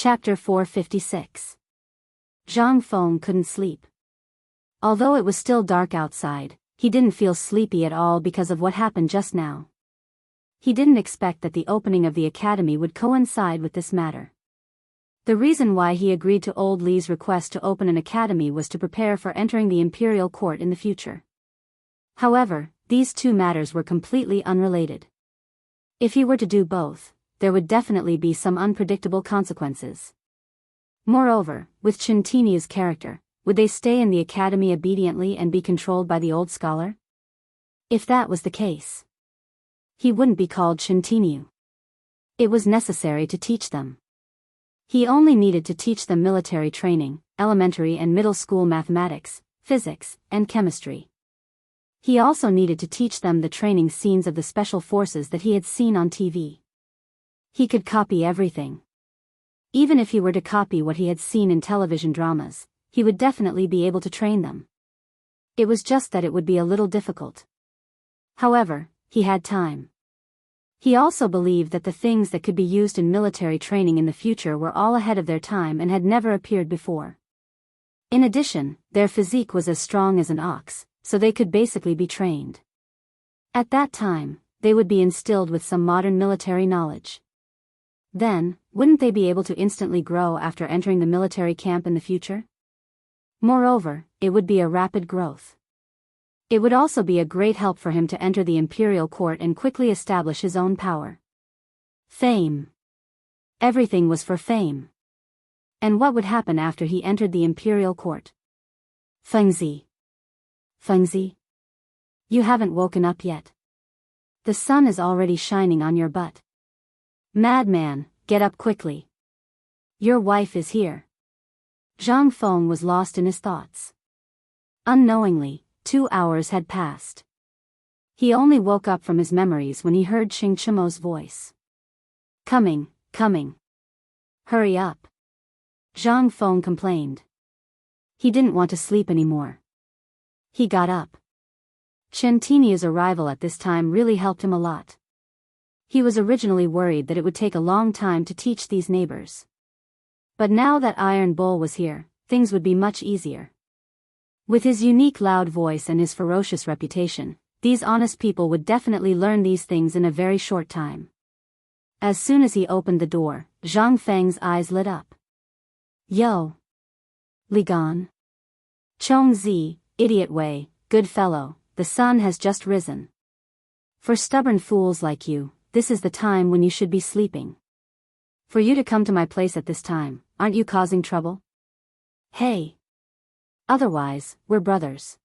Chapter 456. Zhang Feng couldn't sleep. Although it was still dark outside, he didn't feel sleepy at all because of what happened just now. He didn't expect that the opening of the academy would coincide with this matter. The reason why he agreed to old Li's request to open an academy was to prepare for entering the imperial court in the future. However, these two matters were completely unrelated. If he were to do both, there would definitely be some unpredictable consequences. Moreover, with Qiantinyu's character, would they stay in the academy obediently and be controlled by the old scholar? If that was the case, he wouldn't be called Qiantinyu. It was necessary to teach them. He only needed to teach them military training, elementary and middle school mathematics, physics, and chemistry. He also needed to teach them the training scenes of the special forces that he had seen on TV. He could copy everything. Even if he were to copy what he had seen in television dramas, he would definitely be able to train them. It was just that it would be a little difficult. However, he had time. He also believed that the things that could be used in military training in the future were all ahead of their time and had never appeared before. In addition, their physique was as strong as an ox, so they could basically be trained. At that time, they would be instilled with some modern military knowledge. Then, wouldn't they be able to instantly grow after entering the military camp in the future? Moreover, it would be a rapid growth. It would also be a great help for him to enter the imperial court and quickly establish his own power. Fame. Everything was for fame. And what would happen after he entered the imperial court? Fengzi. Fengzi? You haven't woken up yet. The sun is already shining on your butt. Madman, get up quickly. Your wife is here. Zhang Feng was lost in his thoughts. Unknowingly, 2 hours had passed. He only woke up from his memories when he heard Qingchimo's voice. Coming. Hurry up. Zhang Feng complained. He didn't want to sleep anymore. He got up. Qiantinyu's arrival at this time really helped him a lot. He was originally worried that it would take a long time to teach these neighbors. But now that Iron Bull was here, things would be much easier. With his unique loud voice and his ferocious reputation, these honest people would definitely learn these things in a very short time. As soon as he opened the door, Zhang Feng's eyes lit up. Yo! Li Gan. Chong Zi, idiot Wei, good fellow, the sun has just risen. For stubborn fools like you, this is the time when you should be sleeping. For you to come to my place at this time, aren't you causing trouble? Hey! Otherwise, we're brothers.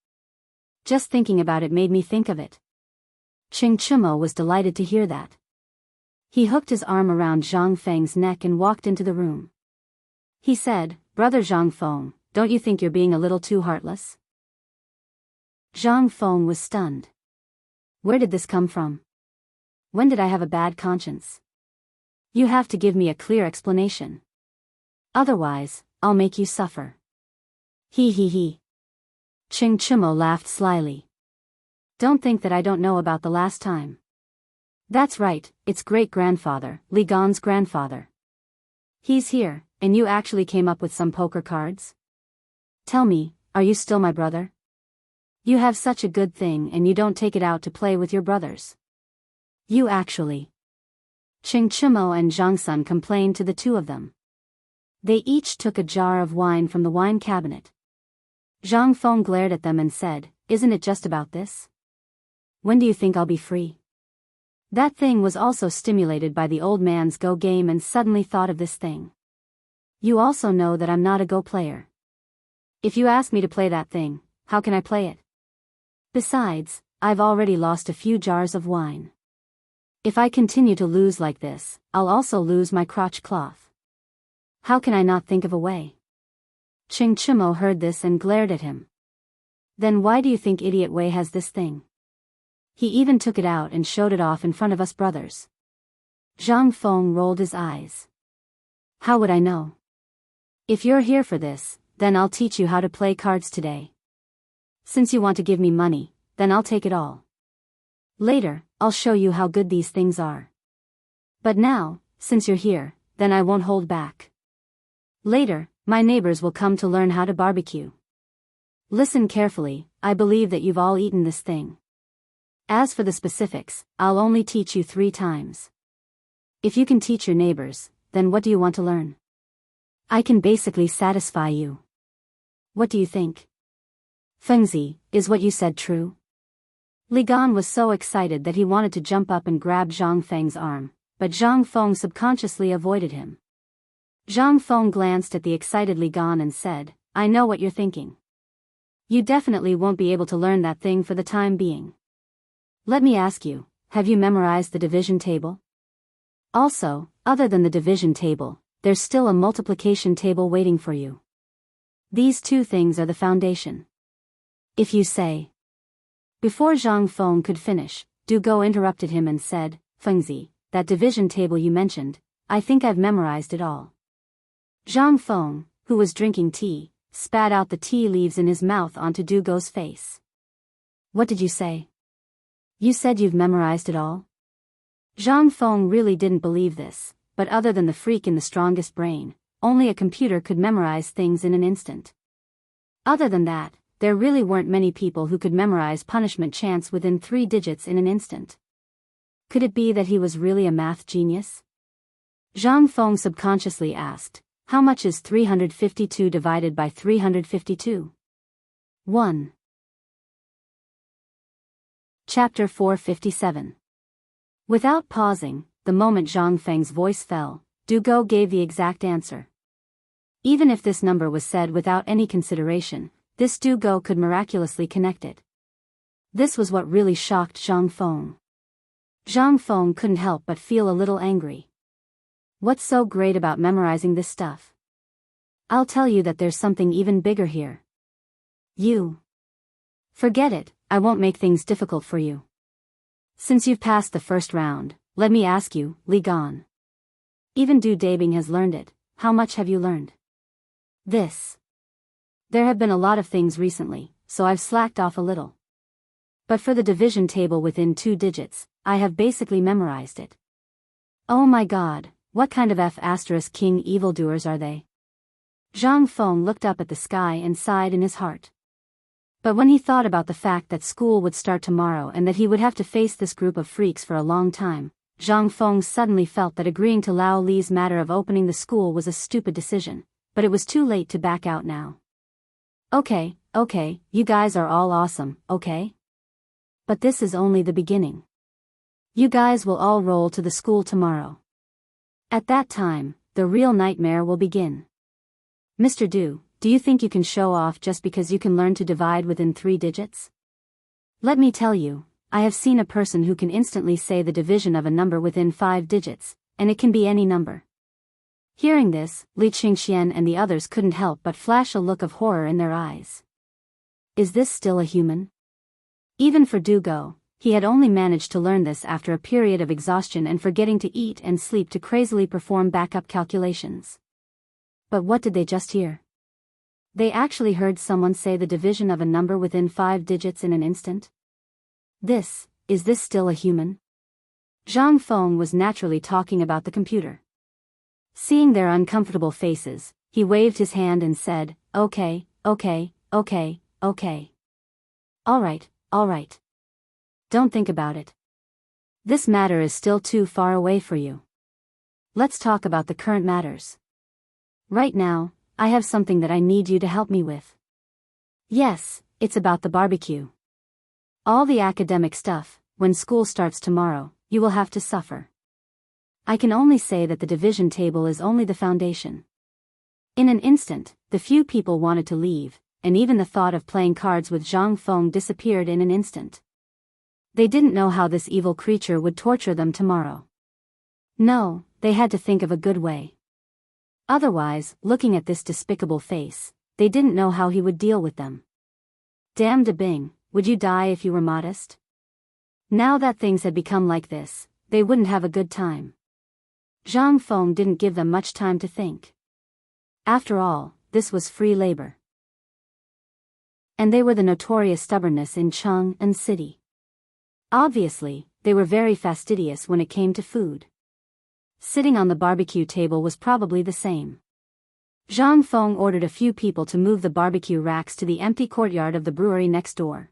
Just thinking about it made me think of it. Qingchimo was delighted to hear that. He hooked his arm around Zhang Feng's neck and walked into the room. He said, Brother Zhang Feng, don't you think you're being a little too heartless? Zhang Feng was stunned. Where did this come from? When did I have a bad conscience? You have to give me a clear explanation. Otherwise, I'll make you suffer. He. Qingchimo laughed slyly. Don't think that I don't know about the last time. That's right, it's great-grandfather, Li Gan's grandfather. He's here, and you actually came up with some poker cards? Tell me, are you still my brother? You have such a good thing and you don't take it out to play with your brothers. You actually. Qingchimo and Zhangsun complained to the two of them. They each took a jar of wine from the wine cabinet. Zhang Feng glared at them and said, Isn't it just about this? When do you think I'll be free? That thing was also stimulated by the old man's Go game and suddenly thought of this thing. You also know that I'm not a Go player. If you ask me to play that thing, how can I play it? Besides, I've already lost a few jars of wine. If I continue to lose like this, I'll also lose my crotch cloth. How can I not think of a way? Qingchimo heard this and glared at him. Then why do you think Idiot Wei has this thing? He even took it out and showed it off in front of us brothers. Zhang Feng rolled his eyes. How would I know? If you're here for this, then I'll teach you how to play cards today. Since you want to give me money, then I'll take it all. Later, I'll show you how good these things are. But now, since you're here, then I won't hold back. Later, my neighbors will come to learn how to barbecue. Listen carefully, I believe that you've all eaten this thing. As for the specifics, I'll only teach you 3 times. If you can teach your neighbors, then what do you want to learn? I can basically satisfy you. What do you think? Fengzi, is what you said true? Li Gan was so excited that he wanted to jump up and grab Zhang Feng's arm, but Zhang Feng subconsciously avoided him. Zhang Feng glanced at the excited Li Gan and said, I know what you're thinking. You definitely won't be able to learn that thing for the time being. Let me ask you, have you memorized the division table? Also, other than the division table, there's still a multiplication table waiting for you. These 2 things are the foundation. If you say. Before Zhang Feng could finish, Du Go interrupted him and said, Fengzi, that division table you mentioned, I think I've memorized it all. Zhang Feng, who was drinking tea, spat out the tea leaves in his mouth onto Du Go's face. What did you say? You said you've memorized it all? Zhang Feng really didn't believe this, but other than the freak in the strongest brain, only a computer could memorize things in an instant. Other than that, there really weren't many people who could memorize punishment chants within 3 digits in an instant. Could it be that he was really a math genius? Zhang Feng subconsciously asked, how much is 352 divided by 352? 1. Chapter 457. Without pausing, the moment Zhang Feng's voice fell, Du Go gave the exact answer. Even if this number was said without any consideration, this Du Go could miraculously connect it. This was what really shocked Zhang Feng. Zhang Feng couldn't help but feel a little angry. What's so great about memorizing this stuff? I'll tell you that there's something even bigger here. You. Forget it, I won't make things difficult for you. Since you've passed the first round, let me ask you, Li Gan. Even Du Dabing has learned it, how much have you learned? This. There have been a lot of things recently, so I've slacked off a little. But for the division table within 2 digits, I have basically memorized it. Oh my god, what kind of F** king evildoers are they? Zhang Feng looked up at the sky and sighed in his heart. But when he thought about the fact that school would start tomorrow and that he would have to face this group of freaks for a long time, Zhang Feng suddenly felt that agreeing to Lao Li's matter of opening the school was a stupid decision, but it was too late to back out now. Okay, you guys are all awesome, okay? But this is only the beginning. You guys will all roll to the school tomorrow. At that time, the real nightmare will begin. Mr. Du, do you think you can show off just because you can learn to divide within 3 digits? Let me tell you, I have seen a person who can instantly say the division of a number within 5 digits, and it can be any number. Hearing this, Li Qingxian and the others couldn't help but flash a look of horror in their eyes. Is this still a human? Even for Du Go, he had only managed to learn this after a period of exhaustion and forgetting to eat and sleep to crazily perform backup calculations. But what did they just hear? They actually heard someone say the division of a number within 5 digits in an instant? Is this still a human? Zhang Feng was naturally talking about the computer. Seeing their uncomfortable faces, he waved his hand and said, okay. Alright. Don't think about it. This matter is still too far away for you. Let's talk about the current matters. Right now, I have something that I need you to help me with. Yes, it's about the barbecue. All the academic stuff, when school starts tomorrow, you will have to suffer. I can only say that the division table is only the foundation. In an instant, the few people wanted to leave, and even the thought of playing cards with Zhang Feng disappeared in an instant. They didn't know how this evil creature would torture them tomorrow. No, they had to think of a good way. Otherwise, looking at this despicable face, they didn't know how he would deal with them. Damn Dabing, would you die if you were modest? Now that things had become like this, they wouldn't have a good time. Zhang Feng didn't give them much time to think. After all, this was free labor. And they were the notorious stubbornness in Chang'an City. Obviously, they were very fastidious when it came to food. Sitting on the barbecue table was probably the same. Zhang Feng ordered a few people to move the barbecue racks to the empty courtyard of the brewery next door.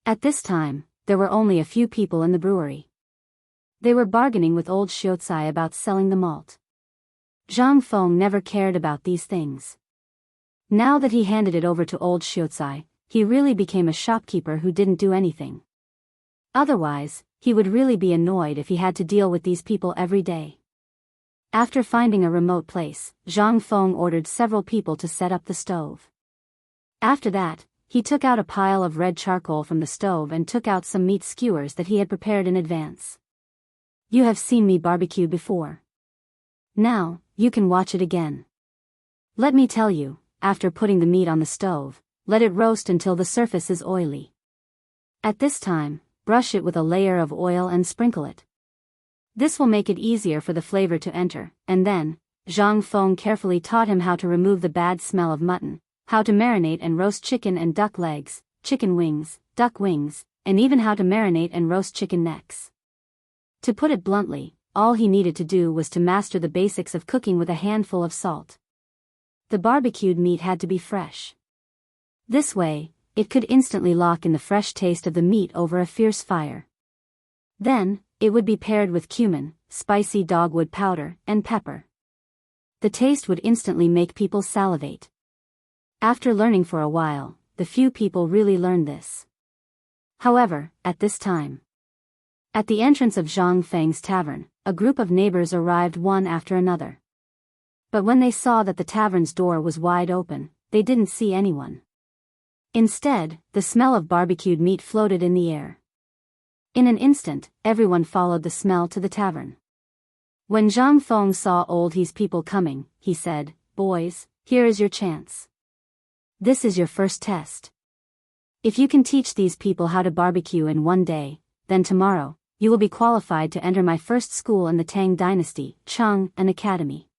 At this time, there were only a few people in the brewery. They were bargaining with old Xianxia about selling the malt. Zhang Feng never cared about these things. Now that he handed it over to old Xianxia, he really became a shopkeeper who didn't do anything. Otherwise, he would really be annoyed if he had to deal with these people every day. After finding a remote place, Zhang Feng ordered several people to set up the stove. After that, he took out a pile of red charcoal from the stove and took out some meat skewers that he had prepared in advance. You have seen me barbecue before. Now, you can watch it again. Let me tell you, after putting the meat on the stove, let it roast until the surface is oily. At this time, brush it with a layer of oil and sprinkle it. This will make it easier for the flavor to enter, and then, Zhang Feng carefully taught him how to remove the bad smell of mutton, how to marinate and roast chicken and duck legs, chicken wings, duck wings, and even how to marinate and roast chicken necks. To put it bluntly, all he needed to do was to master the basics of cooking with a handful of salt. The barbecued meat had to be fresh. This way, it could instantly lock in the fresh taste of the meat over a fierce fire. Then, it would be paired with cumin, spicy dogwood powder, and pepper. The taste would instantly make people salivate. After learning for a while, the few people really learned this. However, at this time, at the entrance of Zhang Feng's tavern, a group of neighbors arrived one after another. But when they saw that the tavern's door was wide open, they didn't see anyone. Instead, the smell of barbecued meat floated in the air. In an instant, everyone followed the smell to the tavern. When Zhang Feng saw old He's people coming, he said, "Boys, here is your chance. This is your first test. If you can teach these people how to barbecue in one day, then tomorrow, you will be qualified to enter my first school in the Tang dynasty, Cheng, an academy.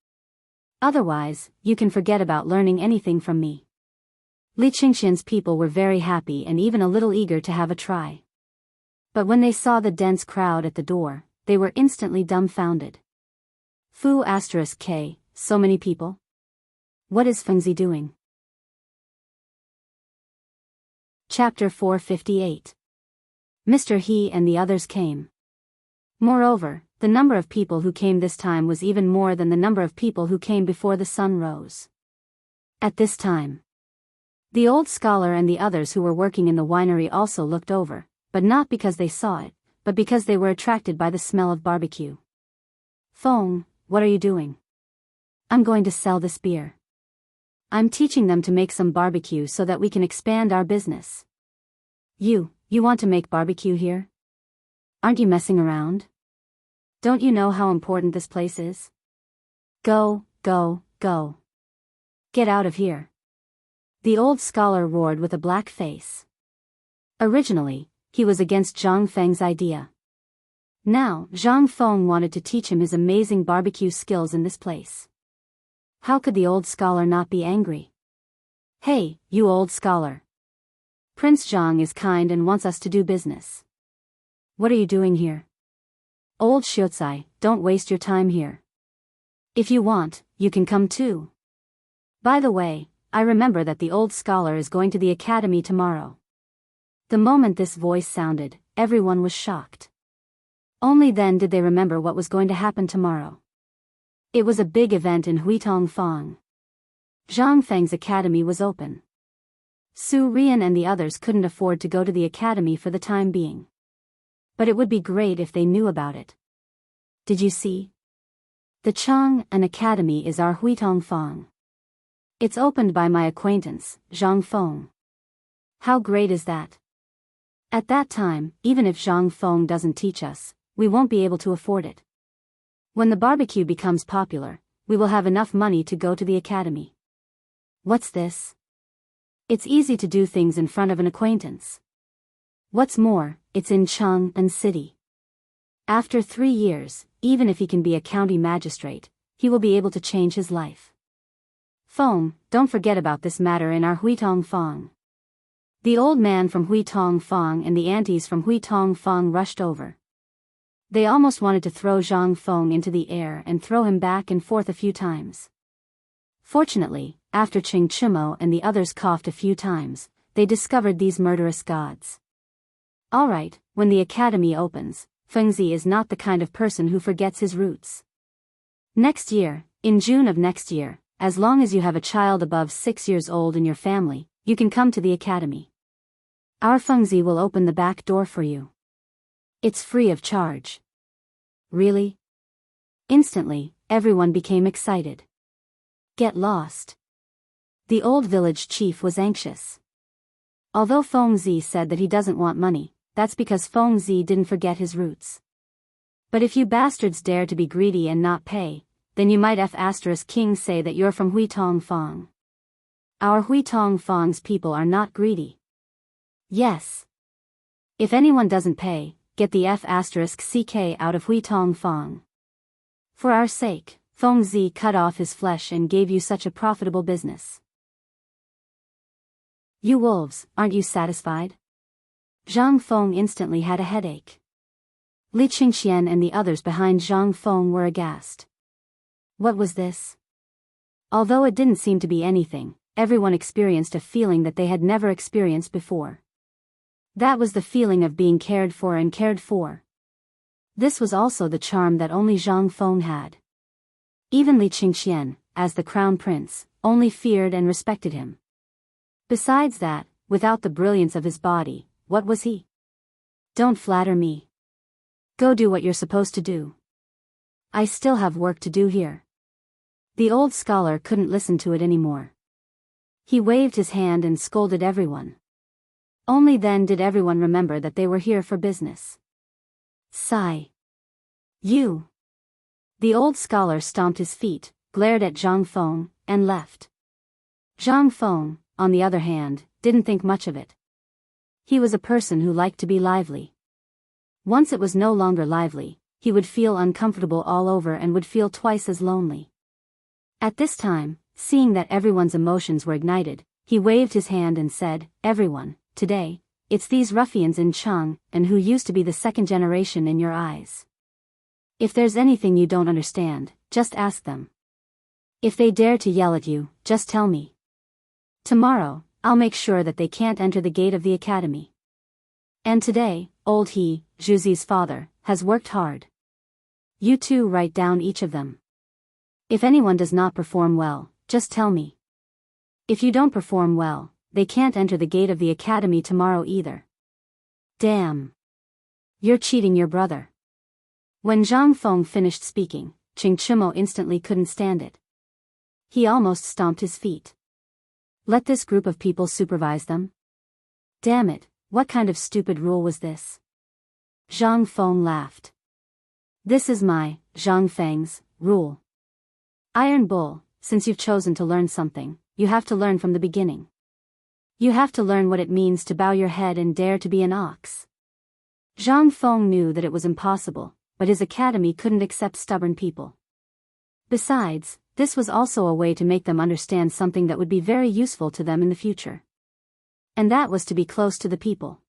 Otherwise, you can forget about learning anything from me." Li Qingxian's people were very happy and even a little eager to have a try. But when they saw the dense crowd at the door, they were instantly dumbfounded. *K, so many people? What is Fengzi doing? Chapter 458. Mr. He and the others came. Moreover, the number of people who came this time was even more than the number of people who came before the sun rose. At this time, the old scholar and the others who were working in the winery also looked over, but not because they saw it, but because they were attracted by the smell of barbecue. "Feng, what are you doing?" "I'm going to sell this beer. I'm teaching them to make some barbecue so that we can expand our business." You want to make barbecue here? Aren't you messing around? Don't you know how important this place is? Go. Get out of here." The old scholar roared with a black face. Originally, he was against Zhang Feng's idea. Now, Zhang Feng wanted to teach him his amazing barbecue skills in this place. How could the old scholar not be angry? "Hey, you old scholar. Prince Zhang is kind and wants us to do business. What are you doing here?" "Old Xianxia, don't waste your time here. If you want, you can come too. By the way, I remember that the old scholar is going to the academy tomorrow." The moment this voice sounded, everyone was shocked. Only then did they remember what was going to happen tomorrow. It was a big event in Huitongfang. Zhang Feng's academy was open. Su Rian and the others couldn't afford to go to the academy for the time being. But it would be great if they knew about it. "Did you see? The Cheng, an academy is our Huitongfang. It's opened by my acquaintance, Zhang Feng. How great is that? At that time, even if Zhang Feng doesn't teach us, we won't be able to afford it. When the barbecue becomes popular, we will have enough money to go to the academy." "What's this? It's easy to do things in front of an acquaintance. What's more, it's in Cheng and city. After 3 years, even if he can be a county magistrate, he will be able to change his life. Feng, don't forget about this matter in our Huitongfang." The old man from Huitongfang and the aunties from Huitongfang rushed over. They almost wanted to throw Zhang Feng into the air and throw him back and forth a few times. Fortunately, after Ching Chimo and the others coughed a few times, they discovered these murderous gods. Alright, when the academy opens, Fengzi is not the kind of person who forgets his roots. Next year, in June of next year, as long as you have a child above 6 years old in your family, you can come to the academy. Our Fengzi will open the back door for you. It's free of charge. Really? Instantly, everyone became excited. Get lost. The old village chief was anxious. Although Fengzi said that he doesn't want money, that's because Fengzi didn't forget his roots. But if you bastards dare to be greedy and not pay, then you might King say that you're from Huitong Fong. Our Huitong Fong's people are not greedy. Yes. If anyone doesn't pay, get the CK out of Huitong Fong. For our sake, Fengzi cut off his flesh and gave you such a profitable business. You wolves, aren't you satisfied? Zhang Feng instantly had a headache. Li Qingxian and the others behind Zhang Feng were aghast. What was this? Although it didn't seem to be anything, everyone experienced a feeling that they had never experienced before. That was the feeling of being cared for and cared for. This was also the charm that only Zhang Feng had. Even Li Qingxian, as the crown prince, only feared and respected him. Besides that, without the brilliance of his body, what was he? Don't flatter me. Go do what you're supposed to do. I still have work to do here. The old scholar couldn't listen to it anymore. He waved his hand and scolded everyone. Only then did everyone remember that they were here for business. Sigh. You. The old scholar stomped his feet, glared at Zhang Feng, and left. Zhang Feng, on the other hand, didn't think much of it. He was a person who liked to be lively. Once it was no longer lively, he would feel uncomfortable all over and would feel twice as lonely. At this time, seeing that everyone's emotions were ignited, he waved his hand and said, "Everyone, today, it's these ruffians in Chang and who used to be the second generation in your eyes. If there's anything you don't understand, just ask them. If they dare to yell at you, just tell me. Tomorrow, I'll make sure that they can't enter the gate of the academy. And today, old He, Zhuzi's father, has worked hard. You two write down each of them. If anyone does not perform well, just tell me. If you don't perform well, they can't enter the gate of the academy tomorrow either." Damn. You're cheating your brother. When Zhang Feng finished speaking, Ching Chimo instantly couldn't stand it. He almost stomped his feet. Let this group of people supervise them? Damn it, what kind of stupid rule was this? Zhang Feng laughed. This is my, Zhang Feng's, rule. Iron Bull, since you've chosen to learn something, you have to learn from the beginning. You have to learn what it means to bow your head and dare to be an ox. Zhang Feng knew that it was impossible, but his academy couldn't accept stubborn people. Besides, this was also a way to make them understand something that would be very useful to them in the future. And that was to be close to the people.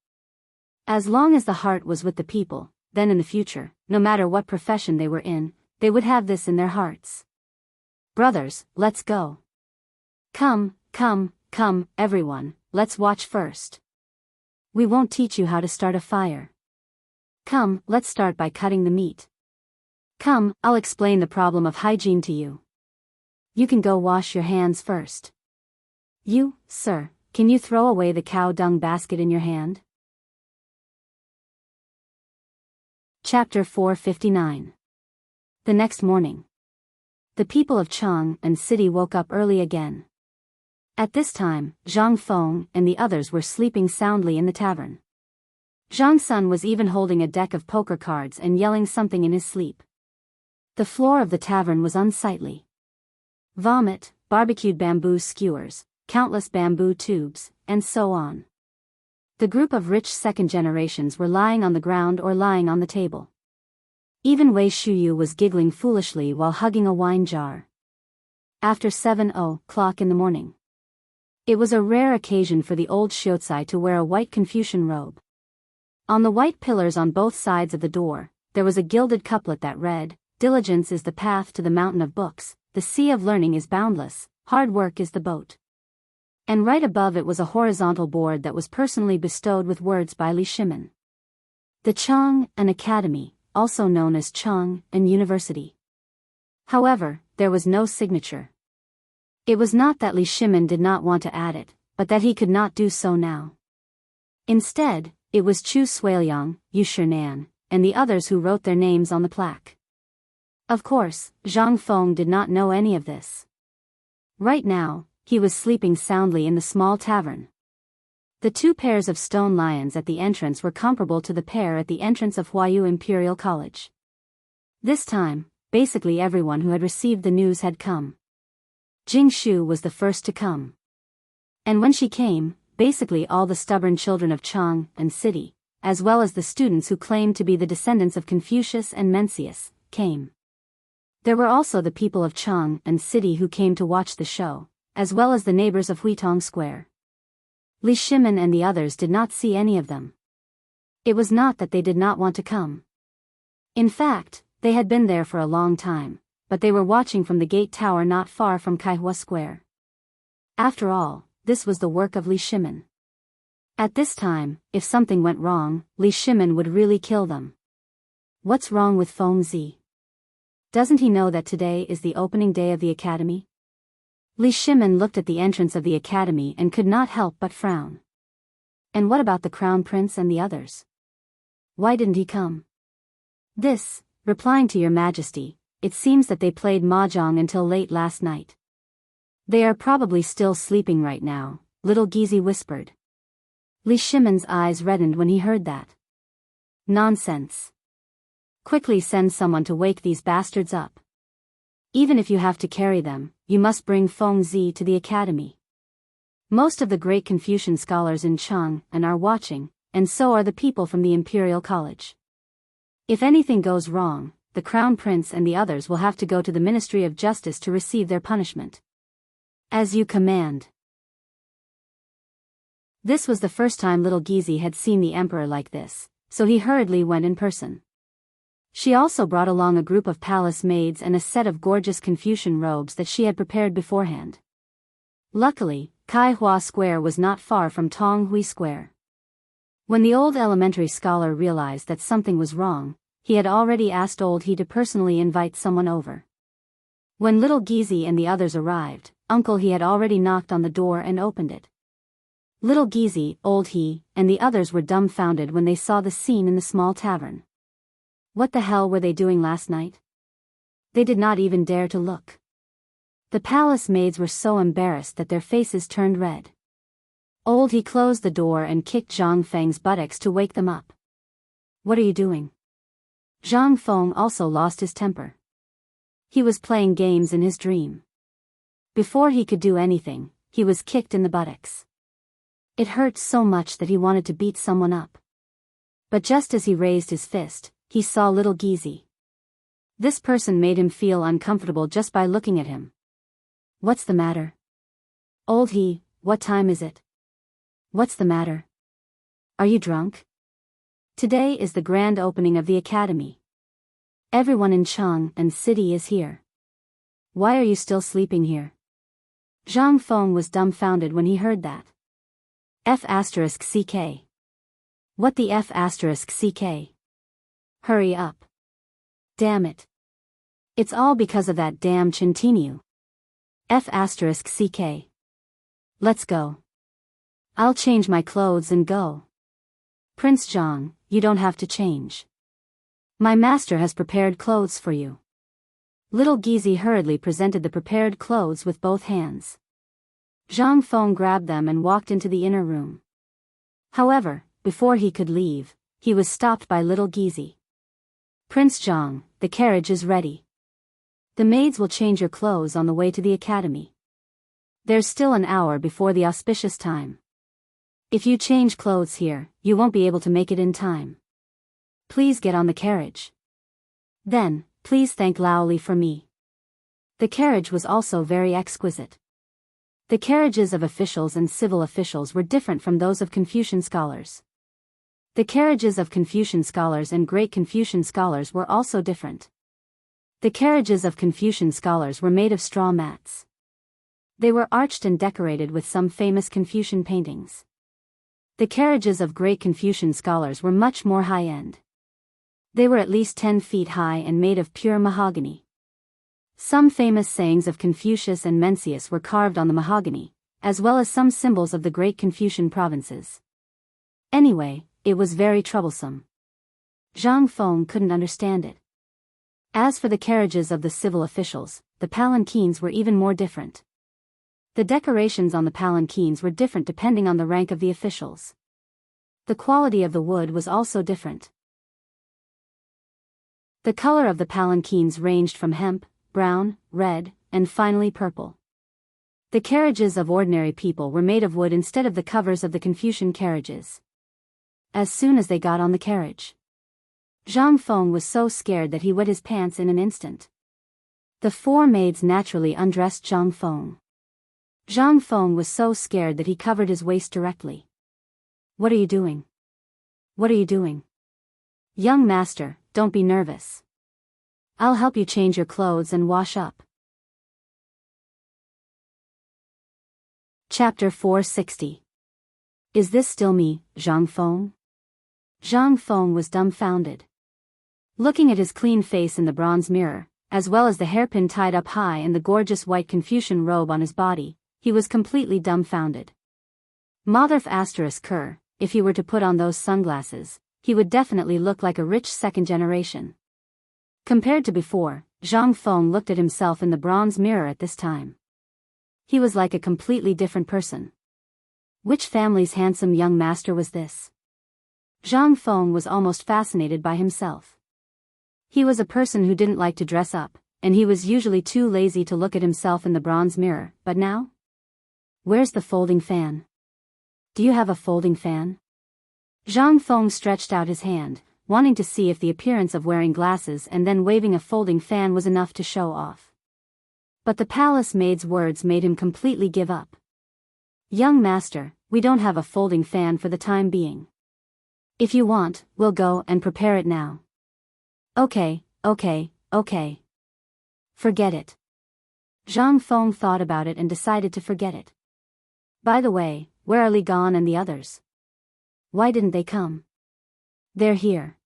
As long as the heart was with the people, then in the future, no matter what profession they were in, they would have this in their hearts. Brothers, let's go. Come, everyone, let's watch first. We won't teach you how to start a fire. Come, let's start by cutting the meat. Come, I'll explain the problem of hygiene to you. You can go wash your hands first. You, sir, can you throw away the cow dung basket in your hand? Chapter 459. The next morning. The people of Chang and city woke up early again. At this time, Zhang Feng and the others were sleeping soundly in the tavern. Zhang Sun was even holding a deck of poker cards and yelling something in his sleep. The floor of the tavern was unsightly. Vomit, barbecued bamboo skewers, countless bamboo tubes, and so on. The group of rich second generations were lying on the ground or lying on the table. Even Wei Shuyu was giggling foolishly while hugging a wine jar. After 7:00 in the morning. It was a rare occasion for the old Xiozai to wear a white Confucian robe. On the white pillars on both sides of the door, there was a gilded couplet that read, "Diligence is the path to the mountain of books, the sea of learning is boundless, hard work is the boat. And right above it was a horizontal board that was personally bestowed with words by Li Shimin. The Chang, an academy, also known as Chang, an university. However, there was no signature. It was not that Li Shimin did not want to add it, but that he could not do so now. Instead, it was Chu Suiliang, Yu Shinan, and the others who wrote their names on the plaque. Of course, Zhang Feng did not know any of this. Right now, he was sleeping soundly in the small tavern. The two pairs of stone lions at the entrance were comparable to the pair at the entrance of Huayu Imperial College. This time, basically everyone who had received the news had come. Jing Shu was the first to come. And when she came, basically all the stubborn children of Chang and city, as well as the students who claimed to be the descendants of Confucius and Mencius, came. There were also the people of Chang and city who came to watch the show, as well as the neighbors of Huitong Square. Li Shimin and the others did not see any of them. It was not that they did not want to come. In fact, they had been there for a long time, but they were watching from the gate tower not far from Kaihua Square. After all, this was the work of Li Shimin. At this time, if something went wrong, Li Shimin would really kill them. What's wrong with Feng Zi? Doesn't he know that today is the opening day of the academy? Li Shimin looked at the entrance of the academy and could not help but frown. And what about the crown prince and the others? Why didn't he come? This, replying to your majesty, it seems that they played mahjong until late last night. They are probably still sleeping right now, little Gizi whispered. Li Shimin's eyes reddened when he heard that. Nonsense. Quickly send someone to wake these bastards up. Even if you have to carry them, you must bring Feng Zi to the academy. Most of the great Confucian scholars in Chang and are watching, and so are the people from the Imperial College. If anything goes wrong, the Crown Prince and the others will have to go to the Ministry of Justice to receive their punishment. As you command. This was the first time little Gizi had seen the emperor like this, so he hurriedly went in person. She also brought along a group of palace maids and a set of gorgeous Confucian robes that she had prepared beforehand. Luckily, Kaihua Square was not far from Tonghui Square. When the old elementary scholar realized that something was wrong, he had already asked old He to personally invite someone over. When little Gizi and the others arrived, Uncle He had already knocked on the door and opened it. Little Gizi, old He, and the others were dumbfounded when they saw the scene in the small tavern. What the hell were they doing last night? They did not even dare to look. The palace maids were so embarrassed that their faces turned red. Old He closed the door and kicked Zhang Feng's buttocks to wake them up. What are you doing? Zhang Feng also lost his temper. He was playing games in his dream. Before he could do anything, he was kicked in the buttocks. It hurt so much that he wanted to beat someone up. But just as he raised his fist, he saw little Gizi. This person made him feel uncomfortable just by looking at him. What's the matter? Old He, what time is it? What's the matter? Are you drunk? Today is the grand opening of the academy. Everyone in Chang and city is here. Why are you still sleeping here? Zhang Feng was dumbfounded when he heard that. F***CK. What the F***CK? Hurry up. Damn it. It's all because of that damn Chintinu. F***CK. Let's go. I'll change my clothes and go. Prince Zhang, you don't have to change. My master has prepared clothes for you. Little Gizi hurriedly presented the prepared clothes with both hands. Zhang Feng grabbed them and walked into the inner room. However, before he could leave, he was stopped by little Gizi. Prince Zhang, the carriage is ready. The maids will change your clothes on the way to the academy. There's still an hour before the auspicious time. If you change clothes here, you won't be able to make it in time. Please get on the carriage. Then, please thank Laoli for me. The carriage was also very exquisite. The carriages of officials and civil officials were different from those of Confucian scholars. The carriages of Confucian scholars and great Confucian scholars were also different. The carriages of Confucian scholars were made of straw mats. They were arched and decorated with some famous Confucian paintings. The carriages of great Confucian scholars were much more high-end. They were at least 10 feet high and made of pure mahogany. Some famous sayings of Confucius and Mencius were carved on the mahogany, as well as some symbols of the great Confucian provinces. Anyway, it was very troublesome. Zhang Feng couldn't understand it. As for the carriages of the civil officials, the palanquins were even more different. The decorations on the palanquins were different depending on the rank of the officials. The quality of the wood was also different. The color of the palanquins ranged from hemp, brown, red, and finally purple. The carriages of ordinary people were made of wood instead of the covers of the Confucian carriages. As soon as they got on the carriage, Zhang Feng was so scared that he wet his pants in an instant. The 4 maids naturally undressed Zhang Feng. Zhang Feng was so scared that he covered his waist directly. "What are you doing? What are you doing?" "Young master, don't be nervous. I'll help you change your clothes and wash up." Chapter 460. Is this still me, Zhang Feng? Zhang Feng was dumbfounded. Looking at his clean face in the bronze mirror, as well as the hairpin tied up high and the gorgeous white Confucian robe on his body, he was completely dumbfounded. Motherf asterisk Kerr, if he were to put on those sunglasses, he would definitely look like a rich second generation. Compared to before, Zhang Feng looked at himself in the bronze mirror at this time. He was like a completely different person. Which family's handsome young master was this? Zhang Feng was almost fascinated by himself. He was a person who didn't like to dress up, and he was usually too lazy to look at himself in the bronze mirror, but now? Where's the folding fan? Do you have a folding fan? Zhang Feng stretched out his hand, wanting to see if the appearance of wearing glasses and then waving a folding fan was enough to show off. But the palace maid's words made him completely give up. "Young master, we don't have a folding fan for the time being. If you want, we'll go and prepare it now." Okay. Forget it. Zhang Feng thought about it and decided to forget it. By the way, where are Li Gan and the others? Why didn't they come? They're here.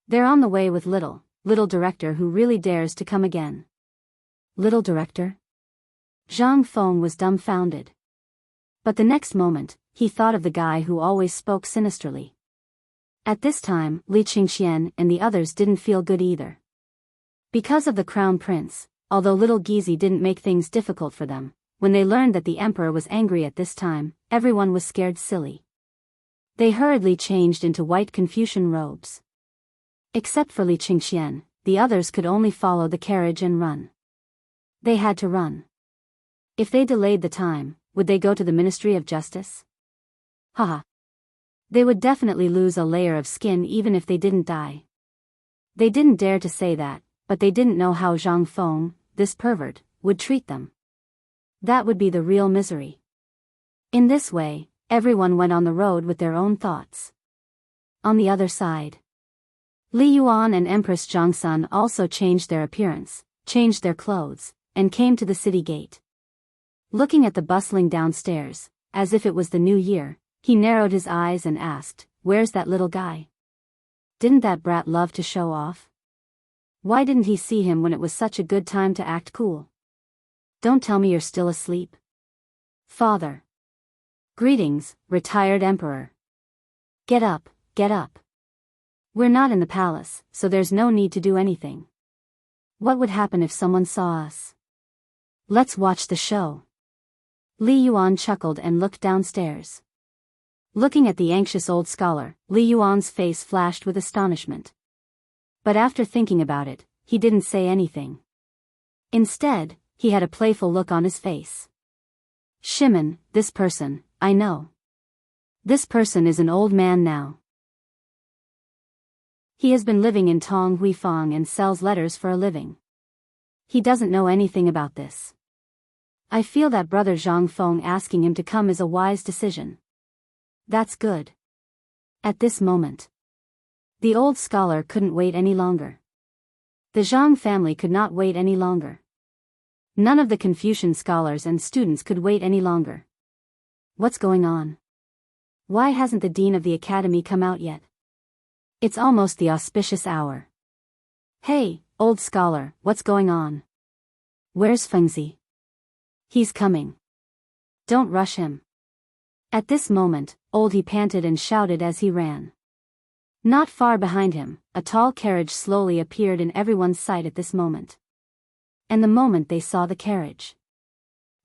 They're on the way with little director who really dares to come again. Little director? Zhang Feng was dumbfounded. But the next moment, he thought of the guy who always spoke sinisterly. At this time, Li Qingxian and the others didn't feel good either. Because of the crown prince, although little Gizi didn't make things difficult for them, when they learned that the emperor was angry at this time, everyone was scared silly. They hurriedly changed into white Confucian robes. Except for Li Qingxian, the others could only follow the carriage and run. They had to run. If they delayed the time, would they go to the Ministry of Justice? Haha. They would definitely lose a layer of skin even if they didn't die. They didn't dare to say that, but they didn't know how Zhang Feng, this pervert, would treat them. That would be the real misery. In this way, everyone went on the road with their own thoughts. On the other side, Li Yuan and Empress Zhangsun also changed their appearance, changed their clothes, and came to the city gate. Looking at the bustling downstairs, as if it was the new year, he narrowed his eyes and asked, "Where's that little guy? Didn't that brat love to show off? Why didn't he see him when it was such a good time to act cool? Don't tell me you're still asleep. Father. Greetings, retired emperor. Get up, get up. We're not in the palace, so there's no need to do anything. What would happen if someone saw us? Let's watch the show." Li Yuan chuckled and looked downstairs. Looking at the anxious old scholar, Li Yuan's face flashed with astonishment. But after thinking about it, he didn't say anything. Instead, he had a playful look on his face. "Shimon, this person, I know. This person is an old man now. He has been living in Tong Huifang and sells letters for a living. He doesn't know anything about this. I feel that brother Zhang Feng asking him to come is a wise decision. That's good." At this moment, the old scholar couldn't wait any longer. The Zhang family could not wait any longer. None of the Confucian scholars and students could wait any longer. What's going on? Why hasn't the dean of the academy come out yet? It's almost the auspicious hour. Hey, old scholar, what's going on? Where's Fengzi? He's coming. Don't rush him. At this moment, old he panted and shouted as he ran. Not far behind him, a tall carriage slowly appeared in everyone's sight at this moment. And the moment they saw the carriage,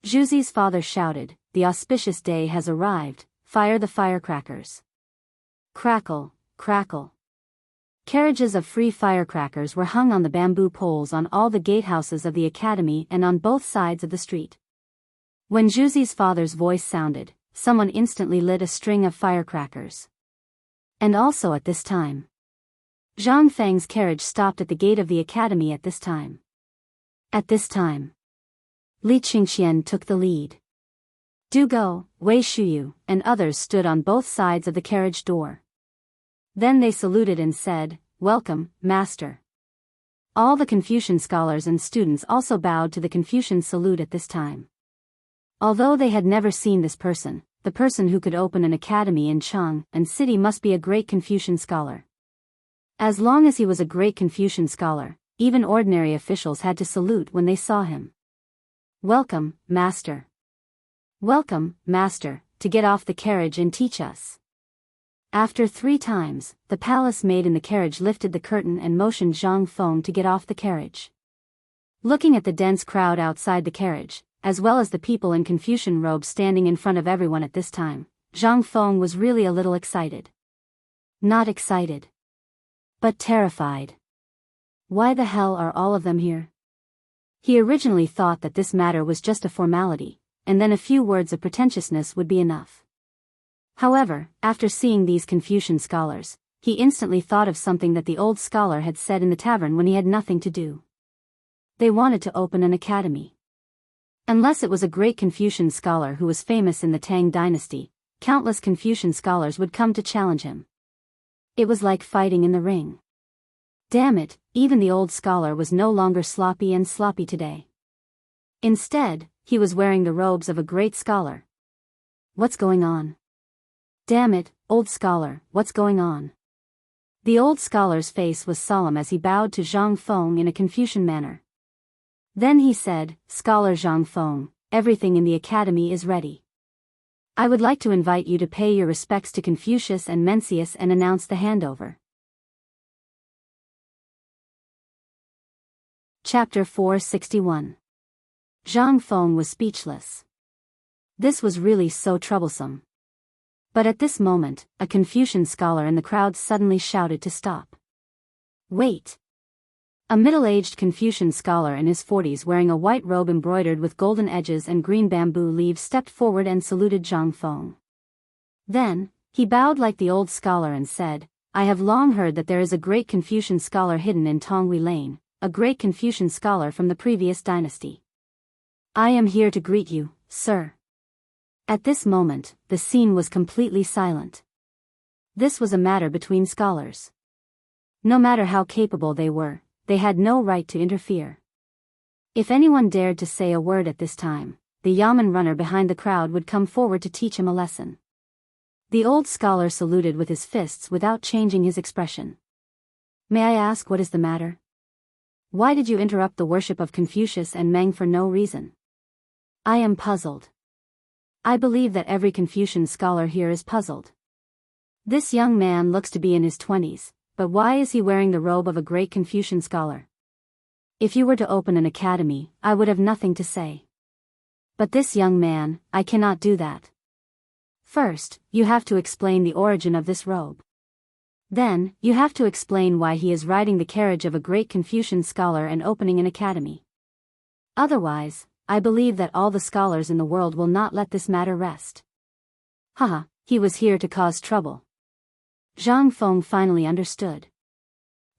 Zhuzi's father shouted, "The auspicious day has arrived, fire the firecrackers." Crackle, crackle. Carriages of free firecrackers were hung on the bamboo poles on all the gatehouses of the academy and on both sides of the street. When Zhuzi's father's voice sounded, someone instantly lit a string of firecrackers. And also at this time, Zhang Feng's carriage stopped at the gate of the academy at this time. At this time, Li Qingxian took the lead. Du Go, Wei Shuyu, and others stood on both sides of the carriage door. Then they saluted and said, "Welcome, Master." All the Confucian scholars and students also bowed to the Confucian salute at this time. Although they had never seen this person, the person who could open an academy in Chang'an City must be a great Confucian scholar. As long as he was a great Confucian scholar, even ordinary officials had to salute when they saw him. "Welcome, Master. Welcome, Master, to get off the carriage and teach us." After 3 times, the palace maid in the carriage lifted the curtain and motioned Zhang Feng to get off the carriage. Looking at the dense crowd outside the carriage, as well as the people in Confucian robes standing in front of everyone at this time, Zhang Feng was really a little excited. Not excited, but terrified. Why the hell are all of them here? He originally thought that this matter was just a formality, and then a few words of pretentiousness would be enough. However, after seeing these Confucian scholars, he instantly thought of something that the old scholar had said in the tavern when he had nothing to do. They wanted to open an academy. Unless it was a great Confucian scholar who was famous in the Tang dynasty, countless Confucian scholars would come to challenge him. It was like fighting in the ring. Damn it, even the old scholar was no longer sloppy today. Instead, he was wearing the robes of a great scholar. What's going on? Damn it, old scholar, what's going on? The old scholar's face was solemn as he bowed to Zhang Feng in a Confucian manner. Then he said, "Scholar Zhang Feng, everything in the academy is ready. I would like to invite you to pay your respects to Confucius and Mencius and announce the handover." Chapter 461. Zhang Feng was speechless. This was really so troublesome. But at this moment, a Confucian scholar in the crowd suddenly shouted to stop. "Wait!" A middle-aged Confucian scholar in his 40s wearing a white robe embroidered with golden edges and green bamboo leaves stepped forward and saluted Zhang Feng. Then, he bowed like the old scholar and said, "I have long heard that there is a great Confucian scholar hidden in Tonghui Lane, a great Confucian scholar from the previous dynasty. I am here to greet you, sir." At this moment, the scene was completely silent. This was a matter between scholars. No matter how capable they were, they had no right to interfere. If anyone dared to say a word at this time, the yamen runner behind the crowd would come forward to teach him a lesson. The old scholar saluted with his fists without changing his expression. "May I ask what is the matter? Why did you interrupt the worship of Confucius and Meng for no reason? I am puzzled. I believe that every Confucian scholar here is puzzled. This young man looks to be in his 20s, but why is he wearing the robe of a great Confucian scholar? If you were to open an academy, I would have nothing to say. But this young man, I cannot do that. First, you have to explain the origin of this robe. Then, you have to explain why he is riding the carriage of a great Confucian scholar and opening an academy. Otherwise, I believe that all the scholars in the world will not let this matter rest." Haha, he was here to cause trouble. Zhang Feng finally understood.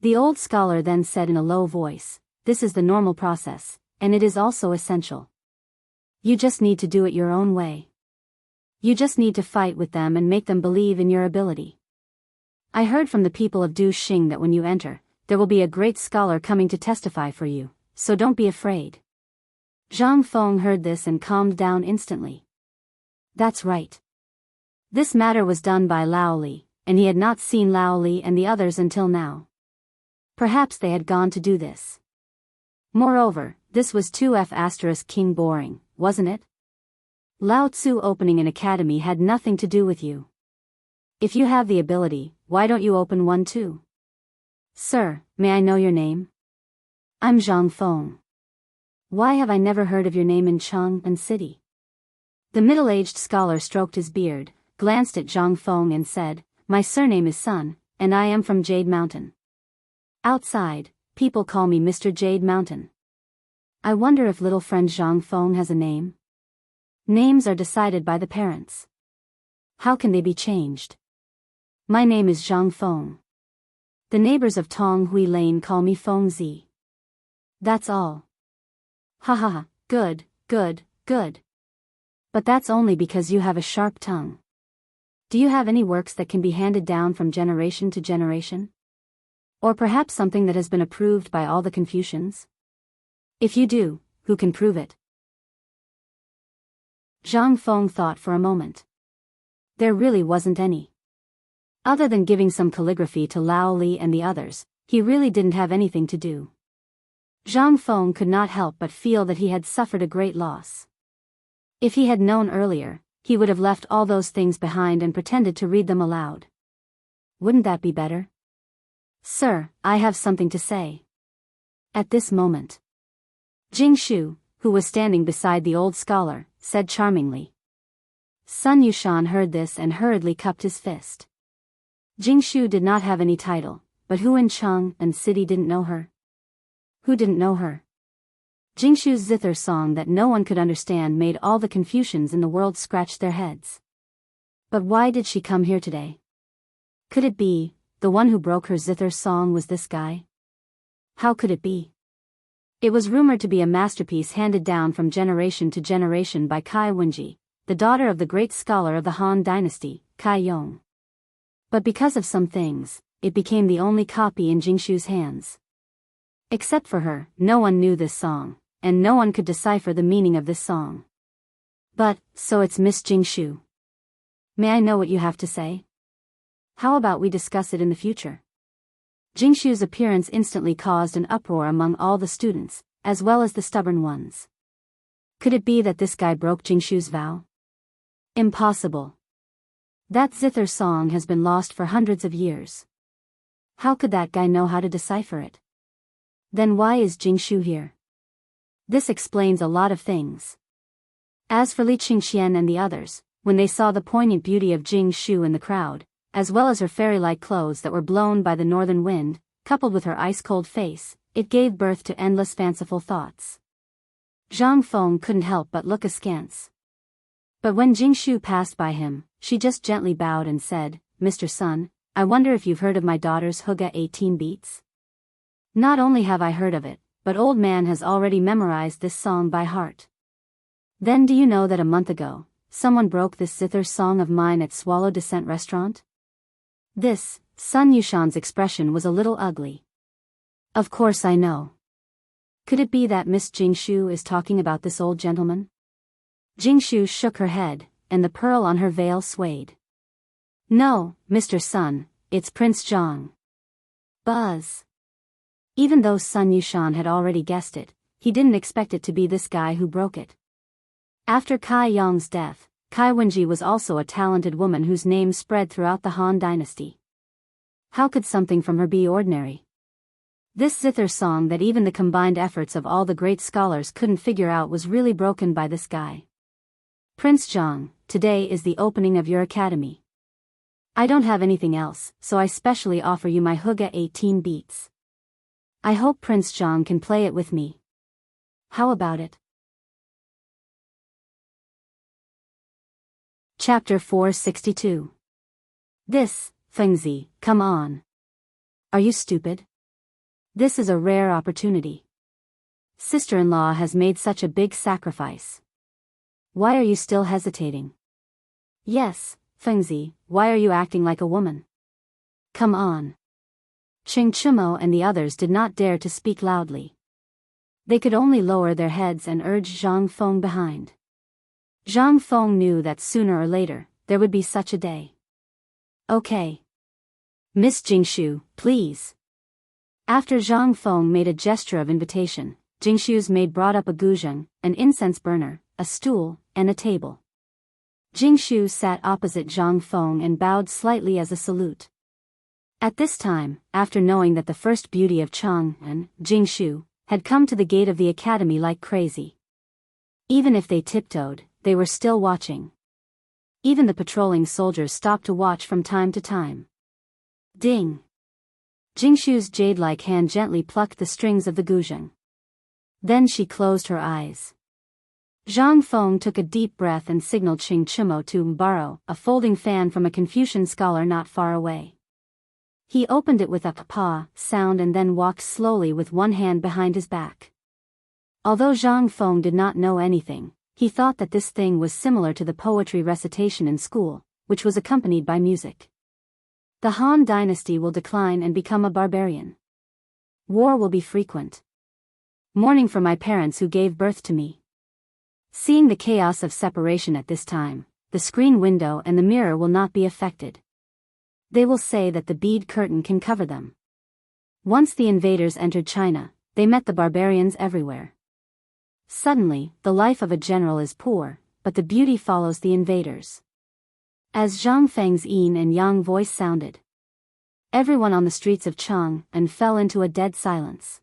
The old scholar then said in a low voice, "This is the normal process, and it is also essential. You just need to do it your own way. You just need to fight with them and make them believe in your ability. I heard from the people of Du Xing that when you enter, there will be a great scholar coming to testify for you, so don't be afraid. Zhang Feng heard this and calmed down instantly. That's right. This matter was done by Lao Li, and he had not seen Lao Li and the others until now. Perhaps they had gone to do this. Moreover, this was 2F** King boring, wasn't it? Lao Tzu opening an academy had nothing to do with you. If you have the ability, why don't you open one too? Sir, may I know your name? I'm Zhang Feng. Why have I never heard of your name in Chang'an City? The middle-aged scholar stroked his beard, glanced at Zhang Feng and said, My surname is Sun, and I am from Jade Mountain. Outside, people call me Mr. Jade Mountain. I wonder if little friend Zhang Feng has a name? Names are decided by the parents. How can they be changed? My name is Zhang Feng. The neighbors of Tong Hui Lane call me Feng Zi. That's all. Ha ha ha, good, good, good. But that's only because you have a sharp tongue. Do you have any works that can be handed down from generation to generation? Or perhaps something that has been approved by all the Confucians? If you do, who can prove it? Zhang Feng thought for a moment. There really wasn't any. Other than giving some calligraphy to Lao Li and the others, he really didn't have anything to do. Zhang Feng could not help but feel that he had suffered a great loss. If he had known earlier, he would have left all those things behind and pretended to read them aloud. Wouldn't that be better? Sir, I have something to say. At this moment, Jing Shu, who was standing beside the old scholar, said charmingly. Sun Yushan heard this and hurriedly cupped his fist. Jing Shu did not have any title, but who in Chang'an City didn't know her? Who didn't know her? Jing Shu's zither song that no one could understand made all the Confucians in the world scratch their heads. But why did she come here today? Could it be, the one who broke her zither song was this guy? How could it be? It was rumored to be a masterpiece handed down from generation to generation by Kai Wenji, the daughter of the great scholar of the Han Dynasty, Kai Yong. But because of some things, it became the only copy in Jingshu's hands. Except for her, no one knew this song, and no one could decipher the meaning of this song. But, so it's Miss Jingshu. May I know what you have to say? How about we discuss it in the future? Jingshu's appearance instantly caused an uproar among all the students, as well as the stubborn ones. Could it be that this guy broke Jingshu's vow? Impossible. That zither song has been lost for hundreds of years. How could that guy know how to decipher it? Then why is Jingshu here? This explains a lot of things. As for Li Qingxian and the others, when they saw the poignant beauty of Jingshu in the crowd, as well as her fairy-like clothes that were blown by the northern wind, coupled with her ice-cold face, it gave birth to endless fanciful thoughts. Zhang Feng couldn't help but look askance. But when Jingshu passed by him, she just gently bowed and said, Mr. Sun, I wonder if you've heard of my daughter's Hygge 18 beats? Not only have I heard of it, but old man has already memorized this song by heart. Then do you know that a month ago, someone broke this zither song of mine at Swallow Descent restaurant? This, Sun Yushan's expression was a little ugly. Of course I know. Could it be that Miss Jingshu is talking about this old gentleman? Jingshu shook her head, and the pearl on her veil swayed. No, Mr. Sun, it's Prince Zhang. Buzz. Even though Sun Yushan had already guessed it, he didn't expect it to be this guy who broke it. After Kai Yong's death, Kai Wenji was also a talented woman whose name spread throughout the Han Dynasty. How could something from her be ordinary? This zither song that even the combined efforts of all the great scholars couldn't figure out was really broken by this guy. Prince Zhang, today is the opening of your academy. I don't have anything else, so I specially offer you my Hygge 18 beats. I hope Prince Zhang can play it with me. How about it? Chapter 462. This, Fengzi, come on. Are you stupid? This is a rare opportunity. Sister-in-law has made such a big sacrifice. Why are you still hesitating? Yes, Fengzi, why are you acting like a woman? Come on. Ching Chumo and the others did not dare to speak loudly. They could only lower their heads and urge Zhang Feng behind. Zhang Feng knew that sooner or later, there would be such a day. Okay. Miss Jingshu, please. After Zhang Feng made a gesture of invitation, Jingshu's maid brought up a guzheng, an incense burner, a stool, and a table. Jingshu sat opposite Zhang Feng and bowed slightly as a salute. At this time, after knowing that the first beauty of Chang and Jingshu had come to the gate of the academy like crazy. Even if they tiptoed, they were still watching. Even the patrolling soldiers stopped to watch from time to time. Ding! Jingshu's jade-like hand gently plucked the strings of the guzheng. Then she closed her eyes. Zhang Feng took a deep breath and signaled Xing Chimo to borrow a folding fan from a Confucian scholar not far away. He opened it with a pa sound and then walked slowly with one hand behind his back. Although Zhang Feng did not know anything, he thought that this thing was similar to the poetry recitation in school, which was accompanied by music. The Han dynasty will decline and become a barbarian. War will be frequent. Mourning for my parents who gave birth to me. Seeing the chaos of separation at this time, the screen window and the mirror will not be affected. They will say that the bead curtain can cover them. Once the invaders entered China, they met the barbarians everywhere. Suddenly, the life of a general is poor, but the beauty follows the invaders. As Zhang Feng's yin and yang voice sounded, everyone on the streets of Chang'an fell into a dead silence.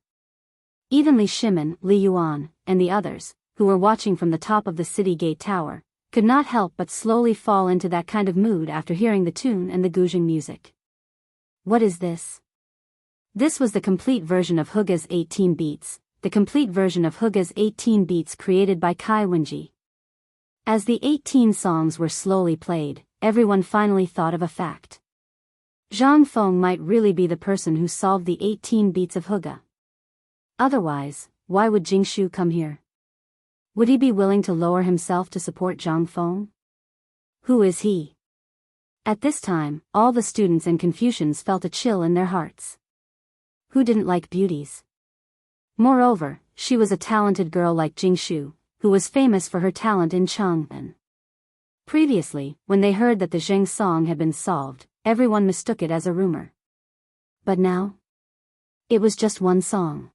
Even Li Shimin, Li Yuan, and the others, who were watching from the top of the city gate tower, could not help but slowly fall into that kind of mood after hearing the tune and the guzheng music. What is this? This was the complete version of Huga's 18 beats, the complete version of Huga's 18 beats created by Kai Wenji. As the 18 songs were slowly played, everyone finally thought of a fact. Zhang Feng might really be the person who solved the 18 beats of Huga. Otherwise, why would Jingshu come here? Would he be willing to lower himself to support Zhang Feng? Who is he? At this time, all the students and Confucians felt a chill in their hearts. Who didn't like beauties? Moreover, she was a talented girl like Jingshu, who was famous for her talent in Chang'an. Previously, when they heard that the Zheng song had been solved, everyone mistook it as a rumor. But now? It was just one song.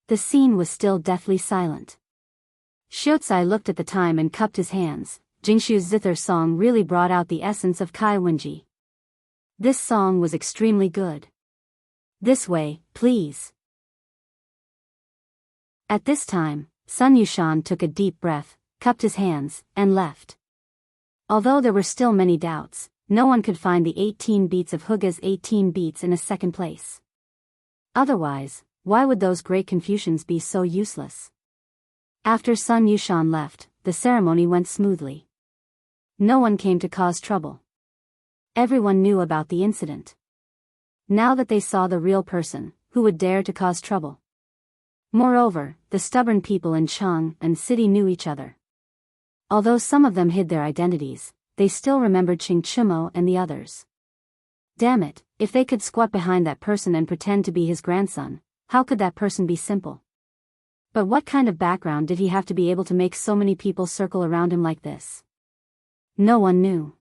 The scene was still deathly silent. Xiaozai looked at the time and cupped his hands. Jingshu's zither song really brought out the essence of Kai Wenji. This song was extremely good. This way, please. At this time, Sun Yushan took a deep breath, cupped his hands, and left. Although there were still many doubts, no one could find the 18 beats of Huga's 18 beats in a second place. Otherwise, why would those great Confucians be so useless? After Sun Yushan left, the ceremony went smoothly. No one came to cause trouble. Everyone knew about the incident. Now that they saw the real person, who would dare to cause trouble? Moreover, the stubborn people in Chang'an city knew each other. Although some of them hid their identities, they still remembered Xing Chimo and the others. Damn it, if they could squat behind that person and pretend to be his grandson, how could that person be simple? But what kind of background did he have to be able to make so many people circle around him like this? No one knew.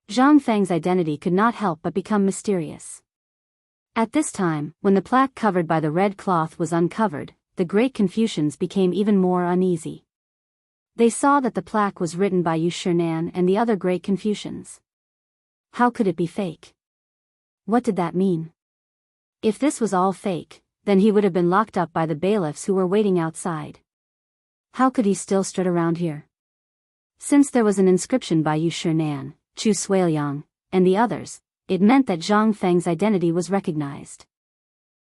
Zhang Feng's identity could not help but become mysterious. At this time, when the plaque covered by the red cloth was uncovered, the great Confucians became even more uneasy. They saw that the plaque was written by Yu Shinan and the other great Confucians. How could it be fake? What did that mean? If this was all fake, then he would have been locked up by the bailiffs who were waiting outside. How could he still strut around here? Since there was an inscription by Yu Shinan, Chu Suiliang, and the others, it meant that Zhang Feng's identity was recognized.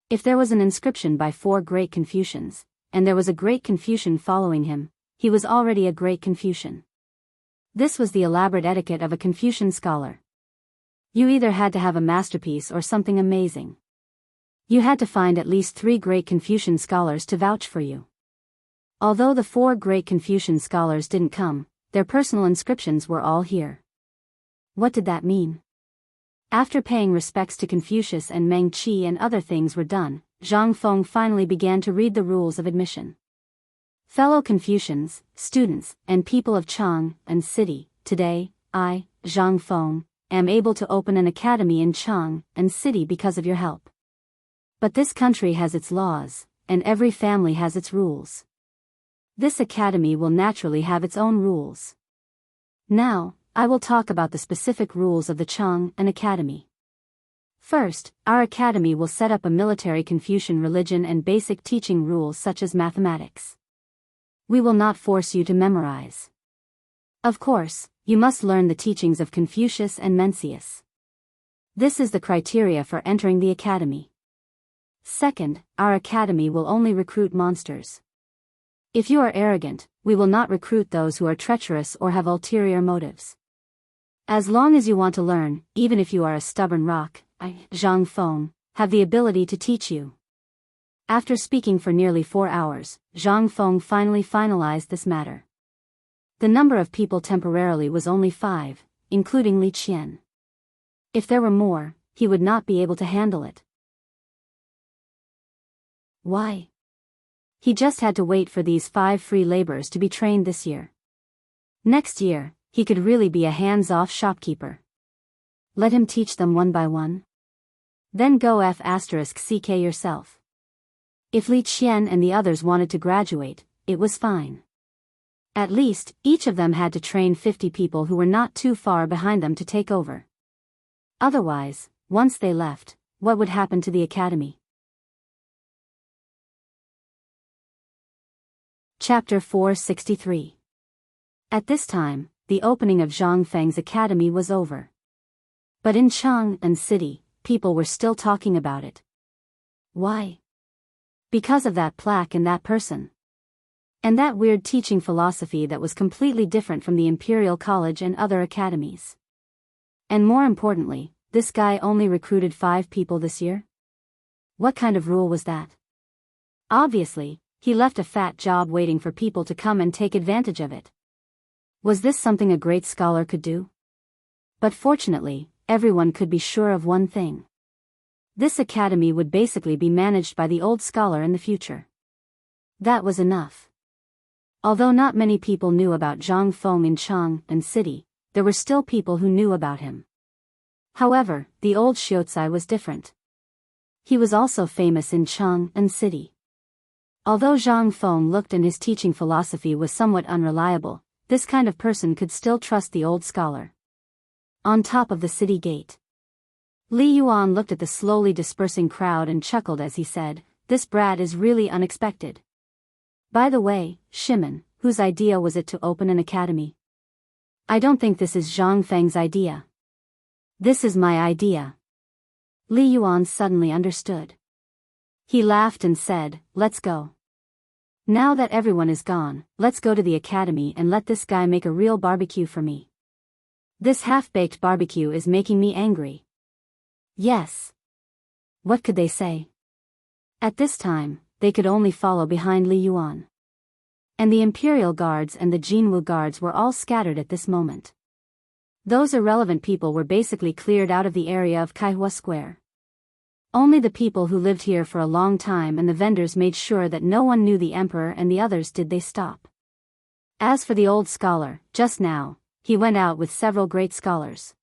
If there was an inscription by 4 great Confucians, and there was a great Confucian following him, he was already a great Confucian. This was the elaborate etiquette of a Confucian scholar. You either had to have a masterpiece or something amazing. You had to find at least 3 great Confucian scholars to vouch for you. Although the 4 great Confucian scholars didn't come, their personal inscriptions were all here. What did that mean? After paying respects to Confucius and Meng Qi and other things were done, Zhang Feng finally began to read the rules of admission. Fellow Confucians, students, and people of Chang and City, today, I, Zhang Feng, am able to open an academy in Chang and City because of your help. But this country has its laws, and every family has its rules. This academy will naturally have its own rules. Now, I will talk about the specific rules of the Chang and Academy. First, our academy will set up a military Confucian religion and basic teaching rules such as mathematics. We will not force you to memorize. Of course, you must learn the teachings of Confucius and Mencius. This is the criteria for entering the academy. Second, our academy will only recruit monsters. If you are arrogant, we will not recruit those who are treacherous or have ulterior motives. As long as you want to learn, even if you are a stubborn rock, I, Zhang Feng, have the ability to teach you. After speaking for nearly 4 hours, Zhang Feng finally finalized this matter. The number of people temporarily was only 5, including Li Qian. If there were more, he would not be able to handle it. Why? He just had to wait for these 5 free laborers to be trained this year. Next year, he could really be a hands-off shopkeeper. Let him teach them one by one. Then go *CK yourself. If Li Qian and the others wanted to graduate, it was fine. At least, each of them had to train 50 people who were not too far behind them to take over. Otherwise, once they left, what would happen to the academy? Chapter 463. At this time, the opening of Zhang Feng's academy was over. But in Chang and City, people were still talking about it. Why? Because of that plaque and that person. And that weird teaching philosophy that was completely different from the Imperial College and other academies. And more importantly, this guy only recruited 5 people this year? What kind of rule was that? Obviously, he left a fat job waiting for people to come and take advantage of it. Was this something a great scholar could do? But fortunately, everyone could be sure of one thing. This academy would basically be managed by the old scholar in the future. That was enough. Although not many people knew about Zhang Feng in Chang and City, there were still people who knew about him. However, the old Xiaotsai was different. He was also famous in Chang and City. Although Zhang Feng looked and his teaching philosophy was somewhat unreliable, this kind of person could still trust the old scholar. On top of the city gate, Li Yuan looked at the slowly dispersing crowd and chuckled as he said, "This brat is really unexpected. By the way, Shimon, whose idea was it to open an academy? I don't think this is Zhang Feng's idea. This is my idea." Li Yuan suddenly understood. He laughed and said, "Let's go. Now that everyone is gone, let's go to the academy and let this guy make a real barbecue for me. This half-baked barbecue is making me angry." Yes. What could they say? At this time, they could only follow behind Li Yuan. And the Imperial Guards and the Jianghu Guards were all scattered at this moment. Those irrelevant people were basically cleared out of the area of Kaihua Square. Only the people who lived here for a long time and the vendors made sure that no one knew the emperor and the others did they stop. As for the old scholar, just now, he went out with several great scholars.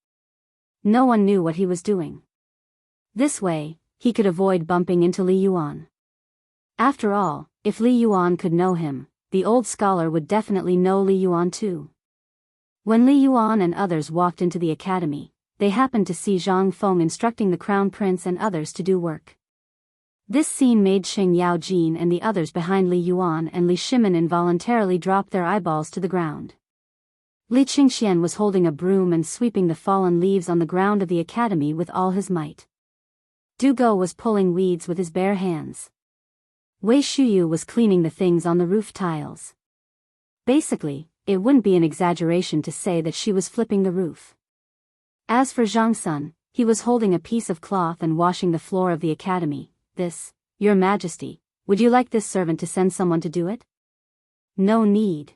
No one knew what he was doing. This way, he could avoid bumping into Li Yuan. After all, if Li Yuan could know him, the old scholar would definitely know Li Yuan too. When Li Yuan and others walked into the academy, they happened to see Zhang Feng instructing the crown prince and others to do work. This scene made Sheng Yaojin and the others behind Li Yuan and Li Shimon involuntarily drop their eyeballs to the ground. Li Qingxian was holding a broom and sweeping the fallen leaves on the ground of the academy with all his might. Du Go was pulling weeds with his bare hands. Wei Shuyu was cleaning the things on the roof tiles. Basically, it wouldn't be an exaggeration to say that she was flipping the roof. As for Zhang Sun, he was holding a piece of cloth and washing the floor of the academy. "This, Your Majesty, would you like this servant to send someone to do it?" "No need.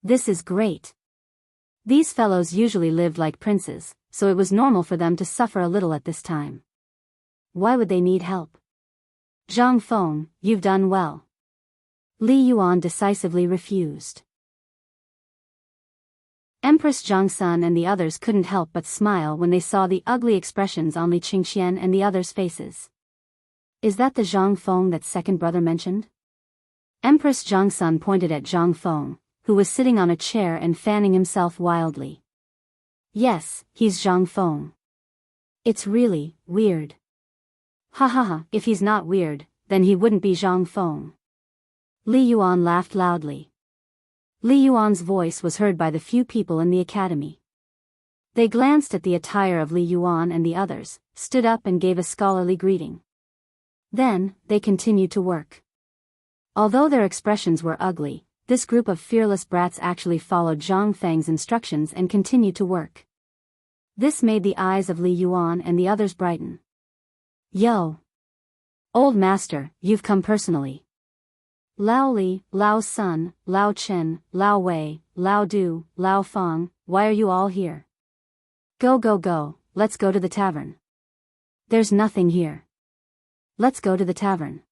This is great." These fellows usually lived like princes, so it was normal for them to suffer a little at this time. Why would they need help? Zhang Feng, you've done well. Li Yuan decisively refused. Empress Zhangsun and the others couldn't help but smile when they saw the ugly expressions on Li Qingxian and the others' faces. Is that the Zhang Feng that second brother mentioned? Empress Zhangsun pointed at Zhang Feng, who was sitting on a chair and fanning himself wildly. Yes, he's Zhang Feng. It's really weird. Ha ha ha, if he's not weird, then he wouldn't be Zhang Feng. Li Yuan laughed loudly. Li Yuan's voice was heard by the few people in the academy. They glanced at the attire of Li Yuan and the others, stood up and gave a scholarly greeting. Then, they continued to work. Although their expressions were ugly, this group of fearless brats actually followed Zhang Feng's instructions and continued to work. This made the eyes of Li Yuan and the others brighten. Yo! Old master, you've come personally. Lao Li, Lao Sun, Lao Chen, Lao Wei, Lao Du, Lao Feng, why are you all here? Go go go, let's go to the tavern. There's nothing here. Let's go to the tavern.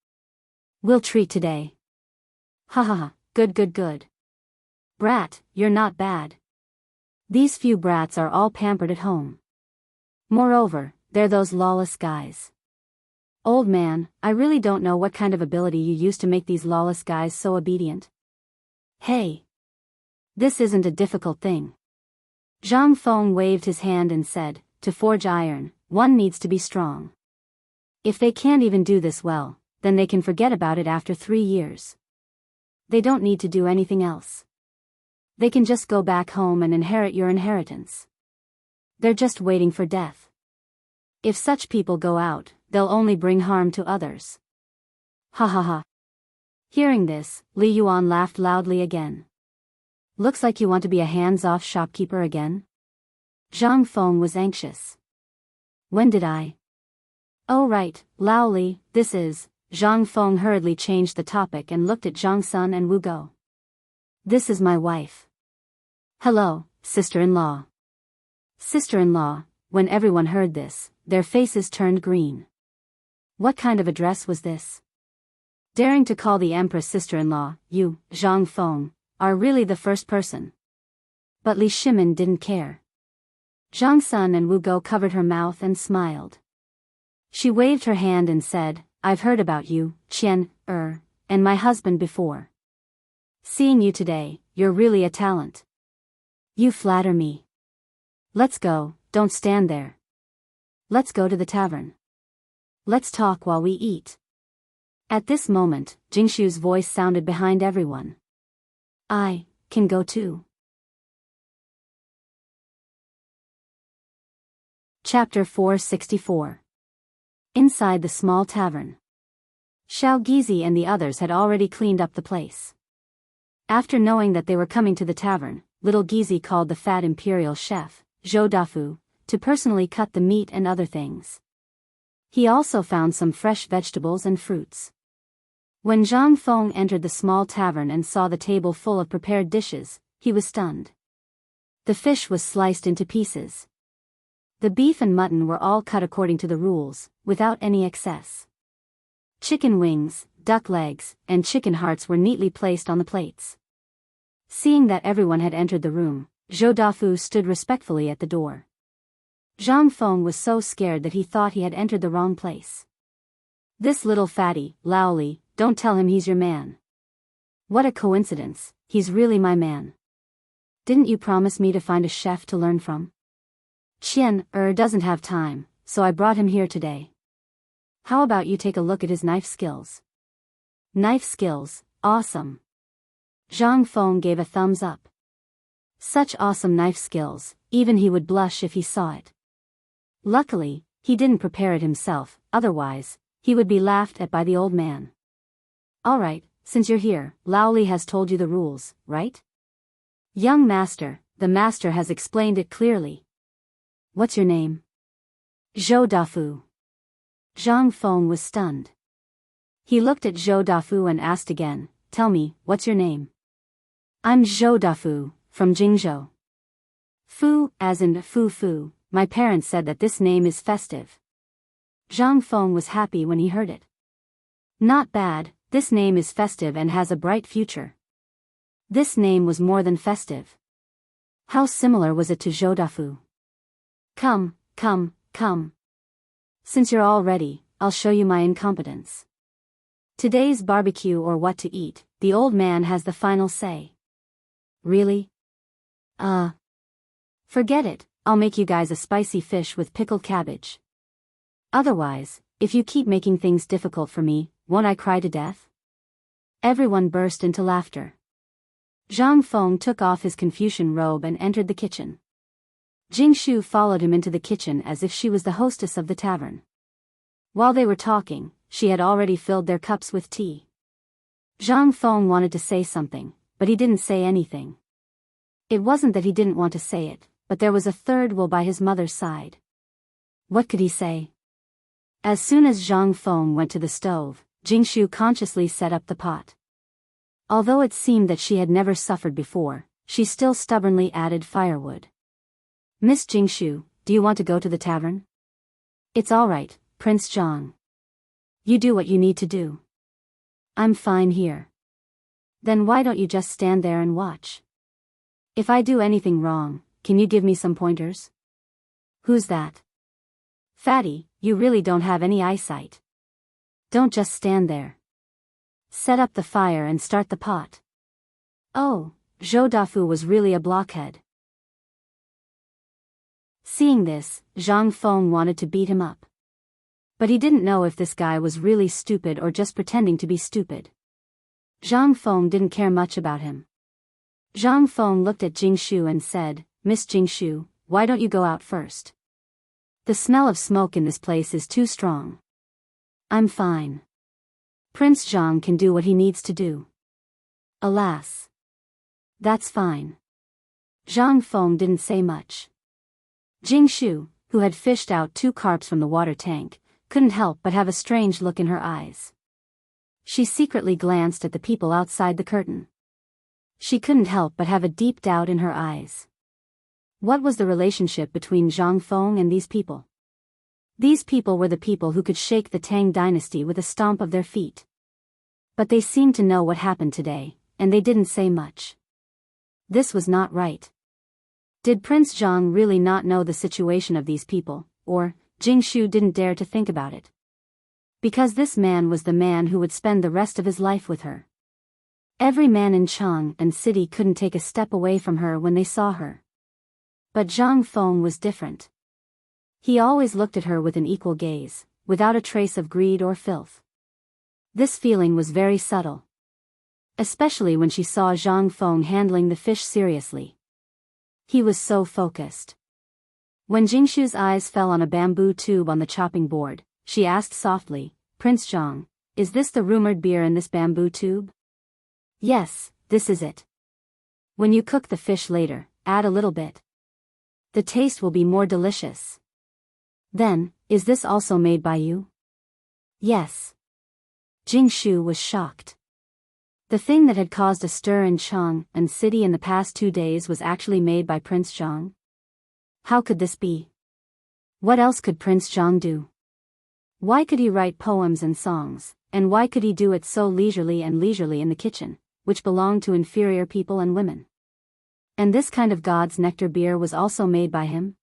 We'll treat today. Ha ha ha, good good good. Brat, you're not bad. These few brats are all pampered at home. Moreover, they're those lawless guys. Old man, I really don't know what kind of ability you used to make these lawless guys so obedient. Hey! This isn't a difficult thing. Zhang Feng waved his hand and said, to forge iron, one needs to be strong. If they can't even do this well, then they can forget about it after 3 years. They don't need to do anything else. They can just go back home and inherit your inheritance. They're just waiting for death. If such people go out, they'll only bring harm to others. Ha ha ha. Hearing this, Li Yuan laughed loudly again. Looks like you want to be a hands-off shopkeeper again? Zhang Feng was anxious. When did I? Oh right, Lao Li, this is. Zhang Feng hurriedly changed the topic and looked at Zhang Sun and Wu Go. This is my wife. Hello, sister-in-law. Sister-in-law. When everyone heard this, their faces turned green. What kind of a dress was this? Daring to call the empress sister-in-law, you, Zhang Feng, are really the first person. But Li Shimin didn't care. Zhang Sun and Wu Go covered her mouth and smiled. She waved her hand and said, I've heard about you, Qian, and my husband before. Seeing you today, you're really a talent. You flatter me. Let's go, don't stand there. Let's go to the tavern. Let's talk while we eat. At this moment, Jingshu's voice sounded behind everyone. I can go too. Chapter 464. Inside the small tavern. Xiao Gizi and the others had already cleaned up the place. After knowing that they were coming to the tavern, little Gizi called the fat imperial chef, Zhou Dafu, to personally cut the meat and other things. He also found some fresh vegetables and fruits. When Zhang Feng entered the small tavern and saw the table full of prepared dishes, he was stunned. The fish was sliced into pieces. The beef and mutton were all cut according to the rules, without any excess. Chicken wings, duck legs, and chicken hearts were neatly placed on the plates. Seeing that everyone had entered the room, Zhou Dafu stood respectfully at the door. Zhang Feng was so scared that he thought he had entered the wrong place. This little fatty, Lao Li, don't tell him he's your man. What a coincidence, he's really my man. Didn't you promise me to find a chef to learn from? Qian, doesn't have time, so I brought him here today. How about you take a look at his knife skills? Knife skills, awesome. Zhang Feng gave a thumbs up. Such awesome knife skills, even he would blush if he saw it. Luckily, he didn't prepare it himself, otherwise, he would be laughed at by the old man. Alright, since you're here, Lao Li has told you the rules, right? Young master, the master has explained it clearly. What's your name? Zhou Dafu. Zhang Feng was stunned. He looked at Zhou Dafu and asked again, tell me, what's your name? I'm Zhou Dafu, from Jingzhou. Fu, as in Fu, my parents said that this name is festive. Zhang Feng was happy when he heard it. Not bad, this name is festive and has a bright future. This name was more than festive. How similar was it to Zhoudafu? Come, come, come. Since you're all ready, I'll show you my incompetence. Today's barbecue or what to eat, the old man has the final say. Really? Forget it, I'll make you guys a spicy fish with pickled cabbage. Otherwise, if you keep making things difficult for me, won't I cry to death? Everyone burst into laughter. Zhang Feng took off his Confucian robe and entered the kitchen. Jingshu followed him into the kitchen as if she was the hostess of the tavern. While they were talking, she had already filled their cups with tea. Zhang Feng wanted to say something, but he didn't say anything. It wasn't that he didn't want to say it, but there was a third will by his mother's side. What could he say? As soon as Zhang Feng went to the stove, Jingshu consciously set up the pot. Although it seemed that she had never suffered before, she still stubbornly added firewood. Miss Jingshu, do you want to go to the tavern? It's all right, Prince Zhang. You do what you need to do. I'm fine here. Then why don't you just stand there and watch? If I do anything wrong, can you give me some pointers? Who's that? Fatty, you really don't have any eyesight. Don't just stand there. Set up the fire and start the pot. Oh, Zhoudafu was really a blockhead. Seeing this, Zhang Feng wanted to beat him up. But he didn't know if this guy was really stupid or just pretending to be stupid. Zhang Feng didn't care much about him. Zhang Feng looked at Jingshu and said, Miss Jingshu, why don't you go out first? The smell of smoke in this place is too strong. I'm fine. Prince Zhang can do what he needs to do. Alas. That's fine. Zhang Feng didn't say much. Jingshu, who had fished out 2 carps from the water tank, couldn't help but have a strange look in her eyes. She secretly glanced at the people outside the curtain. She couldn't help but have a deep doubt in her eyes. What was the relationship between Zhang Feng and these people? These people were the people who could shake the Tang dynasty with a stomp of their feet. But they seemed to know what happened today, and they didn't say much. This was not right. Did Prince Zhang really not know the situation of these people, or Jingshu didn't dare to think about it? Because this man was the man who would spend the rest of his life with her. Every man in Chang and city couldn't take a step away from her when they saw her. But Zhang Feng was different. He always looked at her with an equal gaze, without a trace of greed or filth. This feeling was very subtle. Especially when she saw Zhang Feng handling the fish seriously. He was so focused. When Jingshu's eyes fell on a bamboo tube on the chopping board, she asked softly, Prince Zhang, is this the rumored beer in this bamboo tube? Yes, this is it. When you cook the fish later, add a little bit. The taste will be more delicious. Then, is this also made by you? Yes. Jingshu was shocked. The thing that had caused a stir in Chang and city in the past 2 days was actually made by Prince Zhang? How could this be? What else could Prince Zhang do? Why could he write poems and songs, and why could he do it so leisurely in the kitchen, which belonged to inferior people and women? And this kind of God's nectar beer was also made by him?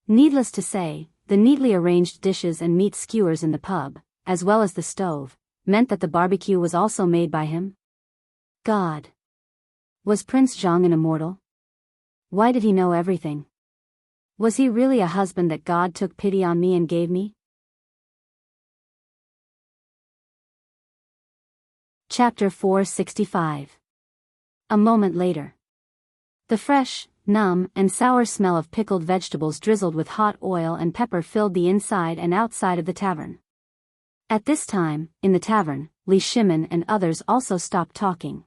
Needless to say, the neatly arranged dishes and meat skewers in the pub, as well as the stove, meant that the barbecue was also made by him? God. Was Prince Zhang an immortal? Why did he know everything? Was he really a husband that God took pity on me and gave me? Chapter 465. A moment later. The fresh, numb, and sour smell of pickled vegetables drizzled with hot oil and pepper filled the inside and outside of the tavern. At this time, in the tavern, Li Shimin and others also stopped talking.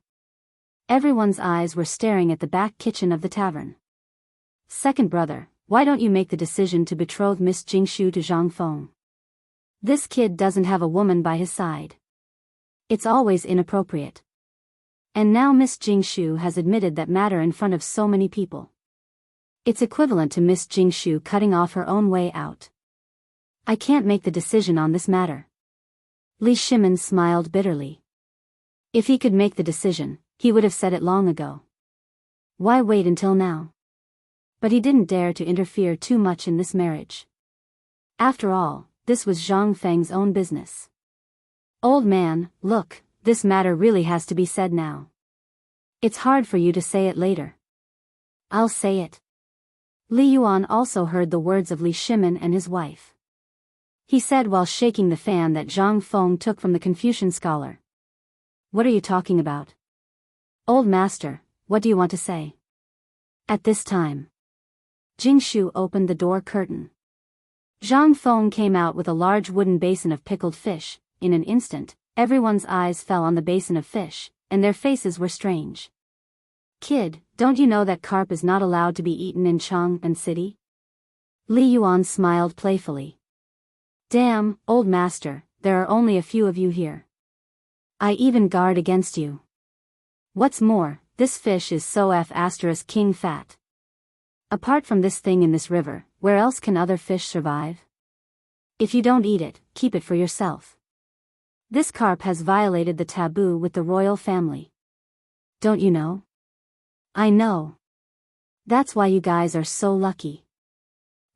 Everyone's eyes were staring at the back kitchen of the tavern. Second brother, why don't you make the decision to betroth Miss Jingshu to Zhang Feng? This kid doesn't have a woman by his side. It's always inappropriate. And now Miss Jingshu has admitted that matter in front of so many people. It's equivalent to Miss Jingshu cutting off her own way out. I can't make the decision on this matter. Li Shimin smiled bitterly. If he could make the decision, he would have said it long ago. Why wait until now? But he didn't dare to interfere too much in this marriage. After all, this was Zhang Feng's own business. Old man, look, this matter really has to be said now. It's hard for you to say it later. I'll say it. Li Yuan also heard the words of Li Shimin and his wife. He said while shaking the fan that Zhang Feng took from the Confucian scholar. What are you talking about? Old master, what do you want to say? At this time, Jingshu opened the door curtain. Zhang Feng came out with a large wooden basin of pickled fish. In an instant, everyone's eyes fell on the basin of fish, and their faces were strange. Kid, don't you know that carp is not allowed to be eaten in Chang'an City? Li Yuan smiled playfully. Damn, old master, there are only a few of you here. I even guard against you. What's more, this fish is so king fat. Apart from this thing in this river, where else can other fish survive? If you don't eat it, keep it for yourself. This carp has violated the taboo with the royal family. Don't you know? I know. That's why you guys are so lucky.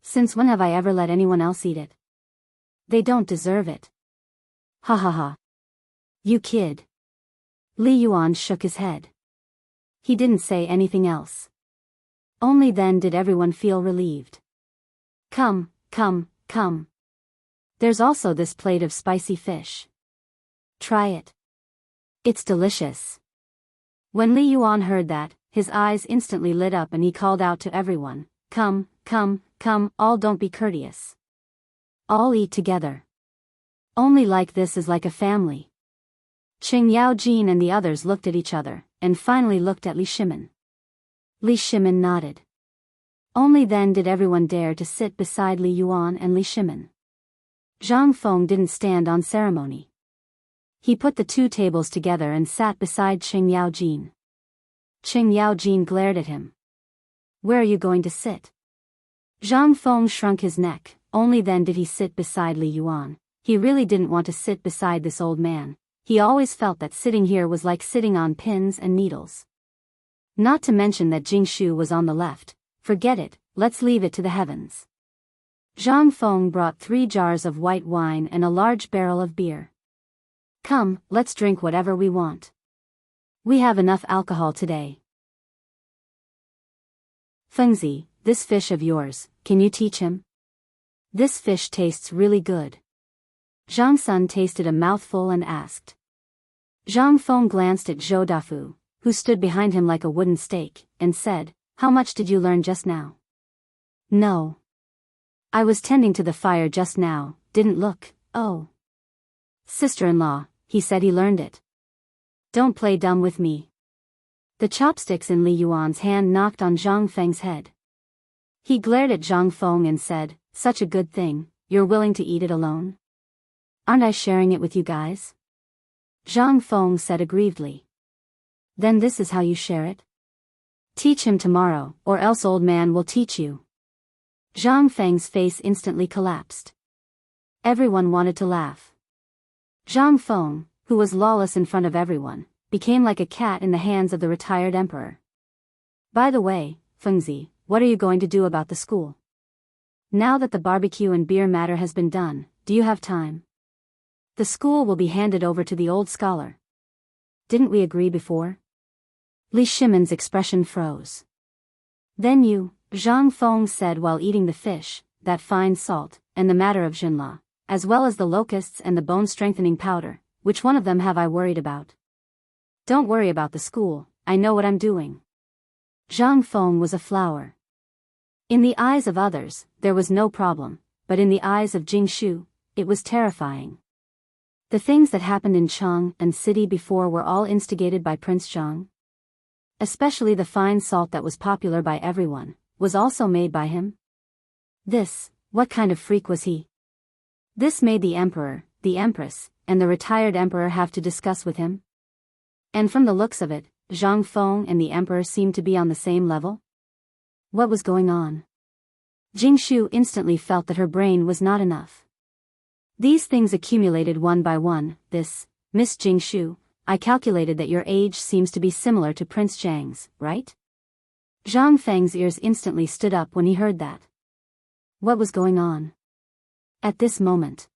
Since when have I ever let anyone else eat it? They don't deserve it. Ha ha ha. You kid. Li Yuan shook his head. He didn't say anything else. Only then did everyone feel relieved. Come, come, come. There's also this plate of spicy fish. Try it. It's delicious. When Li Yuan heard that, his eyes instantly lit up and he called out to everyone, come, come, come, all don't be courteous. All eat together. Only like this is like a family. Qing Yaojin and the others looked at each other, and finally looked at Li Shimin. Li Shimin nodded. Only then did everyone dare to sit beside Li Yuan and Li Shimin. Zhang Feng didn't stand on ceremony. He put the two tables together and sat beside Qing Yaojin. Qing Yaojin glared at him. Where are you going to sit? Zhang Feng shrunk his neck, only then did he sit beside Li Yuan. He really didn't want to sit beside this old man. He always felt that sitting here was like sitting on pins and needles. Not to mention that Jingshu was on the left. Forget it, let's leave it to the heavens. Zhang Feng brought 3 jars of white wine and a large barrel of beer. Come, let's drink whatever we want. We have enough alcohol today. Fengzi, this fish of yours, can you teach him? This fish tastes really good. Zhang Sun tasted a mouthful and asked. Zhang Feng glanced at Zhou Dafu, who stood behind him like a wooden stake, and said, how much did you learn just now? No. I was tending to the fire just now, didn't look, oh. Sister-in-law, he said he learned it. Don't play dumb with me. The chopsticks in Li Yuan's hand knocked on Zhang Feng's head. He glared at Zhang Feng and said, such a good thing, you're willing to eat it alone? Aren't I sharing it with you guys? Zhang Feng said aggrievedly. Then this is how you share it? Teach him tomorrow, or else old man will teach you. Zhang Feng's face instantly collapsed. Everyone wanted to laugh. Zhang Feng, who was lawless in front of everyone, became like a cat in the hands of the retired emperor. By the way, Fengzi, what are you going to do about the school? Now that the barbecue and beer matter has been done, do you have time? The school will be handed over to the old scholar. Didn't we agree before? Li Shimin's expression froze. Then you, Zhang Feng said while eating the fish, that fine salt, and the matter of Jinla, as well as the locusts and the bone-strengthening powder, which one of them have I worried about? Don't worry about the school, I know what I'm doing. Zhang Feng was a flower. In the eyes of others, there was no problem, but in the eyes of Jingshu, it was terrifying. The things that happened in Chang'an City before were all instigated by Prince Zhang. Especially the fine salt that was popular by everyone, was also made by him. What kind of freak was he? This made the emperor, the empress, and the retired emperor have to discuss with him. And from the looks of it, Zhang Feng and the emperor seemed to be on the same level. What was going on? Jingshu instantly felt that her brain was not enough. These things accumulated one by one. This, Miss Jingshu, I calculated that your age seems to be similar to Prince Zhang's, right? Zhang Feng's ears instantly stood up when he heard that. What was going on? At this moment,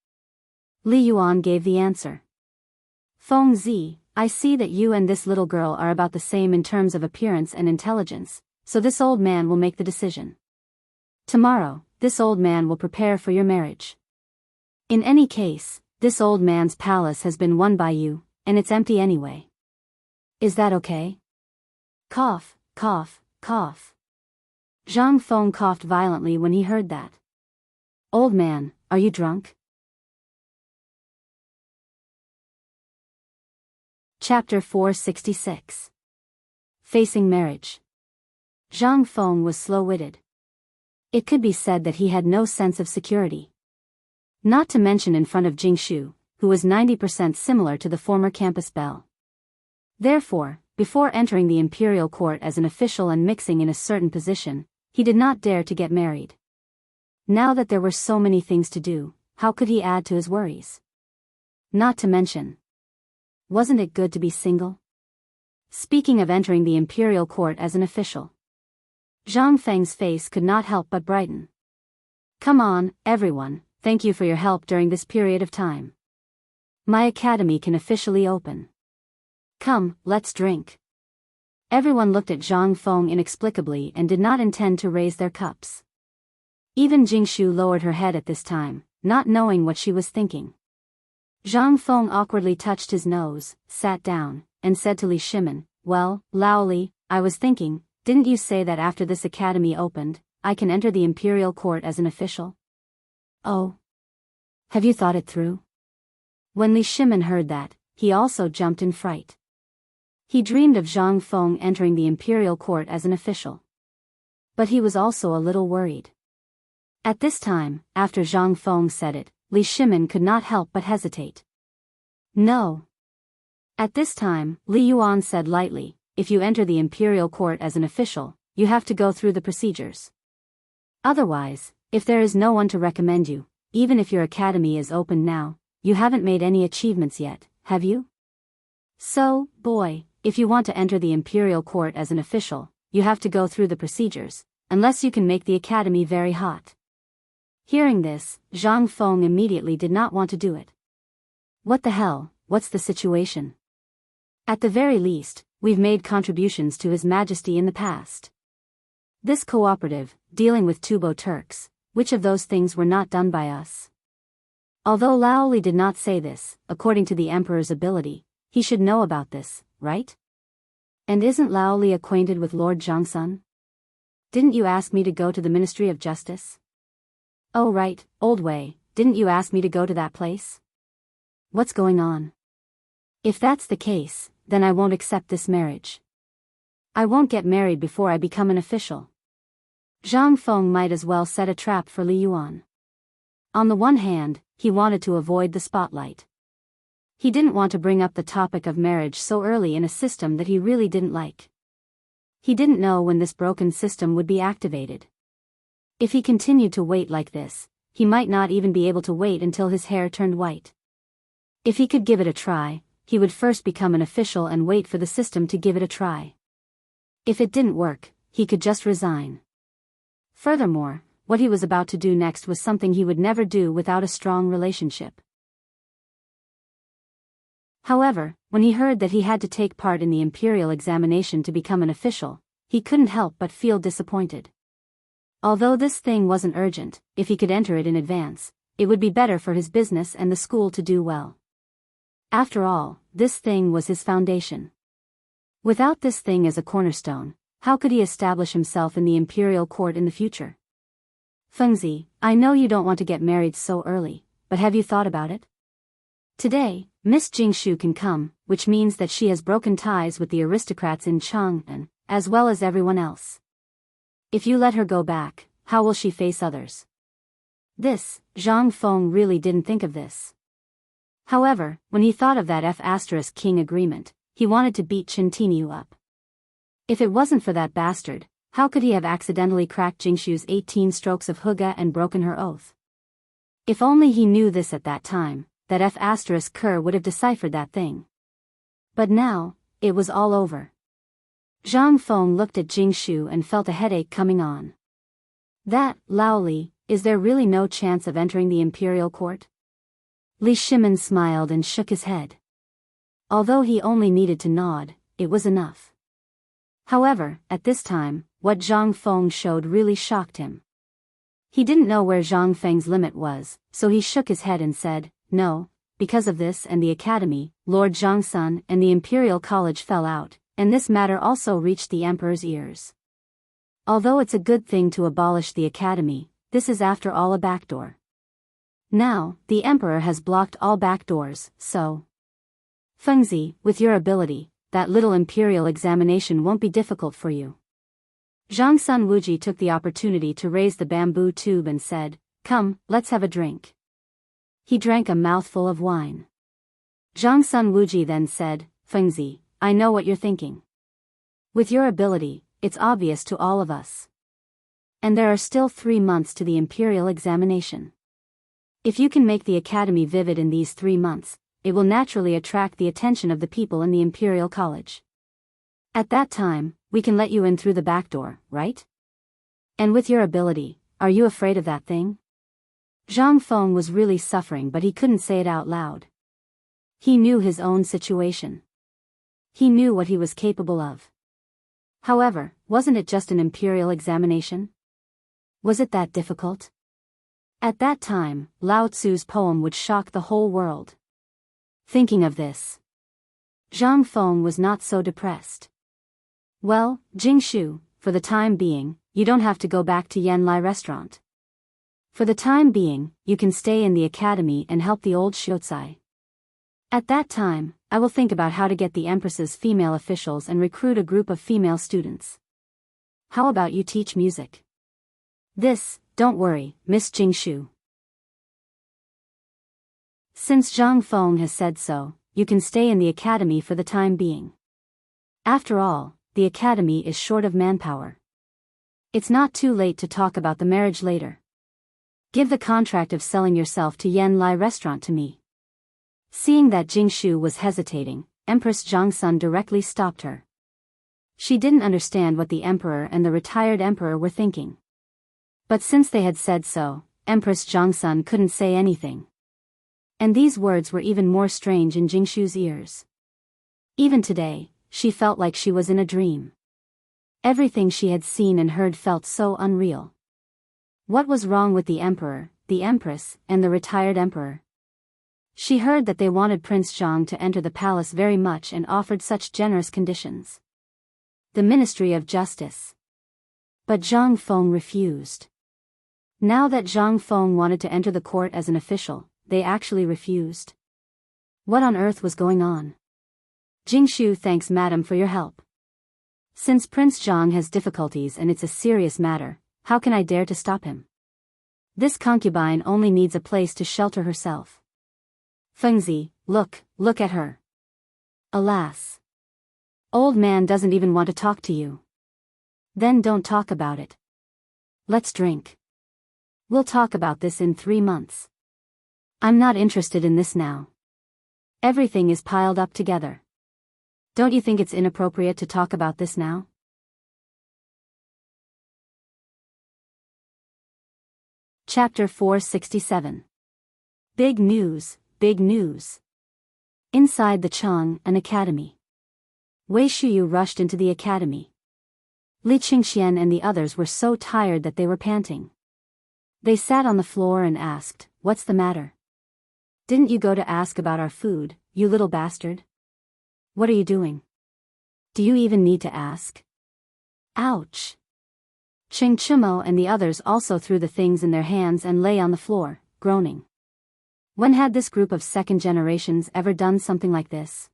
Li Yuan gave the answer. Feng Zi, I see that you and this little girl are about the same in terms of appearance and intelligence, so this old man will make the decision. Tomorrow, this old man will prepare for your marriage. In any case, this old man's palace has been won by you, and it's empty anyway. Is that okay? Cough, cough, cough. Zhang Feng coughed violently when he heard that. Old man, are you drunk? Chapter 466. Facing Marriage. Zhang Feng was slow-witted. It could be said that he had no sense of security. Not to mention in front of Jingshu, who was 90% similar to the former campus belle. Therefore, before entering the imperial court as an official and mixing in a certain position, he did not dare to get married. Now that there were so many things to do, how could he add to his worries? Not to mention, wasn't it good to be single? Speaking of entering the imperial court as an official, Zhang Feng's face could not help but brighten. Come on, everyone, thank you for your help during this period of time. My academy can officially open. Come, let's drink. Everyone looked at Zhang Feng inexplicably and did not intend to raise their cups. Even Jingshu lowered her head at this time, not knowing what she was thinking. Zhang Feng awkwardly touched his nose, sat down, and said to Li Shimin, well, Lao Li, I was thinking, didn't you say that after this academy opened, I can enter the imperial court as an official? Oh. Have you thought it through? When Li Shimin heard that, he also jumped in fright. He dreamed of Zhang Feng entering the imperial court as an official. But he was also a little worried. At this time, after Zhang Feng said it, Li Shimin could not help but hesitate. No. At this time, Li Yuan said lightly, if you enter the imperial court as an official, you have to go through the procedures. Otherwise, if there is no one to recommend you, even if your academy is open now, you haven't made any achievements yet, have you? So, boy, if you want to enter the imperial court as an official, you have to go through the procedures, unless you can make the academy very hot. Hearing this, Zhang Feng immediately did not want to do it. What the hell, what's the situation? At the very least, we've made contributions to His Majesty in the past. This cooperative, dealing with Tubo Turks, which of those things were not done by us? Although Lao Li did not say this, according to the Emperor's ability, he should know about this, right? And isn't Lao Li acquainted with Lord Zhangsun? Didn't you ask me to go to the Ministry of Justice? Oh right, old Wei, didn't you ask me to go to that place? What's going on? If that's the case, then I won't accept this marriage. I won't get married before I become an official. Zhang Feng might as well set a trap for Li Yuan. On the one hand, he wanted to avoid the spotlight. He didn't want to bring up the topic of marriage so early in a system that he really didn't like. He didn't know when this broken system would be activated. If he continued to wait like this, he might not even be able to wait until his hair turned white. If he could give it a try, he would first become an official and wait for the system to give it a try. If it didn't work, he could just resign. Furthermore, what he was about to do next was something he would never do without a strong relationship. However, when he heard that he had to take part in the imperial examination to become an official, he couldn't help but feel disappointed. Although this thing wasn't urgent, if he could enter it in advance, it would be better for his business and the school to do well. After all, this thing was his foundation. Without this thing as a cornerstone, how could he establish himself in the imperial court in the future? Fengzi, I know you don't want to get married so early, but have you thought about it? Today, Miss Jingshu can come, which means that she has broken ties with the aristocrats in Chang'an, as well as everyone else. If you let her go back, how will she face others? This, Zhang Feng really didn't think of this. However, when he thought of that F*King agreement, he wanted to beat Chen Tinyu up. If it wasn't for that bastard, how could he have accidentally cracked Jingshu's 18 strokes of Huga and broken her oath? If only he knew this at that time, that F*Ker would have deciphered that thing. But now, it was all over. Zhang Feng looked at Jingshu and felt a headache coming on. That, Lao Li, is there really no chance of entering the imperial court? Li Shimin smiled and shook his head. Although he only needed to nod, it was enough. However, at this time, what Zhang Feng showed really shocked him. He didn't know where Zhang Feng's limit was, so he shook his head and said, no, because of this and the academy, Lord Zhangsun and the Imperial College fell out, and this matter also reached the emperor's ears. Although it's a good thing to abolish the academy, this is after all a backdoor. Now, the emperor has blocked all backdoors, so. Fengzi, with your ability, that little imperial examination won't be difficult for you. Zhang Sun Wuji took the opportunity to raise the bamboo tube and said, come, let's have a drink. He drank a mouthful of wine. Zhang Sun Wuji then said, Fengzi, I know what you're thinking. With your ability, it's obvious to all of us. And there are still 3 months to the imperial examination. If you can make the academy vivid in these 3 months, it will naturally attract the attention of the people in the imperial college. At that time, we can let you in through the back door, right? And with your ability, are you afraid of that thing? Zhang Feng was really suffering, but he couldn't say it out loud. He knew his own situation. He knew what he was capable of. However, wasn't it just an imperial examination? Was it that difficult? At that time, Lao Tzu's poem would shock the whole world. Thinking of this, Zhang Feng was not so depressed. Well, Jingshu, for the time being, you don't have to go back to Yanlai restaurant. For the time being, you can stay in the academy and help the old Shiozai. At that time, I will think about how to get the Empress's female officials and recruit a group of female students. How about you teach music? This, don't worry, Miss Jingshu. Since Zhang Feng has said so, you can stay in the academy for the time being. After all, the academy is short of manpower. It's not too late to talk about the marriage later. Give the contract of selling yourself to Yanlai restaurant to me. Seeing that Jingshu was hesitating, Empress Zhangsun directly stopped her. She didn't understand what the emperor and the retired emperor were thinking. But since they had said so, Empress Zhangsun couldn't say anything. And these words were even more strange in Jingshu's ears. Even today, she felt like she was in a dream. Everything she had seen and heard felt so unreal. What was wrong with the emperor, the empress, and the retired emperor? She heard that they wanted Prince Zhang to enter the palace very much and offered such generous conditions. The Ministry of Justice. But Zhang Feng refused. Now that Zhang Feng wanted to enter the court as an official, they actually refused. What on earth was going on? Jingshu thanks madam for your help. Since Prince Zhang has difficulties and it's a serious matter, how can I dare to stop him? This concubine only needs a place to shelter herself. Fengzi, look at her. Alas. Old man doesn't even want to talk to you. Then don't talk about it. Let's drink. We'll talk about this in 3 months. I'm not interested in this now. Everything is piled up together. Don't you think it's inappropriate to talk about this now? Chapter 467. Big news, big news. Inside the Chang, an academy. Wei Shuyu rushed into the academy. Li Qingxian and the others were so tired that they were panting. They sat on the floor and asked, "What's the matter? Didn't you go to ask about our food, you little bastard? What are you doing? Do you even need to ask?" Ouch! Ching Chimo and the others also threw the things in their hands and lay on the floor, groaning. When had this group of second generations ever done something like this?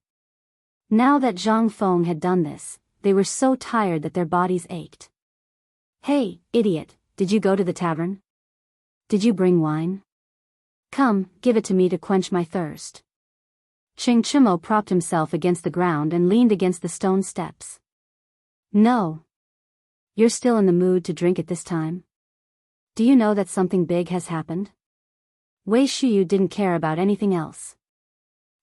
Now that Zhang Feng had done this, they were so tired that their bodies ached. "Hey, idiot, did you go to the tavern? Did you bring wine? Come, give it to me to quench my thirst." Ching Chimo propped himself against the ground and leaned against the stone steps. "No. You're still in the mood to drink at this time? Do you know that something big has happened?" Wei Shuyu didn't care about anything else.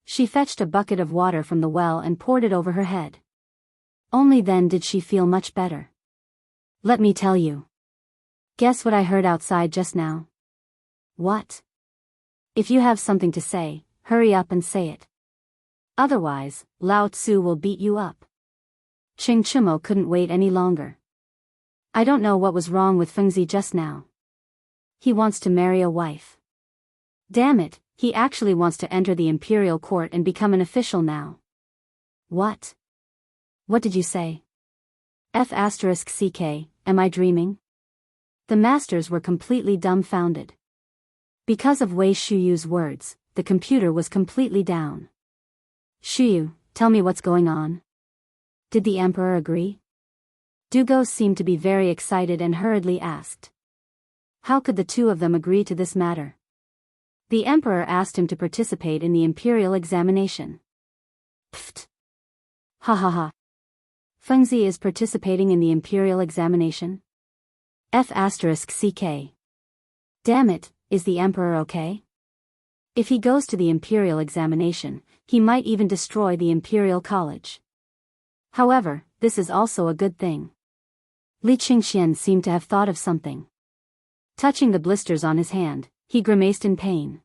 She fetched a bucket of water from the well and poured it over her head. Only then did she feel much better. Let me tell you. Guess what I heard outside just now? What? If you have something to say, hurry up and say it. Otherwise, Lao Tzu will beat you up. Qing Chimo couldn't wait any longer. I don't know what was wrong with Fengzi just now. He wants to marry a wife. Damn it, he actually wants to enter the imperial court and become an official now. What? What did you say? F***ck, am I dreaming? The masters were completely dumbfounded. Because of Wei Shuyu's words, the computer was completely down. Shuyu, tell me what's going on. Did the emperor agree? Dugo seemed to be very excited and hurriedly asked. How could the two of them agree to this matter? The emperor asked him to participate in the imperial examination. Pfft. Ha ha ha. Fengzi is participating in the imperial examination? F***ck. Damn it, is the emperor okay? If he goes to the imperial examination, he might even destroy the imperial college. However, this is also a good thing. Li Qingxian seemed to have thought of something. Touching the blisters on his hand, he grimaced in pain.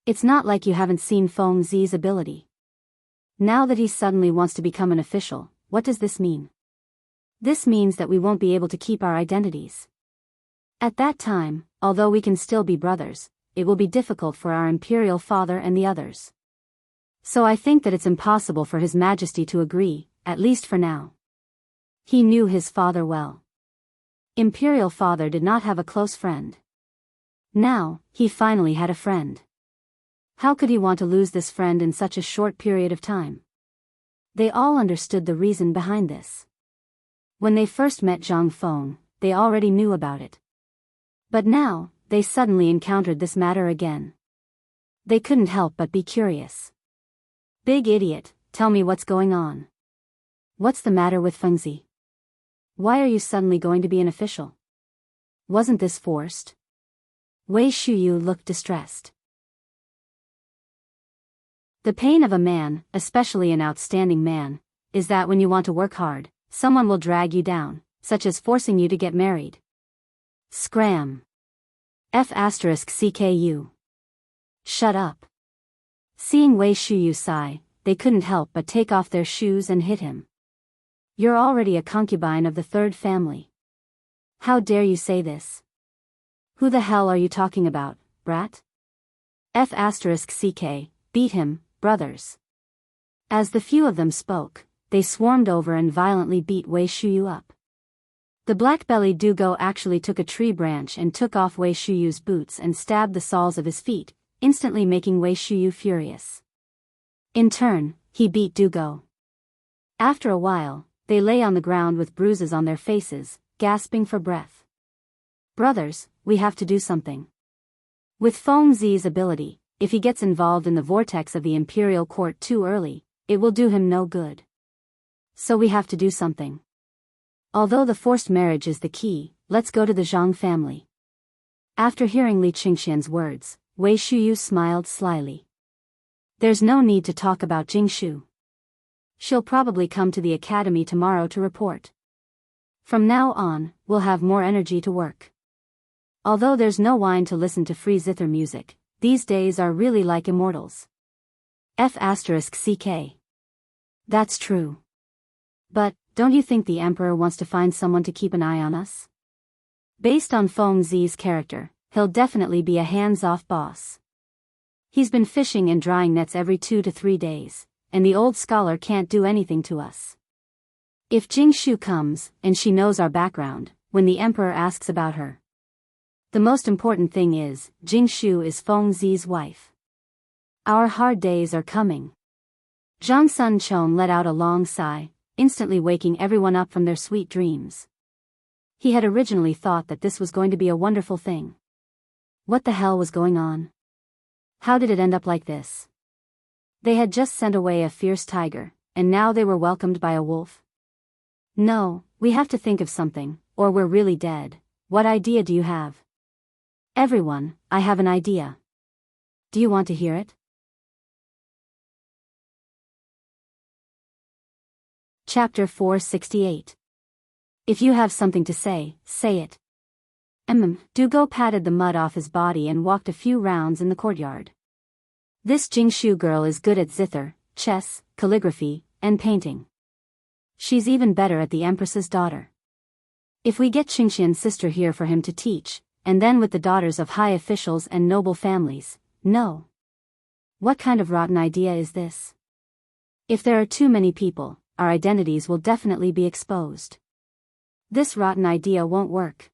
It's not like you haven't seen Feng Zi's ability. Now that he suddenly wants to become an official, what does this mean? This means that we won't be able to keep our identities. At that time, although we can still be brothers, it will be difficult for our imperial father and the others. So I think that it's impossible for His Majesty to agree, at least for now. He knew his father well. Imperial father did not have a close friend. Now, he finally had a friend. How could he want to lose this friend in such a short period of time? They all understood the reason behind this. When they first met Zhang Feng, they already knew about it. But now, they suddenly encountered this matter again. They couldn't help but be curious. Big idiot, tell me what's going on. What's the matter with Fengzi? Why are you suddenly going to be an official? Wasn't this forced? Wei Shuyu looked distressed. The pain of a man, especially an outstanding man, is that when you want to work hard, someone will drag you down, such as forcing you to get married. Scram. F***cku. Shut up. Seeing Wei Shuyu sigh, they couldn't help but take off their shoes and hit him. You're already a concubine of the third family. How dare you say this? Who the hell are you talking about, brat? F***ck, beat him, brothers. As the few of them spoke, they swarmed over and violently beat Wei Shuyu up. The black-bellied Dugo actually took a tree branch and took off Wei Shuyu's boots and stabbed the soles of his feet, instantly making Wei Shuyu furious. In turn, he beat Dugo. After a while, they lay on the ground with bruises on their faces, gasping for breath. Brothers, we have to do something. With Feng Zi's ability, if he gets involved in the vortex of the imperial court too early, it will do him no good. So we have to do something. Although the forced marriage is the key, let's go to the Zhang family. After hearing Li Qingxian's words, Wei Shuyu smiled slyly. There's no need to talk about Jingshu. She'll probably come to the academy tomorrow to report. From now on, we'll have more energy to work. Although there's no wine to listen to free zither music, these days are really like immortals. F***ck. That's true. But, don't you think the emperor wants to find someone to keep an eye on us? Based on Feng Zi's character, he'll definitely be a hands-off boss. He's been fishing and drying nets every 2 to 3 days, and the old scholar can't do anything to us. If Jingshu comes, and she knows our background, when the emperor asks about her. The most important thing is, Jingshu is Feng Zi's wife. Our hard days are coming. Zhang Sun Chong let out a long sigh, instantly waking everyone up from their sweet dreams. He had originally thought that this was going to be a wonderful thing. What the hell was going on? How did it end up like this? They had just sent away a fierce tiger, and now they were welcomed by a wolf. No, we have to think of something, or we're really dead. What idea do you have? Everyone, I have an idea. Do you want to hear it? Chapter 468. If you have something to say, say it. Dugo patted the mud off his body and walked a few rounds in the courtyard. This Jingshu girl is good at zither, chess, calligraphy, and painting. She's even better at the Empress's daughter. If we get Xianxian's sister here for him to teach, and then with the daughters of high officials and noble families, no. What kind of rotten idea is this? If there are too many people, our identities will definitely be exposed. This rotten idea won't work.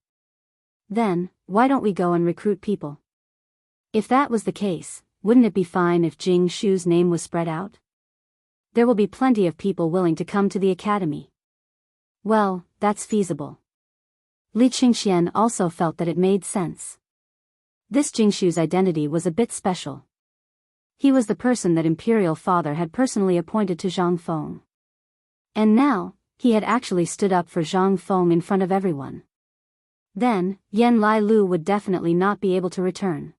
Then, why don't we go and recruit people? If that was the case, wouldn't it be fine if Jing Shu's name was spread out? There will be plenty of people willing to come to the academy. Well, that's feasible. Li Qingxian also felt that it made sense. This Jingshu's identity was a bit special. He was the person that Imperial Father had personally appointed to Zhang Feng. And now, he had actually stood up for Zhang Feng in front of everyone. Then, Yan Lai Lu would definitely not be able to return.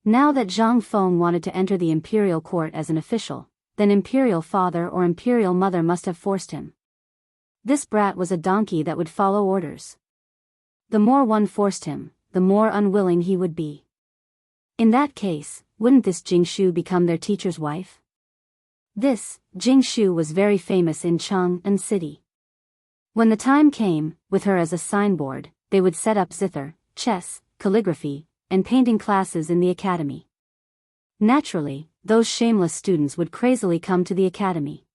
Now that Zhang Feng wanted to enter the imperial court as an official, then Imperial Father or Imperial Mother must have forced him. This brat was a donkey that would follow orders. The more one forced him, the more unwilling he would be. In that case, wouldn't this Jingshu become their teacher's wife? This, Jingshu was very famous in Chang'an City. When the time came, with her as a signboard, they would set up zither, chess, calligraphy, and painting classes in the academy. Naturally, those shameless students would crazily come to the academy.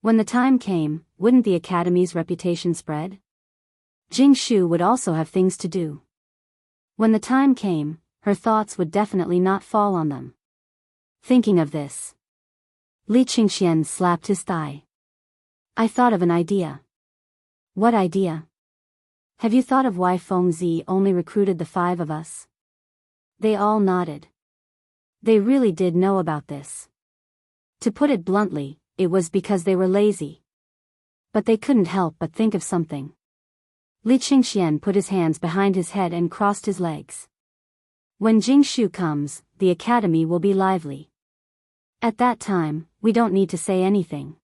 When the time came, wouldn't the academy's reputation spread? Jingshu would also have things to do. When the time came, her thoughts would definitely not fall on them. Thinking of this, Li Qingxian slapped his thigh. I thought of an idea. What idea? Have you thought of why Fengzi only recruited the 5 of us? They all nodded. They really did know about this. To put it bluntly, it was because they were lazy. But they couldn't help but think of something. Li Qingxian put his hands behind his head and crossed his legs. When Jingshu comes, the academy will be lively. At that time, we don't need to say anything.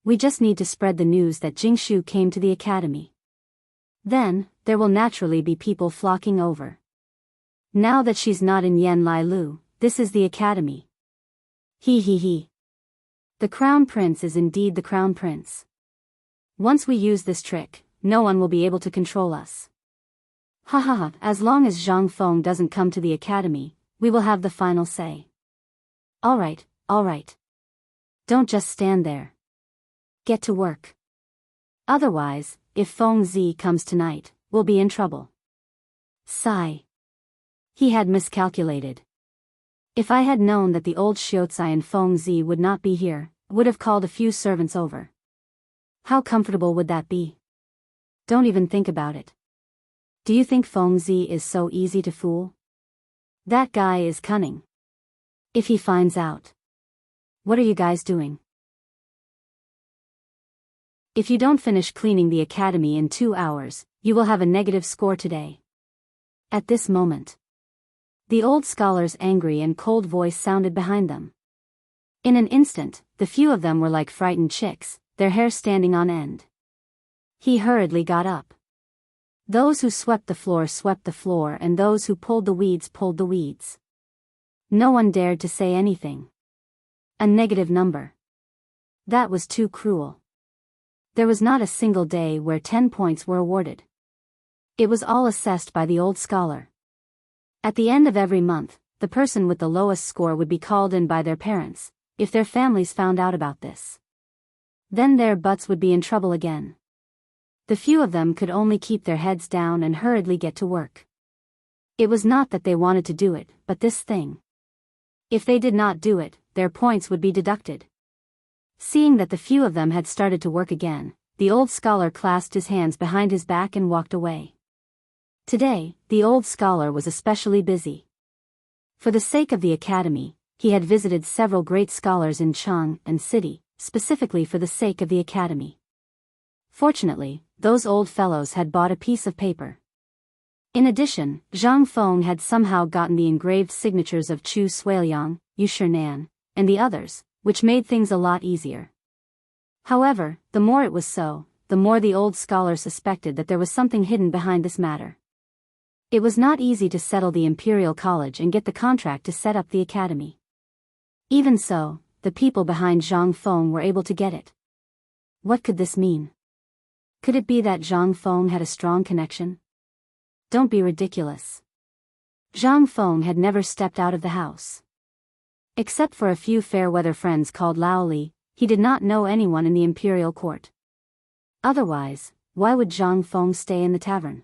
We just need to spread the news that Jingshu came to the academy. Then, there will naturally be people flocking over. Now that she's not in Yan Lai Lu, this is the academy. He. The crown prince is indeed the crown prince. Once we use this trick, no one will be able to control us. Ha, as long as Zhang Feng doesn't come to the academy, we will have the final say. Alright. Don't just stand there. Get to work. Otherwise, if Fengzi comes tonight, we'll be in trouble. Sigh. He had miscalculated. If I had known that the old Xiaocai and Fengzi would not be here, would have called a few servants over. How comfortable would that be? Don't even think about it. Do you think Fengzi is so easy to fool? That guy is cunning. If he finds out. What are you guys doing? If you don't finish cleaning the academy in 2 hours, you will have a negative score today. At this moment, the old scholar's angry and cold voice sounded behind them. In an instant, the few of them were like frightened chicks, their hair standing on end. He hurriedly got up. Those who swept the floor, and those who pulled the weeds. No one dared to say anything. A negative number. That was too cruel. There was not a single day where 10 points were awarded. It was all assessed by the old scholar. At the end of every month, the person with the lowest score would be called in by their parents, if their families found out about this. Then their butts would be in trouble again. The few of them could only keep their heads down and hurriedly get to work. It was not that they wanted to do it, but this thing. If they did not do it, their points would be deducted. Seeing that the few of them had started to work again, the old scholar clasped his hands behind his back and walked away. Today, the old scholar was especially busy. For the sake of the academy, he had visited several great scholars in Chang'an City, specifically for the sake of the academy. Fortunately, those old fellows had bought a piece of paper. In addition, Zhang Feng had somehow gotten the engraved signatures of Chu Suiliang, Yu Shinan, and the others, which made things a lot easier. However, the more it was so, the more the old scholar suspected that there was something hidden behind this matter. It was not easy to settle the Imperial College and get the contract to set up the academy. Even so, the people behind Zhang Feng were able to get it. What could this mean? Could it be that Zhang Feng had a strong connection? Don't be ridiculous. Zhang Feng had never stepped out of the house. Except for a few fair-weather friends called Lao Li, he did not know anyone in the imperial court. Otherwise, why would Zhang Feng stay in the tavern?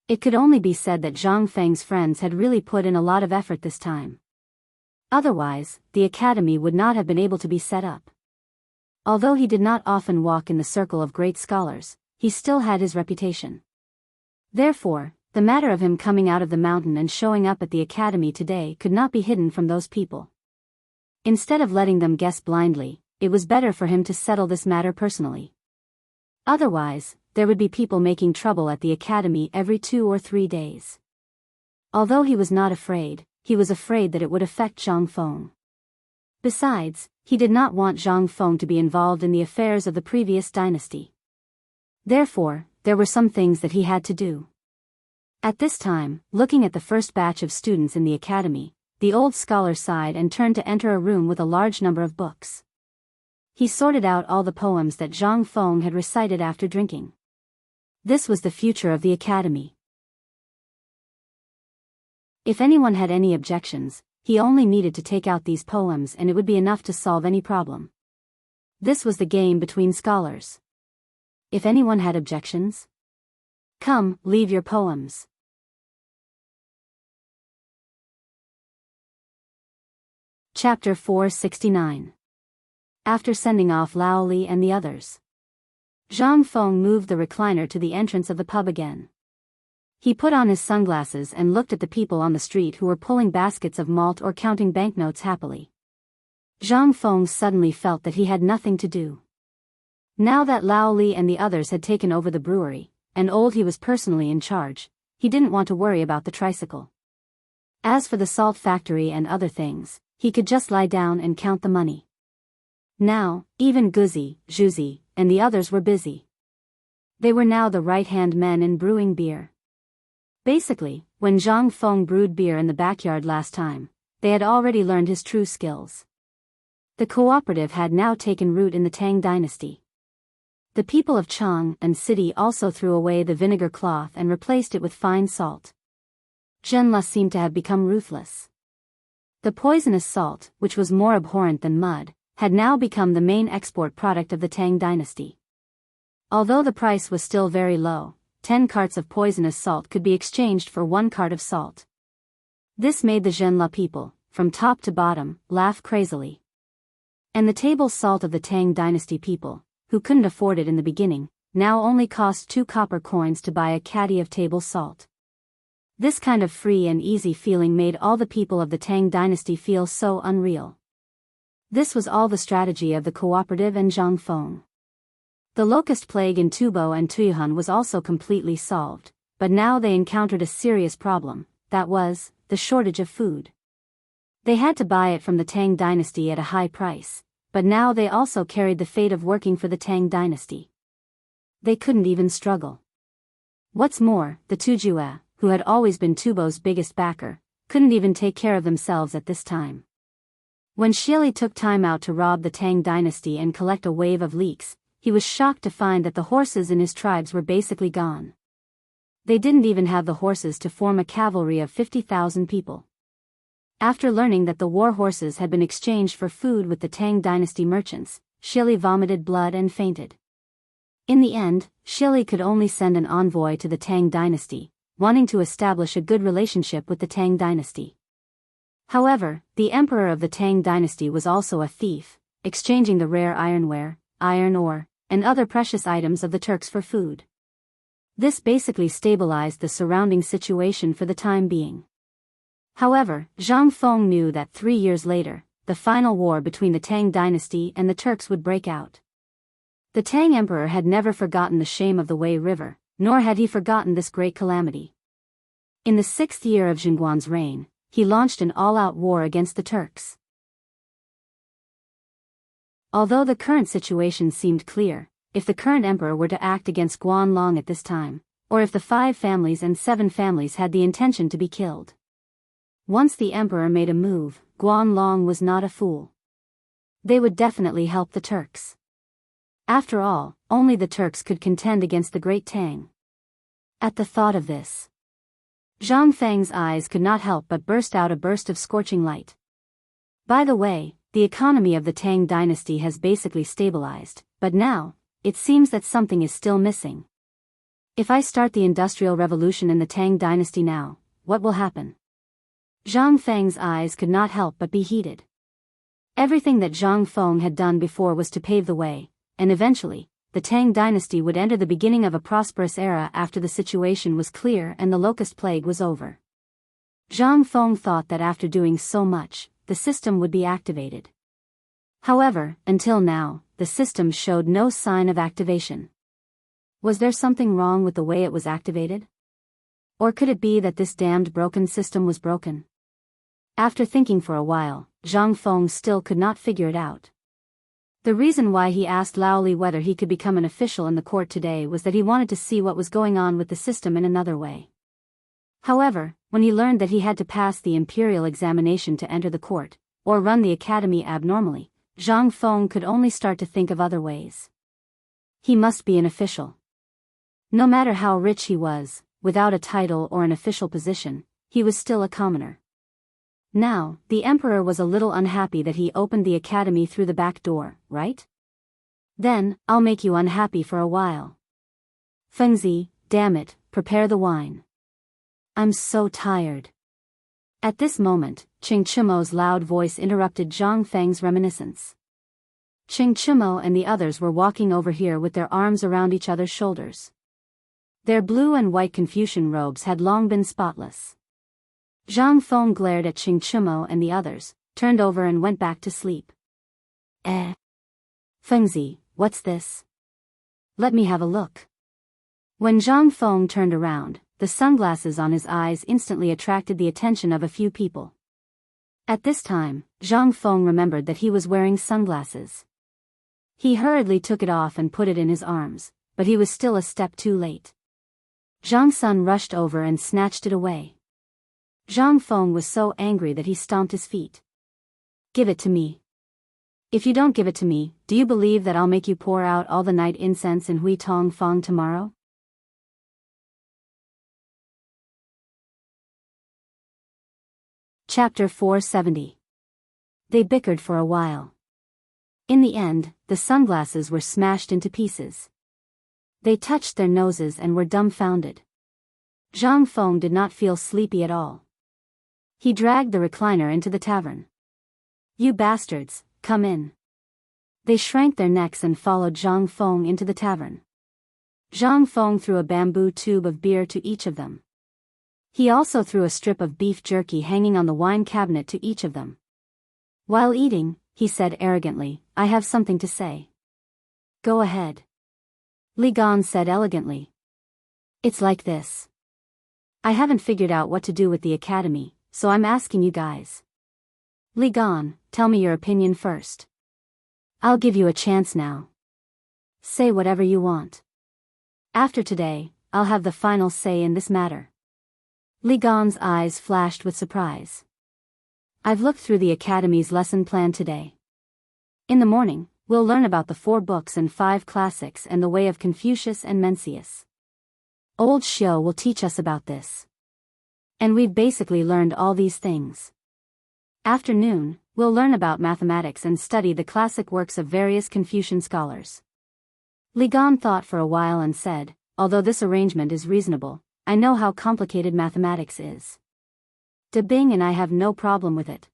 It could only be said that Zhang Feng's friends had really put in a lot of effort this time. Otherwise, the academy would not have been able to be set up. Although he did not often walk in the circle of great scholars, he still had his reputation. Therefore, the matter of him coming out of the mountain and showing up at the academy today could not be hidden from those people. Instead of letting them guess blindly, it was better for him to settle this matter personally. Otherwise, there would be people making trouble at the academy every 2 or 3 days. Although he was not afraid, he was afraid that it would affect Zhang Feng. Besides, he did not want Zhang Feng to be involved in the affairs of the previous dynasty. Therefore, there were some things that he had to do. At this time, looking at the first batch of students in the academy, the old scholar sighed and turned to enter a room with a large number of books. He sorted out all the poems that Zhang Feng had recited after drinking. This was the future of the academy. If anyone had any objections, he only needed to take out these poems and it would be enough to solve any problem. This was the game between scholars. If anyone had objections, come, leave your poems. Chapter 469. After sending off Lao Li and the others, Zhang Feng moved the recliner to the entrance of the pub again. He put on his sunglasses and looked at the people on the street who were pulling baskets of malt or counting banknotes happily. Zhang Feng suddenly felt that he had nothing to do. Now that Lao Li and the others had taken over the brewery, and he was personally in charge, he didn't want to worry about the tricycle. As for the salt factory and other things, he could just lie down and count the money. Now, even Guzi, Zhuzi, and the others were busy. They were now the right-hand men in brewing beer. Basically, when Zhang Feng brewed beer in the backyard last time, they had already learned his true skills. The cooperative had now taken root in the Tang dynasty. The people of Chang and city also threw away the vinegar cloth and replaced it with fine salt. Zhenla seemed to have become ruthless. The poisonous salt, which was more abhorrent than mud, had now become the main export product of the Tang dynasty. Although the price was still very low, 10 carts of poisonous salt could be exchanged for 1 cart of salt. This made the Zhenla people, from top to bottom, laugh crazily. And the table salt of the Tang dynasty people, who couldn't afford it in the beginning, now only cost 2 copper coins to buy a caddy of table salt. This kind of free and easy feeling made all the people of the Tang dynasty feel so unreal. This was all the strategy of the cooperative and Zhang Feng. The locust plague in Tubo and Tuyuhan was also completely solved, but now they encountered a serious problem, that was, the shortage of food. They had to buy it from the Tang dynasty at a high price, but now they also carried the fate of working for the Tang dynasty. They couldn't even struggle. What's more, the Tujue, who had always been Tubo's biggest backer, couldn't even take care of themselves at this time. When Shili took time out to rob the Tang dynasty and collect a wave of leeks, he was shocked to find that the horses in his tribes were basically gone. They didn't even have the horses to form a cavalry of 50,000 people. After learning that the war horses had been exchanged for food with the Tang dynasty merchants, Shili vomited blood and fainted. In the end, Shili could only send an envoy to the Tang dynasty, wanting to establish a good relationship with the Tang dynasty. However, the emperor of the Tang dynasty was also a thief, exchanging the rare ironware, iron ore, and other precious items of the Turks for food. This basically stabilized the surrounding situation for the time being. However, Zhang Feng knew that 3 years later, the final war between the Tang dynasty and the Turks would break out. The Tang emperor had never forgotten the shame of the Wei River, nor had he forgotten this great calamity. In the 6th year of Zhenguan's reign, he launched an all-out war against the Turks. Although the current situation seemed clear, if the current emperor were to act against Guanlong at this time, or if the 5 families and 7 families had the intention to be killed. Once the emperor made a move, Guanlong was not a fool. They would definitely help the Turks. After all, only the Turks could contend against the Great Tang. At the thought of this, Zhang Feng's eyes could not help but burst out a burst of scorching light. By the way, the economy of the Tang dynasty has basically stabilized, but now, it seems that something is still missing. If I start the Industrial Revolution in the Tang dynasty now, what will happen? Zhang Feng's eyes could not help but be heated. Everything that Zhang Feng had done before was to pave the way, and eventually, the Tang dynasty would enter the beginning of a prosperous era after the situation was clear and the locust plague was over. Zhang Feng thought that after doing so much, the system would be activated. However, until now, the system showed no sign of activation. Was there something wrong with the way it was activated? Or could it be that this damned broken system was broken? After thinking for a while, Zhang Feng still could not figure it out. The reason why he asked Laoli whether he could become an official in the court today was that he wanted to see what was going on with the system in another way. However, when he learned that he had to pass the imperial examination to enter the court, or run the academy abnormally, Zhang Feng could only start to think of other ways. He must be an official. No matter how rich he was, without a title or an official position, he was still a commoner. Now, the emperor was a little unhappy that he opened the academy through the back door, right? Then, I'll make you unhappy for a while. Fengzi, damn it, prepare the wine. I'm so tired. At this moment, Qing Chimo's loud voice interrupted Zhang Feng's reminiscence. Qing Chimo and the others were walking over here with their arms around each other's shoulders. Their blue and white Confucian robes had long been spotless. Zhang Feng glared at Qing Chimo and the others, turned over and went back to sleep. Fengzi, what's this? Let me have a look. When Zhang Feng turned around, the sunglasses on his eyes instantly attracted the attention of a few people. At this time, Zhang Feng remembered that he was wearing sunglasses. He hurriedly took it off and put it in his arms, but he was still a step too late. Zhang Sun rushed over and snatched it away. Zhang Feng was so angry that he stomped his feet. Give it to me. If you don't give it to me, do you believe that I'll make you pour out all the night incense in Hui Tong Fong tomorrow? Chapter 470. They bickered for a while. In the end, the sunglasses were smashed into pieces. They touched their noses and were dumbfounded. Zhang Feng did not feel sleepy at all. He dragged the recliner into the tavern. You bastards, come in. They shrank their necks and followed Zhang Feng into the tavern. Zhang Feng threw a bamboo tube of beer to each of them. He also threw a strip of beef jerky hanging on the wine cabinet to each of them. While eating, he said arrogantly, I have something to say. Go ahead. Li Gan said elegantly. It's like this. I haven't figured out what to do with the academy, so I'm asking you guys. Li Gan, tell me your opinion first. I'll give you a chance now. Say whatever you want. After today, I'll have the final say in this matter. Li Gan's eyes flashed with surprise. I've looked through the academy's lesson plan today. In the morning, we'll learn about the 4 books and 5 classics and the way of Confucius and Mencius. Old Xiu will teach us about this. And we've basically learned all these things. Afternoon, we'll learn about mathematics and study the classic works of various Confucian scholars. Li Gan thought for a while and said, although this arrangement is reasonable, I know how complicated mathematics is. De Bing and I have no problem with it.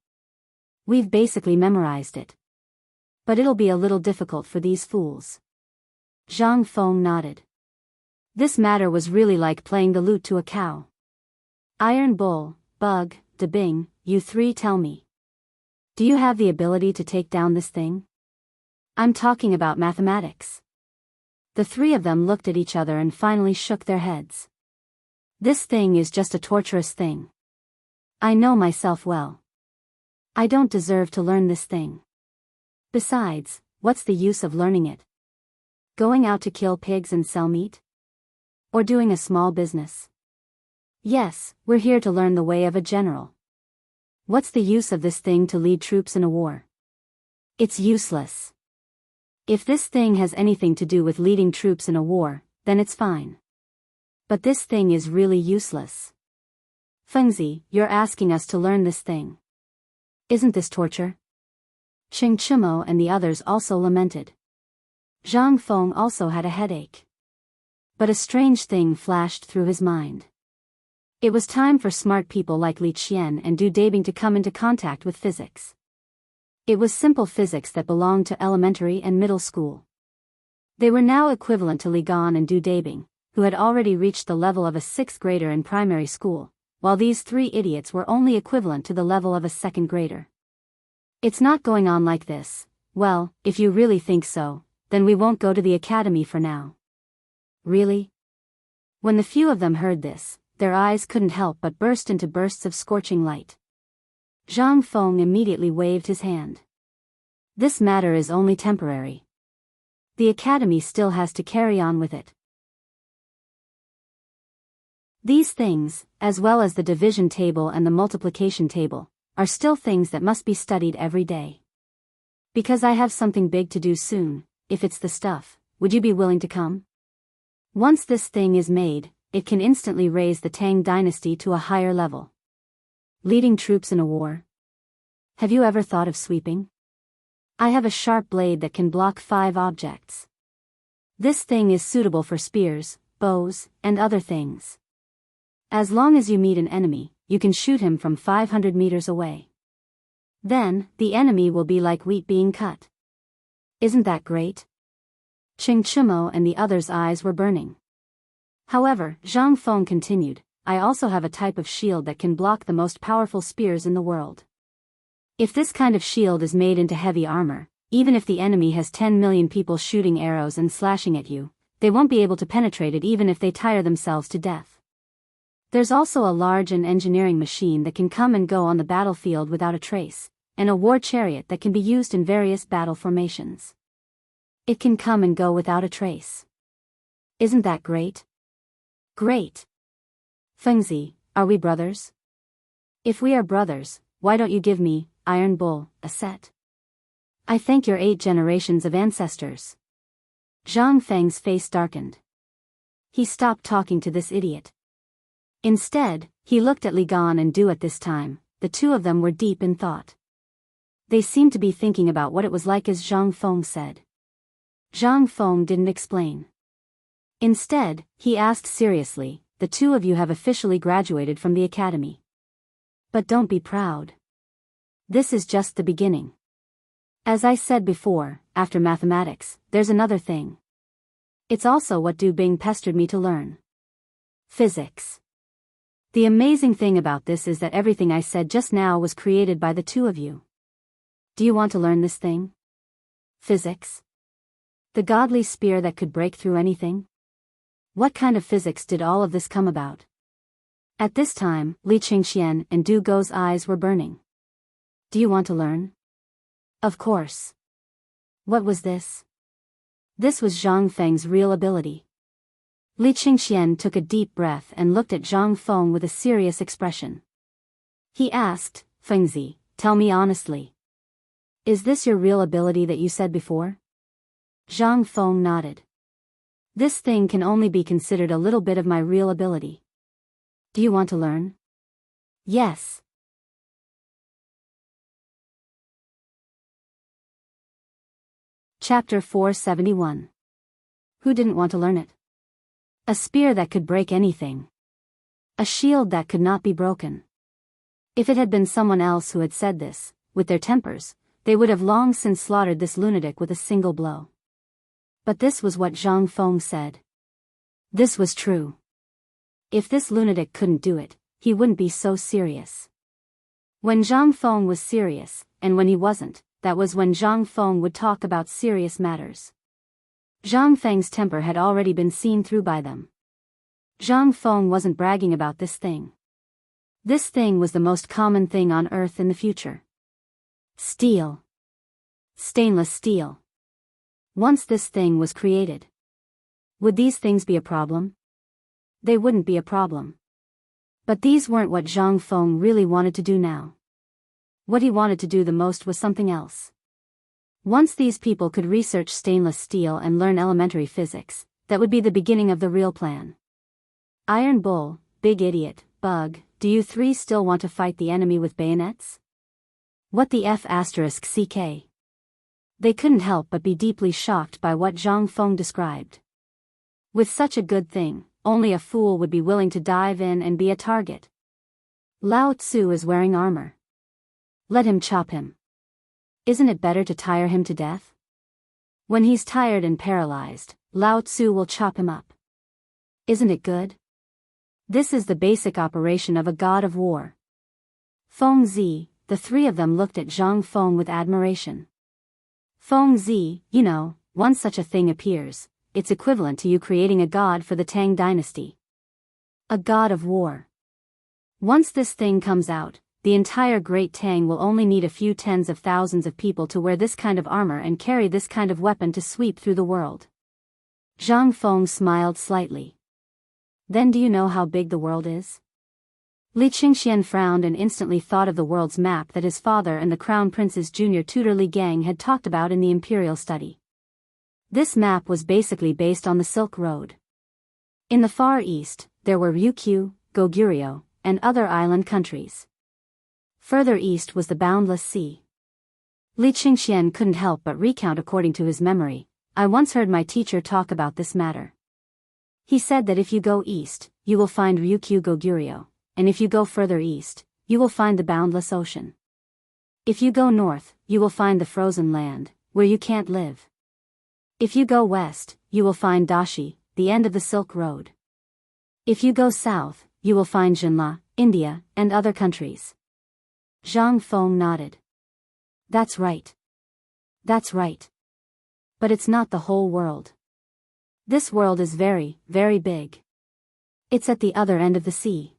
We've basically memorized it. But it'll be a little difficult for these fools. Zhang Feng nodded. This matter was really like playing the lute to a cow. Iron Bull, Bug, De Bing, you 3 tell me. Do you have the ability to take down this thing? I'm talking about mathematics. The 3 of them looked at each other and finally shook their heads. This thing is just a torturous thing. I know myself well. I don't deserve to learn this thing. Besides, what's the use of learning it? Going out to kill pigs and sell meat? Or doing a small business? Yes, we're here to learn the way of a general. What's the use of this thing to lead troops in a war? It's useless. If this thing has anything to do with leading troops in a war, then it's fine. But this thing is really useless. Fengzi, you're asking us to learn this thing. Isn't this torture? Cheng Chimo and the others also lamented. Zhang Feng also had a headache. But a strange thing flashed through his mind. It was time for smart people like Li Qian and Du Dabing to come into contact with physics. It was simple physics that belonged to elementary and middle school. They were now equivalent to Li Gan and Du Dabing, who had already reached the level of a 6th grader in primary school, while these 3 idiots were only equivalent to the level of a 2nd grader. It's not going on like this. Well, if you really think so, then we won't go to the academy for now. Really? When the few of them heard this, their eyes couldn't help but burst into bursts of scorching light. Zhang Feng immediately waved his hand. This matter is only temporary. The academy still has to carry on with it. These things, as well as the division table and the multiplication table, are still things that must be studied every day. Because I have something big to do soon, if it's the stuff, would you be willing to come? Once this thing is made, it can instantly raise the Tang dynasty to a higher level. Leading troops in a war. Have you ever thought of sweeping? I have a sharp blade that can block 5 objects. This thing is suitable for spears, bows, and other things. As long as you meet an enemy, you can shoot him from 500 meters away. Then, the enemy will be like wheat being cut. Isn't that great? Cheng Chimo and the others' eyes were burning. However, Zhang Feng continued, I also have a type of shield that can block the most powerful spears in the world. If this kind of shield is made into heavy armor, even if the enemy has 10 million people shooting arrows and slashing at you, they won't be able to penetrate it even if they tire themselves to death. There's also a large engineering machine that can come and go on the battlefield without a trace, and a war chariot that can be used in various battle formations. It can come and go without a trace. Isn't that great? Great. Fengzi, are we brothers? If we are brothers, why don't you give me, Iron Bull, a set? I thank your 8 generations of ancestors. Zhang Feng's face darkened. He stopped talking to this idiot. Instead, he looked at Li Gan and Du at this time. The 2 of them were deep in thought. They seemed to be thinking about what it was like as Zhang Feng said. Zhang Feng didn't explain. Instead, he asked seriously, the 2 of you have officially graduated from the academy. But don't be proud. This is just the beginning. As I said before, after mathematics, there's another thing. It's also what Du Bing pestered me to learn. Physics. The amazing thing about this is that everything I said just now was created by the 2 of you. Do you want to learn this thing? Physics? The godly spear that could break through anything? What kind of physics did all of this come about? At this time, Li Qingxian and Du Go's eyes were burning. Do you want to learn? Of course. What was this? This was Zhang Feng's real ability. Li Qingxian took a deep breath and looked at Zhang Feng with a serious expression. He asked, Fengzi, tell me honestly. Is this your real ability that you said before? Zhang Feng nodded. This thing can only be considered a little bit of my real ability. Do you want to learn? Yes. Chapter 471. Who didn't want to learn it? A spear that could break anything. A shield that could not be broken. If it had been someone else who had said this, with their tempers, they would have long since slaughtered this lunatic with a single blow. But this was what Zhang Feng said. This was true. If this lunatic couldn't do it, he wouldn't be so serious. When Zhang Feng was serious, and when he wasn't, that was when Zhang Feng would talk about serious matters. Zhang Feng's temper had already been seen through by them. Zhang Feng wasn't bragging about this thing. This thing was the most common thing on Earth in the future. Steel. Stainless steel. Once this thing was created, would these things be a problem? They wouldn't be a problem. But these weren't what Zhang Feng really wanted to do now. What he wanted to do the most was something else. Once these people could research stainless steel and learn elementary physics, that would be the beginning of the real plan. Iron Bull, Big Idiot, Bug, do you three still want to fight the enemy with bayonets? What the F***CK? They couldn't help but be deeply shocked by what Zhang Feng described. With such a good thing, only a fool would be willing to dive in and be a target. Lao Tzu is wearing armor. Let him chop him. Isn't it better to tire him to death? When he's tired and paralyzed, Lao Tzu will chop him up. Isn't it good? This is the basic operation of a god of war. Feng Zi, the three of them looked at Zhang Feng with admiration. Feng Zi, you know, once such a thing appears, it's equivalent to you creating a god for the Tang dynasty. A god of war. Once this thing comes out, the entire Great Tang will only need a few tens of thousands of people to wear this kind of armor and carry this kind of weapon to sweep through the world. Zhang Feng smiled slightly. Then do you know how big the world is? Li Qingxian frowned and instantly thought of the world's map that his father and the Crown Prince's junior tutor Li Gang had talked about in the imperial study. This map was basically based on the Silk Road. In the Far East, there were Ryukyu, Goguryeo, and other island countries. Further east was the boundless sea. Li Qingxian couldn't help but recount according to his memory. I once heard my teacher talk about this matter. He said that if you go east, you will find Ryukyu Goguryeo, and if you go further east, you will find the boundless ocean. If you go north, you will find the frozen land, where you can't live. If you go west, you will find Dashi, the end of the Silk Road. If you go south, you will find Jinla, India, and other countries. Zhang Feng nodded. That's right. That's right. But it's not the whole world. This world is very, very big. It's at the other end of the sea.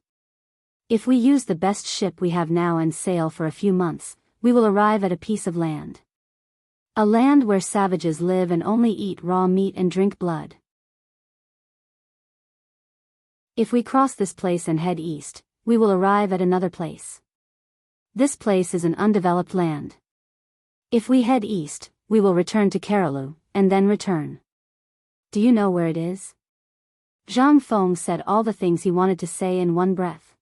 If we use the best ship we have now and sail for a few months, we will arrive at a piece of land. A land where savages live and only eat raw meat and drink blood. If we cross this place and head east, we will arrive at another place. This place is an undeveloped land. If we head east, we will return to Karalu, and then return. Do you know where it is? Zhang Feng said all the things he wanted to say in one breath.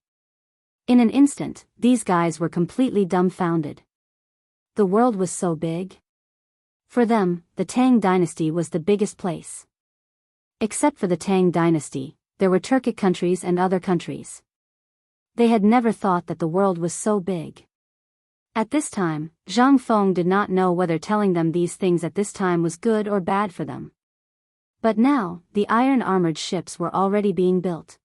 In an instant, these guys were completely dumbfounded. The world was so big. For them, the Tang dynasty was the biggest place. Except for the Tang dynasty, there were Turkic countries and other countries. They had never thought that the world was so big. At this time, Zhang Feng did not know whether telling them these things at this time was good or bad for them. But now, the iron-armored ships were already being built.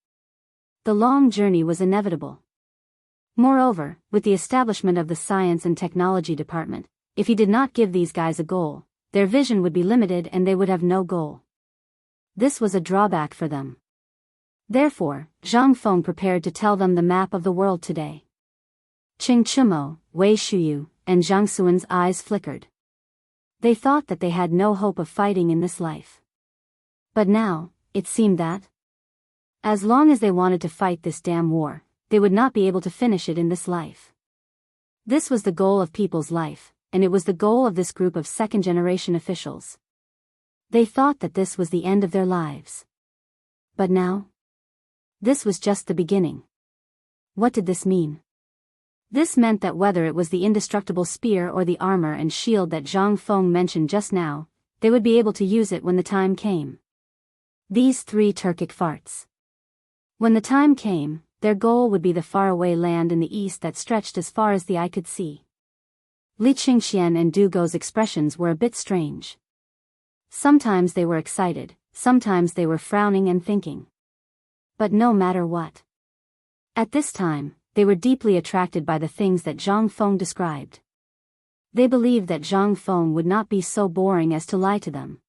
The long journey was inevitable. Moreover, with the establishment of the Science and Technology Department, if he did not give these guys a goal, their vision would be limited and they would have no goal. This was a drawback for them. Therefore, Zhang Feng prepared to tell them the map of the world today. Qing Chumo, Wei Shuyu, and Zhang Xuan's eyes flickered. They thought that they had no hope of fighting in this life. But now, it seemed that, as long as they wanted to fight this damn war, they would not be able to finish it in this life. This was the goal of people's life, and it was the goal of this group of second-generation officials. They thought that this was the end of their lives. But now? This was just the beginning. What did this mean? This meant that whether it was the indestructible spear or the armor and shield that Zhang Feng mentioned just now, they would be able to use it when the time came. These three Turkic farts. When the time came, their goal would be the faraway land in the east that stretched as far as the eye could see. Li Qingxian and Du Go's expressions were a bit strange. Sometimes they were excited, sometimes they were frowning and thinking. But no matter what. At this time, they were deeply attracted by the things that Zhang Feng described. They believed that Zhang Feng would not be so boring as to lie to them.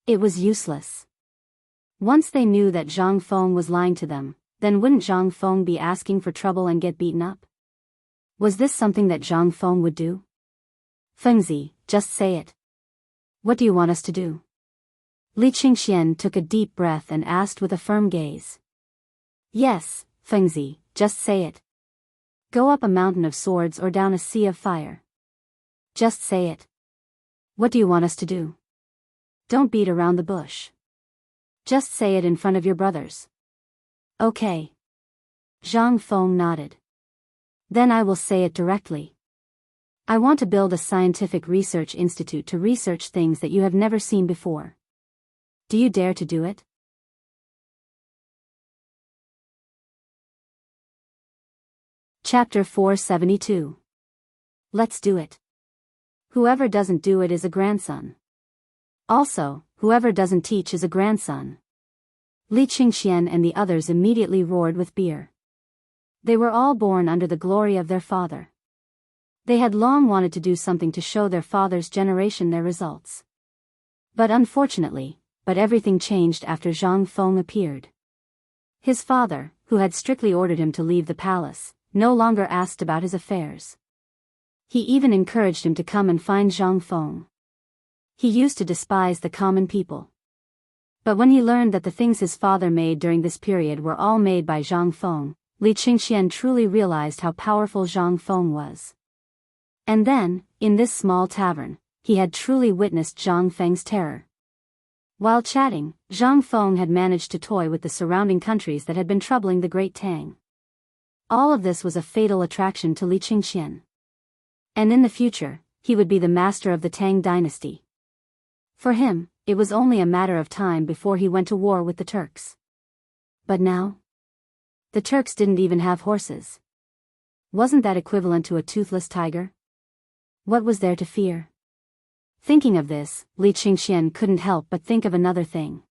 It was useless. Once they knew that Zhang Feng was lying to them, then wouldn't Zhang Feng be asking for trouble and get beaten up? Was this something that Zhang Feng would do? Fengzi, just say it. What do you want us to do? Li Qingxian took a deep breath and asked with a firm gaze. Yes, Fengzi, just say it. Go up a mountain of swords or down a sea of fire. Just say it. What do you want us to do? Don't beat around the bush. Just say it in front of your brothers. Okay. Zhang Feng nodded. Then I will say it directly. I want to build a scientific research institute to research things that you have never seen before. Do you dare to do it? Chapter 472. Let's do it. Whoever doesn't do it is a grandson. Also, whoever doesn't teach is a grandson. Li Qingxian and the others immediately roared with beer. They were all born under the glory of their father. They had long wanted to do something to show their father's generation their results. But everything changed after Zhang Feng appeared. His father, who had strictly ordered him to leave the palace, no longer asked about his affairs. He even encouraged him to come and find Zhang Feng. He used to despise the common people. But when he learned that the things his father made during this period were all made by Zhang Feng, Li Qingxian truly realized how powerful Zhang Feng was. And then, in this small tavern, he had truly witnessed Zhang Feng's terror. While chatting, Zhang Feng had managed to toy with the surrounding countries that had been troubling the Great Tang. All of this was a fatal attraction to Li Qingxian. And in the future, he would be the master of the Tang dynasty. For him, it was only a matter of time before he went to war with the Turks. But now? The Turks didn't even have horses. Wasn't that equivalent to a toothless tiger? What was there to fear? Thinking of this, Li Qingxian couldn't help but think of another thing.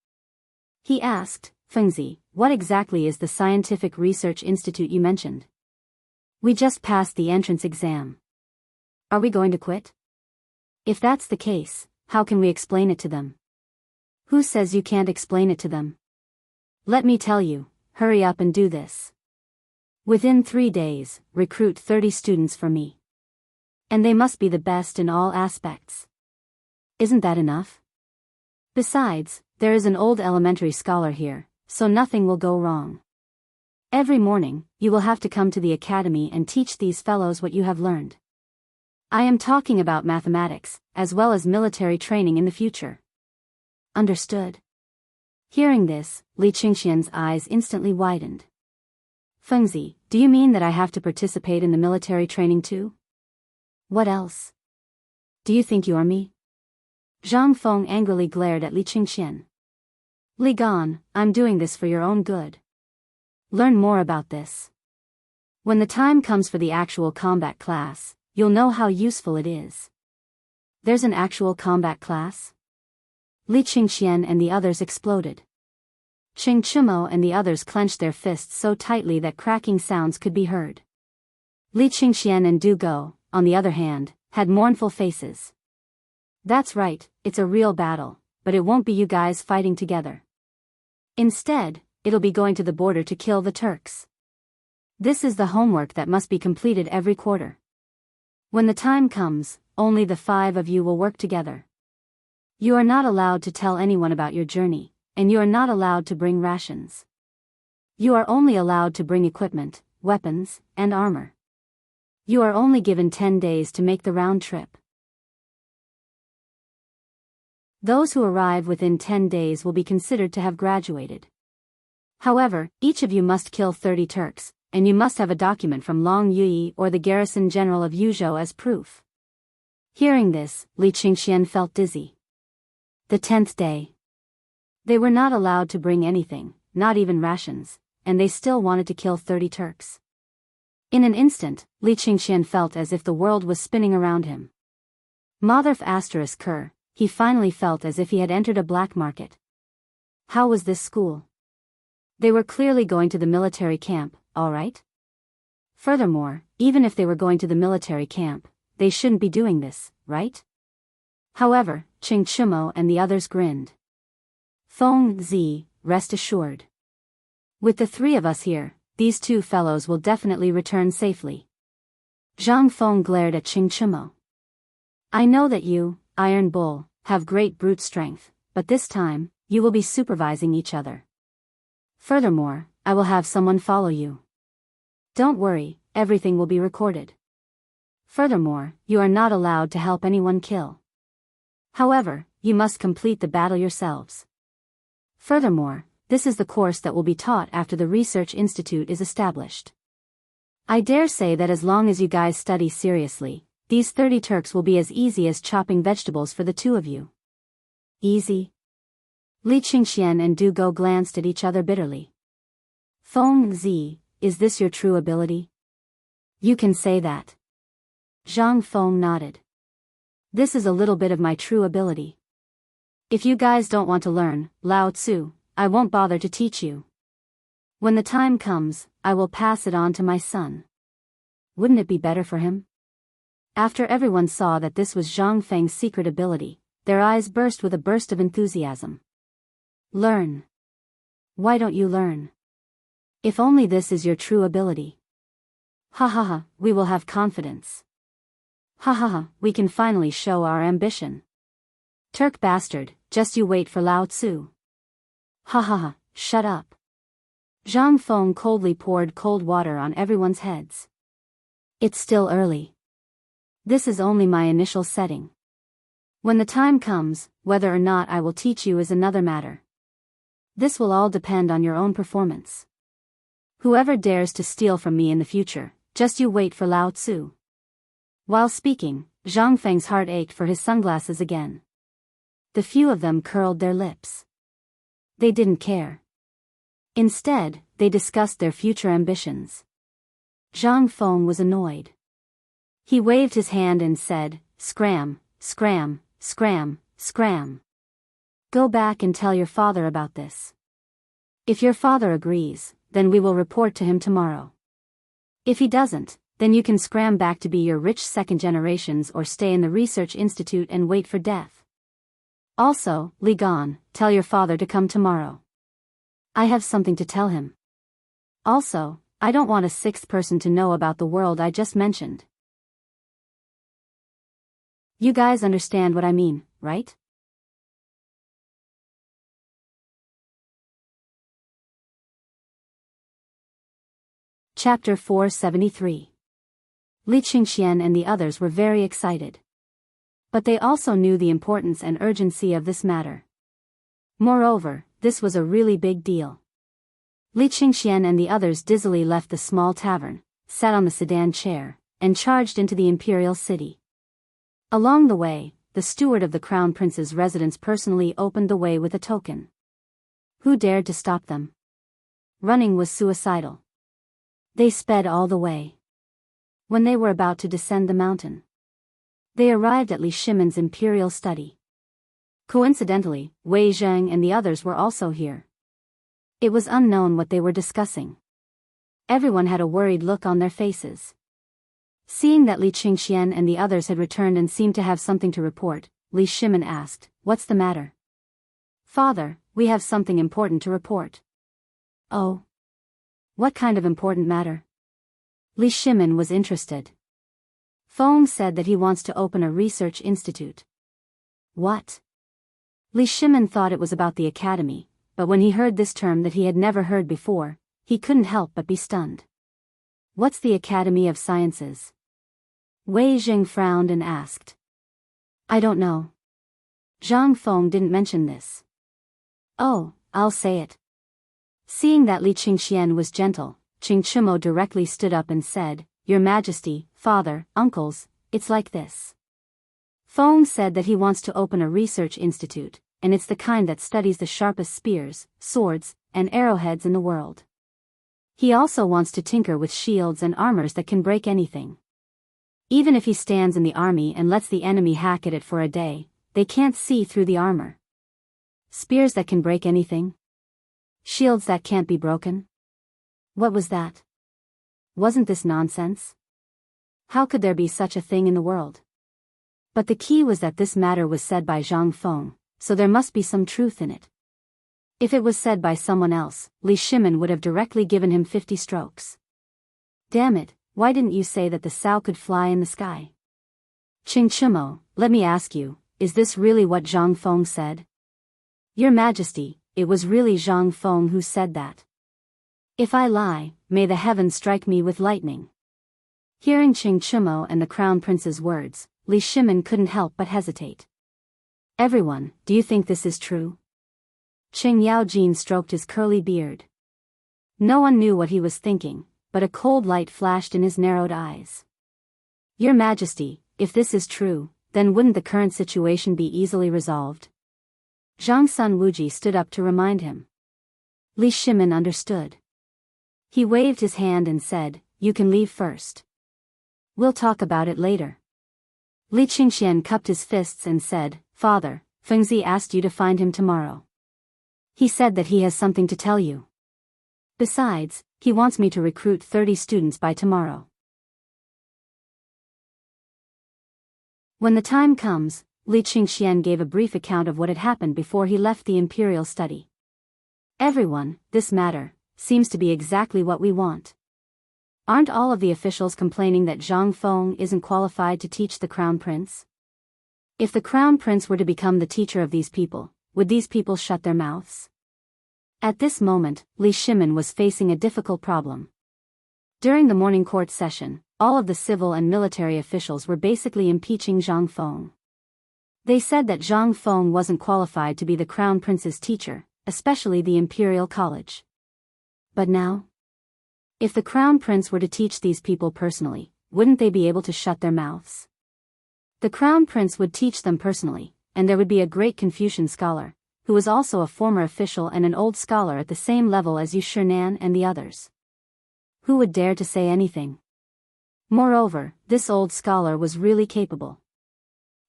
He asked, Fengzi, what exactly is the scientific research institute you mentioned? We just passed the entrance exam. Are we going to quit? If that's the case, how can we explain it to them? Who says you can't explain it to them? Let me tell you, hurry up and do this. Within 3 days, recruit 30 students for me. And they must be the best in all aspects. Isn't that enough? Besides, there is an old elementary scholar here, so nothing will go wrong. Every morning, you will have to come to the academy and teach these fellows what you have learned. I am talking about mathematics, as well as military training in the future. Understood? Hearing this, Li Qingxian's eyes instantly widened. Fengzi, do you mean that I have to participate in the military training too? What else? Do you think you are me? Zhang Feng angrily glared at Li Qingxian. Li Gan, I'm doing this for your own good. Learn more about this. When the time comes for the actual combat class, you'll know how useful it is. There's an actual combat class? Li Qingxian and the others exploded. Qing Chimo and the others clenched their fists so tightly that cracking sounds could be heard. Li Qingxian and Du Go, on the other hand, had mournful faces. That's right, it's a real battle, but it won't be you guys fighting together. Instead, it'll be going to the border to kill the Turks. This is the homework that must be completed every quarter. When the time comes, only the 5 of you will work together. You are not allowed to tell anyone about your journey, and you are not allowed to bring rations. You are only allowed to bring equipment, weapons, and armor. You are only given 10 days to make the round trip. Those who arrive within 10 days will be considered to have graduated. However, each of you must kill 30 Turks, and you must have a document from Long Yui or the garrison general of Yuzhou as proof. Hearing this, Li Qingxian felt dizzy. The 10th day. They were not allowed to bring anything, not even rations, and they still wanted to kill 30 Turks. In an instant, Li Qingxian felt as if the world was spinning around him. Motherf asterisk Ker, he finally felt as if he had entered a black market. How was this school? They were clearly going to the military camp, all right? Furthermore, even if they were going to the military camp, they shouldn't be doing this, right? However, Qing Chimo and the others grinned. Feng Zi, rest assured. With the three of us here, these two fellows will definitely return safely. Zhang Feng glared at Qing Chimo. I know that you, Iron Bull, have great brute strength, but this time, you will be supervising each other. Furthermore, I will have someone follow you. Don't worry, everything will be recorded. Furthermore, you are not allowed to help anyone kill. However, you must complete the battle yourselves. Furthermore, this is the course that will be taught after the research institute is established. I dare say that as long as you guys study seriously, these 30 Turks will be as easy as chopping vegetables for the two of you. Easy? Li Qingxian and Du Go glanced at each other bitterly. Feng Zi, is this your true ability? You can say that. Zhang Feng nodded. This is a little bit of my true ability. If you guys don't want to learn, Lao Tzu, I won't bother to teach you. When the time comes, I will pass it on to my son. Wouldn't it be better for him? After everyone saw that this was Zhang Feng's secret ability, their eyes burst with a burst of enthusiasm. Learn. Why don't you learn? If only this is your true ability. Ha ha ha, we will have confidence. Ha ha ha, we can finally show our ambition. Turk bastard, just you wait for Lao Tzu. Ha ha ha, shut up. Zhang Feng coldly poured cold water on everyone's heads. It's still early. This is only my initial setting. When the time comes, whether or not I will teach you is another matter. This will all depend on your own performance. Whoever dares to steal from me in the future, just you wait for Lao Tzu. While speaking, Zhang Feng's heart ached for his sunglasses again. The few of them curled their lips. They didn't care. Instead, they discussed their future ambitions. Zhang Feng was annoyed. He waved his hand and said, Scram, scram, scram, scram. Go back and tell your father about this. If your father agrees, then we will report to him tomorrow. If he doesn't, then you can scram back to be your rich second generations or stay in the research institute and wait for death. Also, Li Gan, tell your father to come tomorrow. I have something to tell him. Also, I don't want a sixth person to know about the world I just mentioned. You guys understand what I mean, right? Chapter 473. Li Qingxian and the others were very excited. But they also knew the importance and urgency of this matter. Moreover, this was a really big deal. Li Qingxian and the others dizzily left the small tavern, sat on the sedan chair, and charged into the imperial city. Along the way, the steward of the crown prince's residence personally opened the way with a token. Who dared to stop them? Running was suicidal. They sped all the way. When they were about to descend the mountain, they arrived at Li Shimon's imperial study. Coincidentally, Wei Zheng and the others were also here. It was unknown what they were discussing. Everyone had a worried look on their faces. Seeing that Li Qingxian and the others had returned and seemed to have something to report, Li Shimon asked, What's the matter? Father, we have something important to report. Oh. What kind of important matter? Li Shimon was interested. Feng said that he wants to open a research institute. What? Li Shimon thought it was about the academy, but when he heard this term that he had never heard before, he couldn't help but be stunned. What's the Academy of Sciences? Wei Zheng frowned and asked. I don't know. Zhang Feng didn't mention this. Oh, I'll say it. Seeing that Li Qingxian was gentle, Qing Chimo directly stood up and said, Your Majesty, Father, Uncles, it's like this. Feng said that he wants to open a research institute, and it's the kind that studies the sharpest spears, swords, and arrowheads in the world. He also wants to tinker with shields and armors that can break anything. Even if he stands in the army and lets the enemy hack at it for a day, they can't see through the armor. Spears that can break anything? Shields that can't be broken? What was that? Wasn't this nonsense? How could there be such a thing in the world? But the key was that this matter was said by Zhang Feng, so there must be some truth in it. If it was said by someone else, Li Shimin would have directly given him 50 strokes. Damn it, why didn't you say that the sow could fly in the sky? Qing Chimo, let me ask you, is this really what Zhang Feng said? Your Majesty, it was really Zhang Feng who said that. If I lie, may the heavens strike me with lightning. Hearing Qing Chimo and the Crown Prince's words, Li Shimin couldn't help but hesitate. Everyone, do you think this is true? Qing Yaojin stroked his curly beard. No one knew what he was thinking, but a cold light flashed in his narrowed eyes. Your Majesty, if this is true, then wouldn't the current situation be easily resolved? Zhang Sun Wuji stood up to remind him. Li Shimin understood. He waved his hand and said, you can leave first. We'll talk about it later. Li Qingxian cupped his fists and said, Father, Fengzi asked you to find him tomorrow. He said that he has something to tell you. Besides, he wants me to recruit 30 students by tomorrow. When the time comes, Li Qingxian gave a brief account of what had happened before he left the imperial study. Everyone, this matter seems to be exactly what we want. Aren't all of the officials complaining that Zhang Feng isn't qualified to teach the Crown Prince? If the Crown Prince were to become the teacher of these people, would these people shut their mouths? At this moment, Li Shimin was facing a difficult problem. During the morning court session, all of the civil and military officials were basically impeaching Zhang Feng. They said that Zhang Feng wasn't qualified to be the Crown Prince's teacher, especially the Imperial College. But now? If the Crown Prince were to teach these people personally, wouldn't they be able to shut their mouths? The Crown Prince would teach them personally, and there would be a great Confucian scholar, who was also a former official and an old scholar at the same level as Yu Shinan and the others. Who would dare to say anything? Moreover, this old scholar was really capable.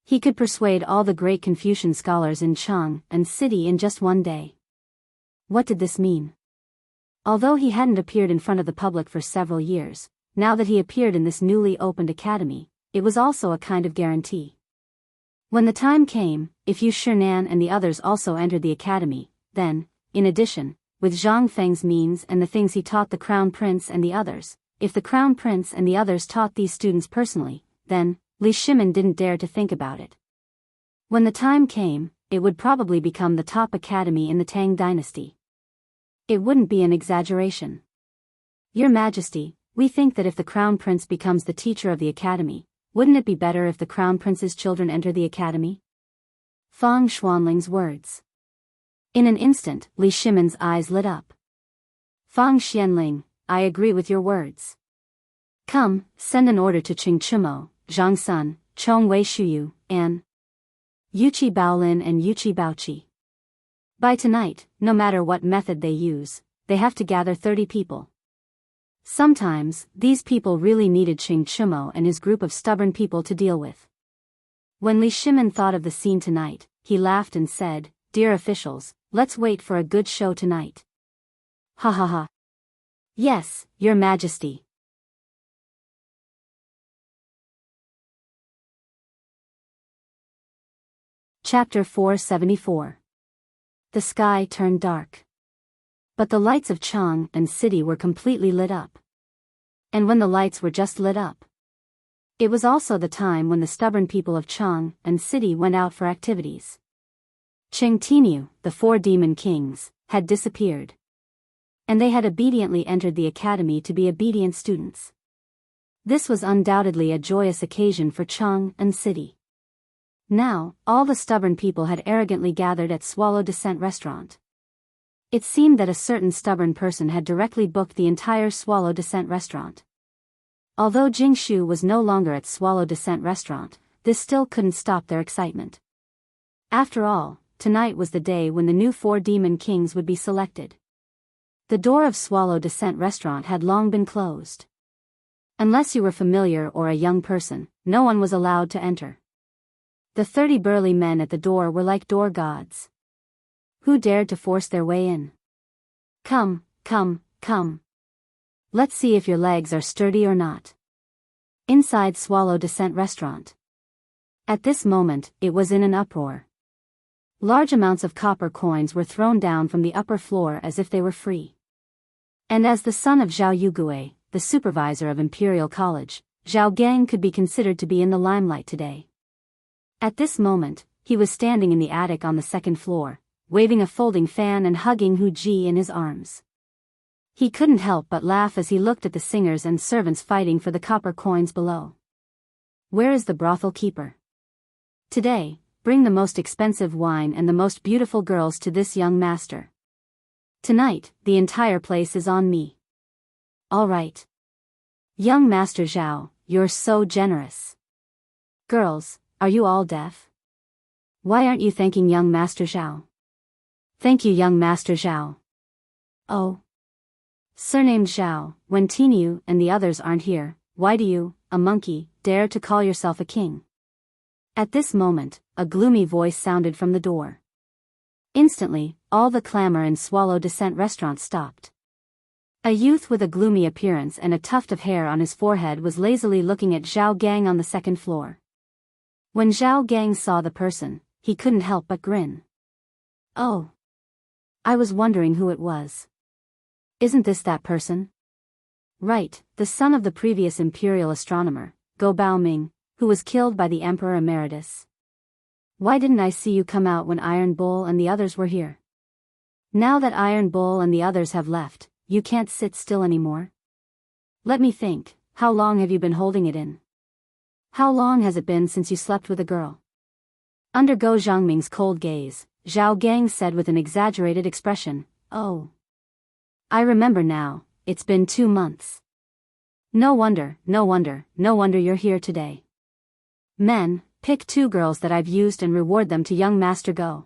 He could persuade all the great Confucian scholars in Chang and city in just one day. What did this mean? Although he hadn't appeared in front of the public for several years, now that he appeared in this newly opened academy, it was also a kind of guarantee. When the time came, if Yu Shinan and the others also entered the academy, then, in addition, with Zhang Feng's means and the things he taught the Crown Prince and the others, if the Crown Prince and the others taught these students personally, then, Li Shimin didn't dare to think about it. When the time came, it would probably become the top academy in the Tang dynasty. It wouldn't be an exaggeration. Your Majesty, we think that if the Crown Prince becomes the teacher of the academy, wouldn't it be better if the Crown Prince's children enter the academy? Fang Xuanling's words. In an instant, Li Shimin's eyes lit up. Fang Xianling, I agree with your words. Come, send an order to Qing Chimo, Zhang Sun, Chong Wei Shuyu, and Yuqi Baolin and Yuqi Baoqi. By tonight, no matter what method they use, they have to gather 30 people. Sometimes, these people really needed Qing Chimo and his group of stubborn people to deal with. When Li Shimin thought of the scene tonight, he laughed and said, Dear officials, let's wait for a good show tonight. Ha ha ha. Yes, Your Majesty. Chapter 474. The sky turned dark. But the lights of Chang and city were completely lit up. And when the lights were just lit up, it was also the time when the stubborn people of Chang and city went out for activities. Cheng Tinu, the 4 demon kings, had disappeared. And they had obediently entered the academy to be obedient students. This was undoubtedly a joyous occasion for Chang and city. Now, all the stubborn people had arrogantly gathered at Swallow Descent restaurant. It seemed that a certain stubborn person had directly booked the entire Swallow Descent restaurant. Although Jingshu was no longer at Swallow Descent restaurant, this still couldn't stop their excitement. After all, tonight was the day when the new 4 demon kings would be selected. The door of Swallow Descent restaurant had long been closed. Unless you were familiar or a young person, no one was allowed to enter. The 30 burly men at the door were like door gods. Who dared to force their way in? Come, come, come. Let's see if your legs are sturdy or not. Inside Swallow Descent restaurant. At this moment, it was in an uproar. Large amounts of copper coins were thrown down from the upper floor as if they were free. And as the son of Zhao Yugue, the supervisor of Imperial College, Zhao Gang could be considered to be in the limelight today. At this moment, he was standing in the attic on the second floor, waving a folding fan and hugging Hu Ji in his arms. He couldn't help but laugh as he looked at the singers and servants fighting for the copper coins below. Where is the brothel keeper? Today, bring the most expensive wine and the most beautiful girls to this young master. Tonight, the entire place is on me. All right. Young Master Zhao, you're so generous. Girls, are you all deaf? Why aren't you thanking young Master Zhao? Thank you, young Master Zhao. Oh. Surnamed Zhao, when Tiniu and the others aren't here, why do you, a monkey, dare to call yourself a king? At this moment, a gloomy voice sounded from the door. Instantly, all the clamor in Swallow Descent restaurant stopped. A youth with a gloomy appearance and a tuft of hair on his forehead was lazily looking at Zhao Gang on the second floor. When Zhao Gang saw the person, he couldn't help but grin. Oh. I was wondering who it was. Isn't this that person? Right, the son of the previous imperial astronomer, Go Baoming, who was killed by the Emperor Emeritus. Why didn't I see you come out when Iron Bull and the others were here? Now that Iron Bull and the others have left, you can't sit still anymore? Let me think, how long have you been holding it in? How long has it been since you slept with a girl? Under Go Zhangming's cold gaze, Zhao Gang said with an exaggerated expression, Oh. I remember now, it's been 2 months. No wonder you're here today. Men, pick 2 girls that I've used and reward them to young Master Go.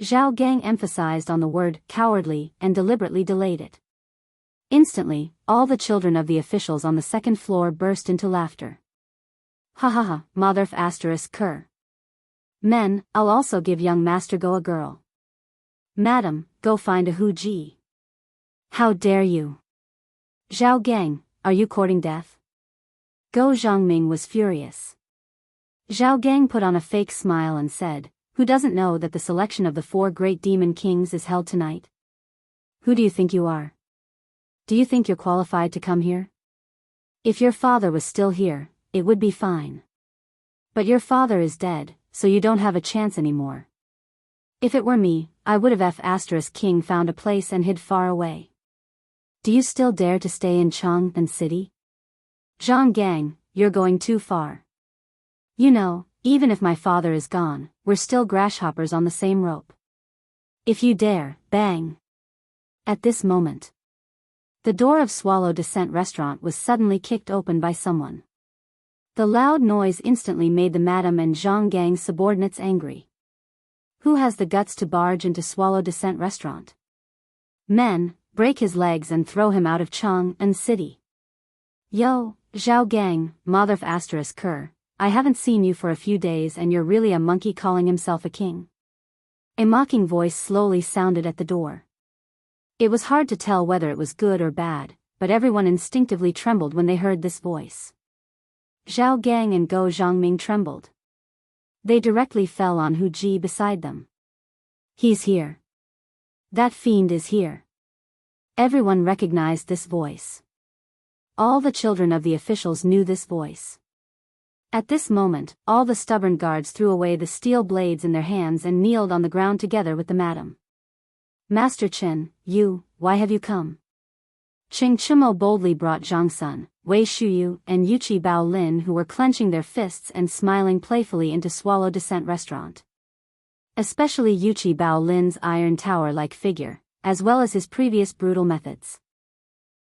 Zhao Gang emphasized on the word cowardly and deliberately delayed it. Instantly, all the children of the officials on the second floor burst into laughter. Ha ha ha, motherf asterisk cur. Men, I'll also give young Master Go a girl. Madam, go find a Hu Ji. How dare you? Zhao Gang, are you courting death? Go Zhangming was furious. Zhao Gang put on a fake smile and said, Who doesn't know that the selection of the 4 great demon kings is held tonight? Who do you think you are? Do you think you're qualified to come here? If your father was still here, it would be fine. But your father is dead, so you don't have a chance anymore. If it were me, I would have King found a place and hid far away. Do you still dare to stay in Chang'an City? Zhang Gang, you're going too far. You know, even if my father is gone, we're still grasshoppers on the same rope. If you dare, bang. At this moment, the door of Swallow Descent restaurant was suddenly kicked open by someone. The loud noise instantly made the madam and Zhang Gang's subordinates angry. Who has the guts to barge into Swallow Descent restaurant? Men, break his legs and throw him out of Chang'an City. Yo, Zhao Gang, motherf asterisk cur, I haven't seen you for a few days and you're really a monkey calling himself a king. A mocking voice slowly sounded at the door. It was hard to tell whether it was good or bad, but everyone instinctively trembled when they heard this voice. Zhao Gang and Go Zhangming trembled. They directly fell on Hu Ji beside them. He's here. That fiend is here. Everyone recognized this voice. All the children of the officials knew this voice. At this moment, all the stubborn guards threw away the steel blades in their hands and kneeled on the ground together with the madam. Master Chen, why have you come? Qing Chumo boldly brought Zhang Sun, Wei Shuyu, and Yuqi Bao Lin, who were clenching their fists and smiling playfully, into Swallow Descent restaurant. Especially Yuqi Bao Lin's iron tower-like figure, as well as his previous brutal methods.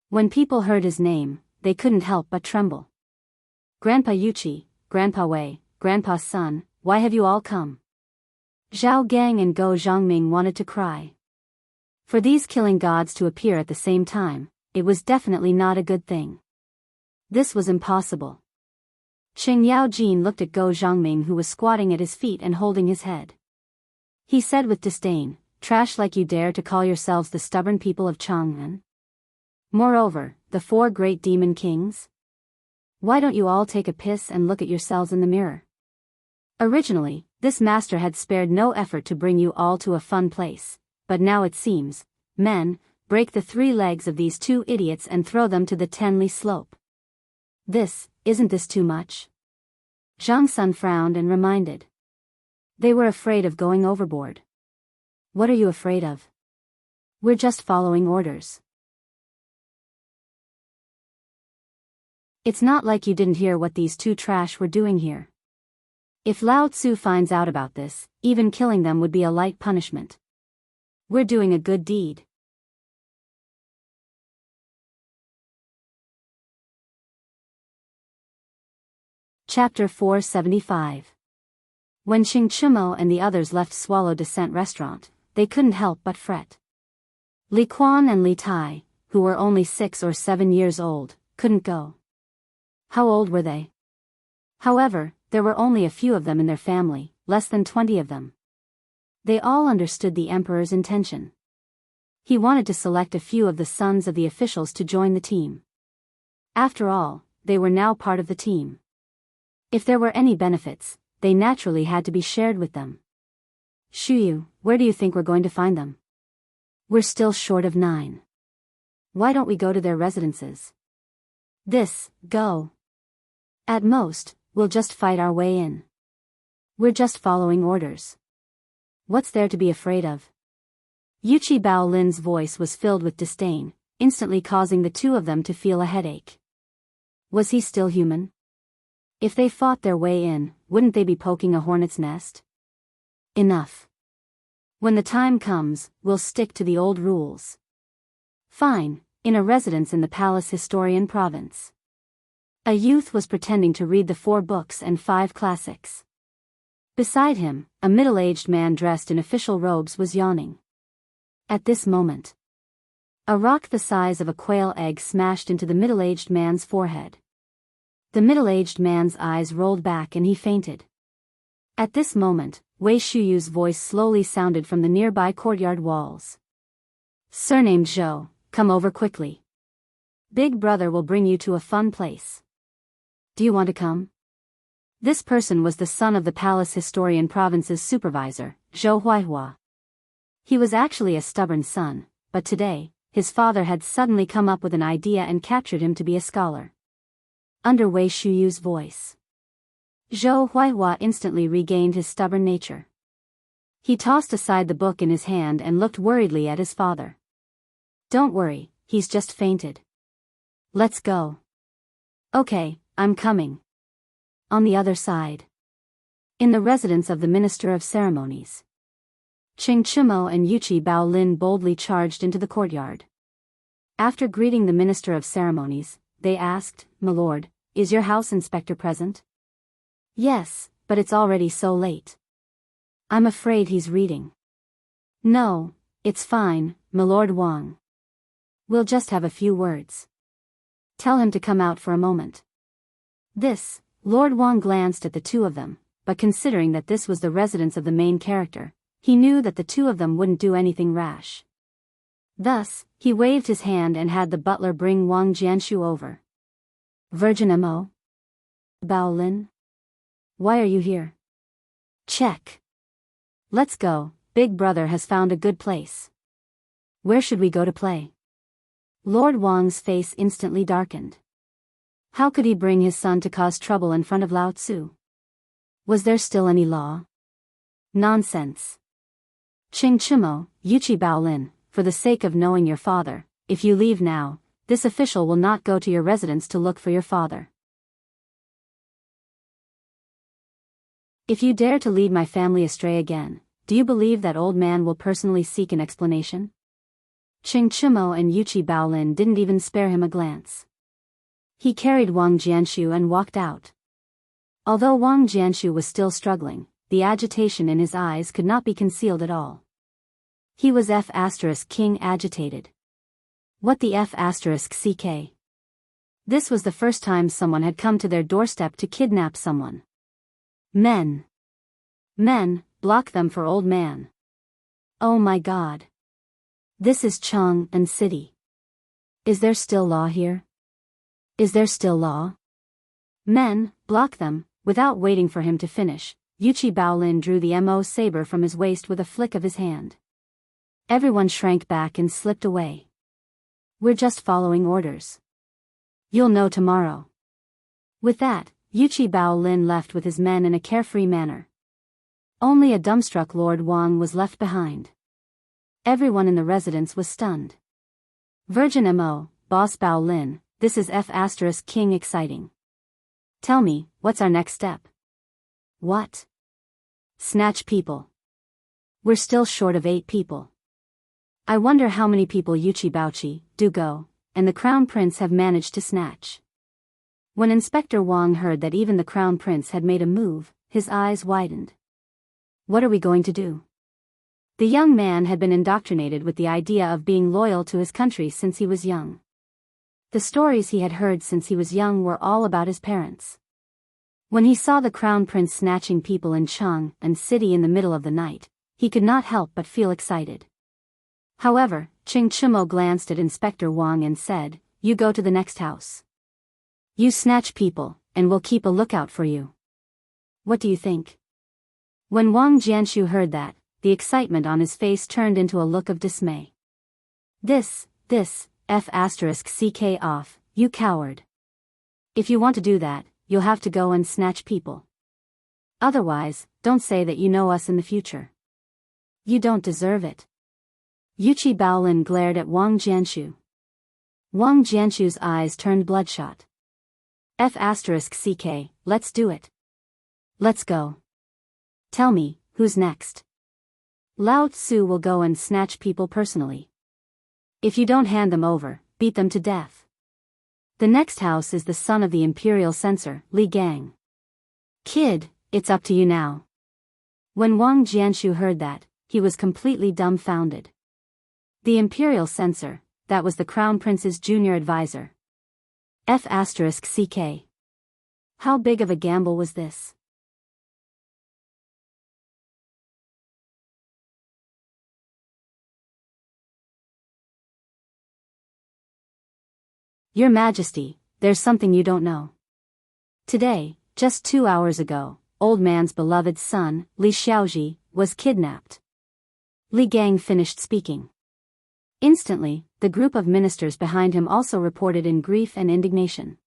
When people heard his name, they couldn't help but tremble. Grandpa Yuqi, Grandpa Wei, Grandpa Sun, why have you all come? Zhao Gang and Go Zhangming wanted to cry. For these killing gods to appear at the same time, it was definitely not a good thing. This was impossible. Qing Yaojin looked at Go Zhangming, who was squatting at his feet and holding his head. He said with disdain, Trash like you dare to call yourselves the stubborn people of Chang'an? Moreover, the 4 great demon kings? Why don't you all take a piss and look at yourselves in the mirror? Originally, this master had spared no effort to bring you all to a fun place, but now it seems, men, break the 3 legs of these 2 idiots and throw them to the Tenli slope. Isn't this too much? Zhang Sun frowned and reminded. They were afraid of going overboard. What are you afraid of? We're just following orders. It's not like you didn't hear what these 2 trash were doing here. If Lao Tzu finds out about this, even killing them would be a light punishment. We're doing a good deed. Chapter 475. When Xing Chimo and the others left Swallow Descent Restaurant, they couldn't help but fret. Li Quan and Li Tai, who were only 6 or 7 years old, couldn't go. How old were they? However, there were only a few of them in their family, less than 20 of them. They all understood the emperor's intention. He wanted to select a few of the sons of the officials to join the team. After all, they were now part of the team. If there were any benefits, they naturally had to be shared with them. Shuyu, where do you think we're going to find them? We're still short of 9. Why don't we go to their residences? Go. At most, we'll just fight our way in. We're just following orders. What's there to be afraid of? Yuchi Bao Lin's voice was filled with disdain, instantly causing the 2 of them to feel a headache. Was he still human? If they fought their way in, wouldn't they be poking a hornet's nest? Enough. When the time comes, we'll stick to the old rules. Fine, in a residence in the Palace Historian Province. A youth was pretending to read the 4 books and 5 classics. Beside him, a middle-aged man dressed in official robes was yawning. At this moment, a rock the size of a quail egg smashed into the middle-aged man's forehead. The middle-aged man's eyes rolled back and he fainted. At this moment, Wei Shuyu's voice slowly sounded from the nearby courtyard walls. Surnamed Zhou, come over quickly. Big brother will bring you to a fun place. Do you want to come? This person was the son of the Palace Historian Province's supervisor, Zhou Huaihua. He was actually a stubborn son, but today, his father had suddenly come up with an idea and captured him to be a scholar. Under Wei Shuyu's voice, Zhou Huaihua instantly regained his stubborn nature. He tossed aside the book in his hand and looked worriedly at his father. Don't worry, he's just fainted. Let's go. Okay, I'm coming. On the other side. In the residence of the Minister of Ceremonies, Qing Chimo and Yuchi Bao Lin boldly charged into the courtyard. After greeting the Minister of Ceremonies, they asked, My lord, is your house inspector present? Yes, but it's already so late. I'm afraid he's reading. No, it's fine, my lord Wang. We'll just have a few words. Tell him to come out for a moment. Lord Wang glanced at the 2 of them, but considering that this was the residence of the main character, he knew that the 2 of them wouldn't do anything rash. Thus, he waved his hand and had the butler bring Wang Jianshu over. Virgin Mo? Bao Lin? Why are you here? Check. Let's go, Big Brother has found a good place. Where should we go to play? Lord Wang's face instantly darkened. How could he bring his son to cause trouble in front of Lao Tzu? Was there still any law? Nonsense. Qing Chimo, Yuchi Bao Lin, for the sake of knowing your father, if you leave now, this official will not go to your residence to look for your father. If you dare to lead my family astray again, do you believe that old man will personally seek an explanation? Qing Chimo and Yuchi Bao Lin didn't even spare him a glance. He carried Wang Jianshu and walked out. Although Wang Jianshu was still struggling, the agitation in his eyes could not be concealed at all. He was King agitated. What the CK? This was the first time someone had come to their doorstep to kidnap someone. Men, block them for old man. Oh my god. This is Chang'an City. Is there still law here? Is there still law? Men, block them. Without waiting for him to finish, Yuchi Baolin drew the mo saber from his waist with a flick of his hand. Everyone shrank back and slipped away. We're just following orders. You'll know tomorrow. With that, Yuchi Baolin left with his men in a carefree manner. Only a dumbstruck Lord Wang was left behind. Everyone in the residence was stunned. Virgin Mo, Boss Baolin, this is King exciting. Tell me, what's our next step? What? Snatch people. We're still short of 8 people. I wonder how many people Yuchi Baochi, Dugo, and the Crown Prince have managed to snatch. When Inspector Wang heard that even the Crown Prince had made a move, his eyes widened. What are we going to do? The young man had been indoctrinated with the idea of being loyal to his country since he was young. The stories he had heard since he was young were all about his parents. When he saw the Crown Prince snatching people in Chang'an City in the middle of the night, he could not help but feel excited. However, Ching Chimo glanced at Inspector Wang and said, "You go to the next house. You snatch people, and we'll keep a lookout for you." What do you think? When Wang Jianshu heard that, the excitement on his face turned into a look of dismay. This, *CK off, you coward. If you want to do that, you'll have to go and snatch people. Otherwise, don't say that you know us in the future. You don't deserve it. Yuchi Baolin glared at Wang Jianshu. Wang Jianshu's eyes turned bloodshot. *CK, let's do it. Let's go. Tell me, who's next? Lao Tzu will go and snatch people personally. If you don't hand them over, beat them to death. The next house is the son of the imperial censor, Li Gang. Kid, it's up to you now. When Wang Jianshu heard that, he was completely dumbfounded. The imperial censor, that was the Crown Prince's junior advisor. *CK. How big of a gamble was this? Your Majesty, there's something you don't know. Today, just 2 hours ago, old man's beloved son, Li Xiaoji, was kidnapped. Li Gang finished speaking. Instantly, the group of ministers behind him also reported in grief and indignation.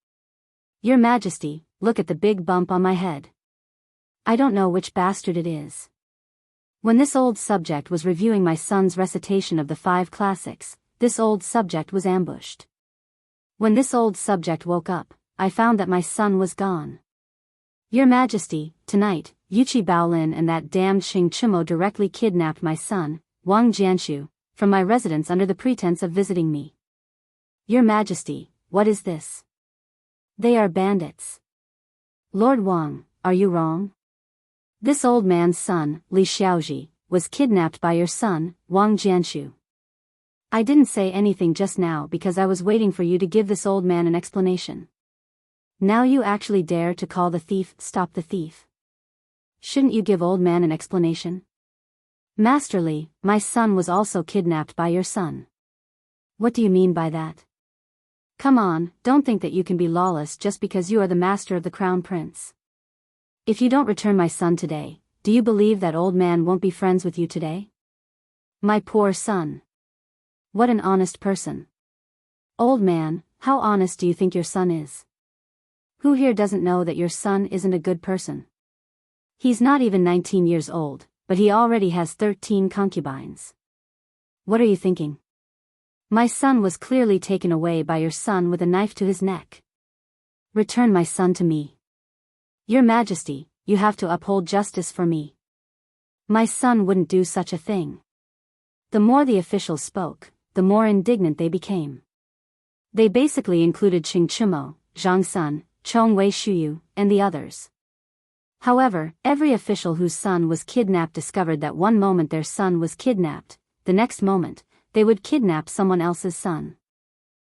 Your Majesty, look at the big bump on my head. I don't know which bastard it is. When this old subject was reviewing my son's recitation of the 5 classics, this old subject was ambushed. When this old subject woke up, I found that my son was gone. Your Majesty, tonight, Yuchi Baolin and that damned Xing Chimo directly kidnapped my son, Wang Jianshu, from my residence under the pretense of visiting me. Your Majesty, what is this? They are bandits. Lord Wang, are you wrong? This old man's son, Li Xiaoji, was kidnapped by your son, Wang Jianshu. I didn't say anything just now because I was waiting for you to give this old man an explanation. Now you actually dare to call the thief, stop the thief. Shouldn't you give old man an explanation? Master Li, my son was also kidnapped by your son. What do you mean by that? Come on, don't think that you can be lawless just because you are the master of the Crown Prince. If you don't return my son today, do you believe that old man won't be friends with you today? My poor son. What an honest person. Old man, how honest do you think your son is? Who here doesn't know that your son isn't a good person? He's not even 19 years old, but he already has 13 concubines. What are you thinking? My son was clearly taken away by your son with a knife to his neck. Return my son to me. Your Majesty, you have to uphold justice for me. My son wouldn't do such a thing. The more the officials spoke, the more indignant they became. They basically included Qing Chimo, Zhang Sun, Chong Wei Shuyu, and the others. However, every official whose son was kidnapped discovered that one moment their son was kidnapped, the next moment, they would kidnap someone else's son.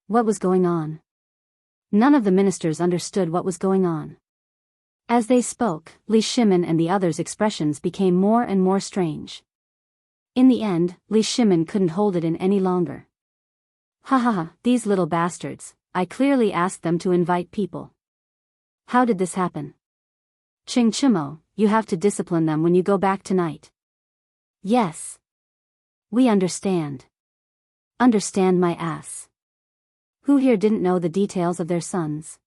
What was going on? None of the ministers understood what was going on. As they spoke, Li Shimin and the others' expressions became more and more strange. In the end, Li Shimin couldn't hold it in any longer. Ha ha ha, these little bastards, I clearly asked them to invite people. How did this happen? Qing Chimo, you have to discipline them when you go back tonight. Yes. We understand. Understand my ass. Who here didn't know the details of their sons?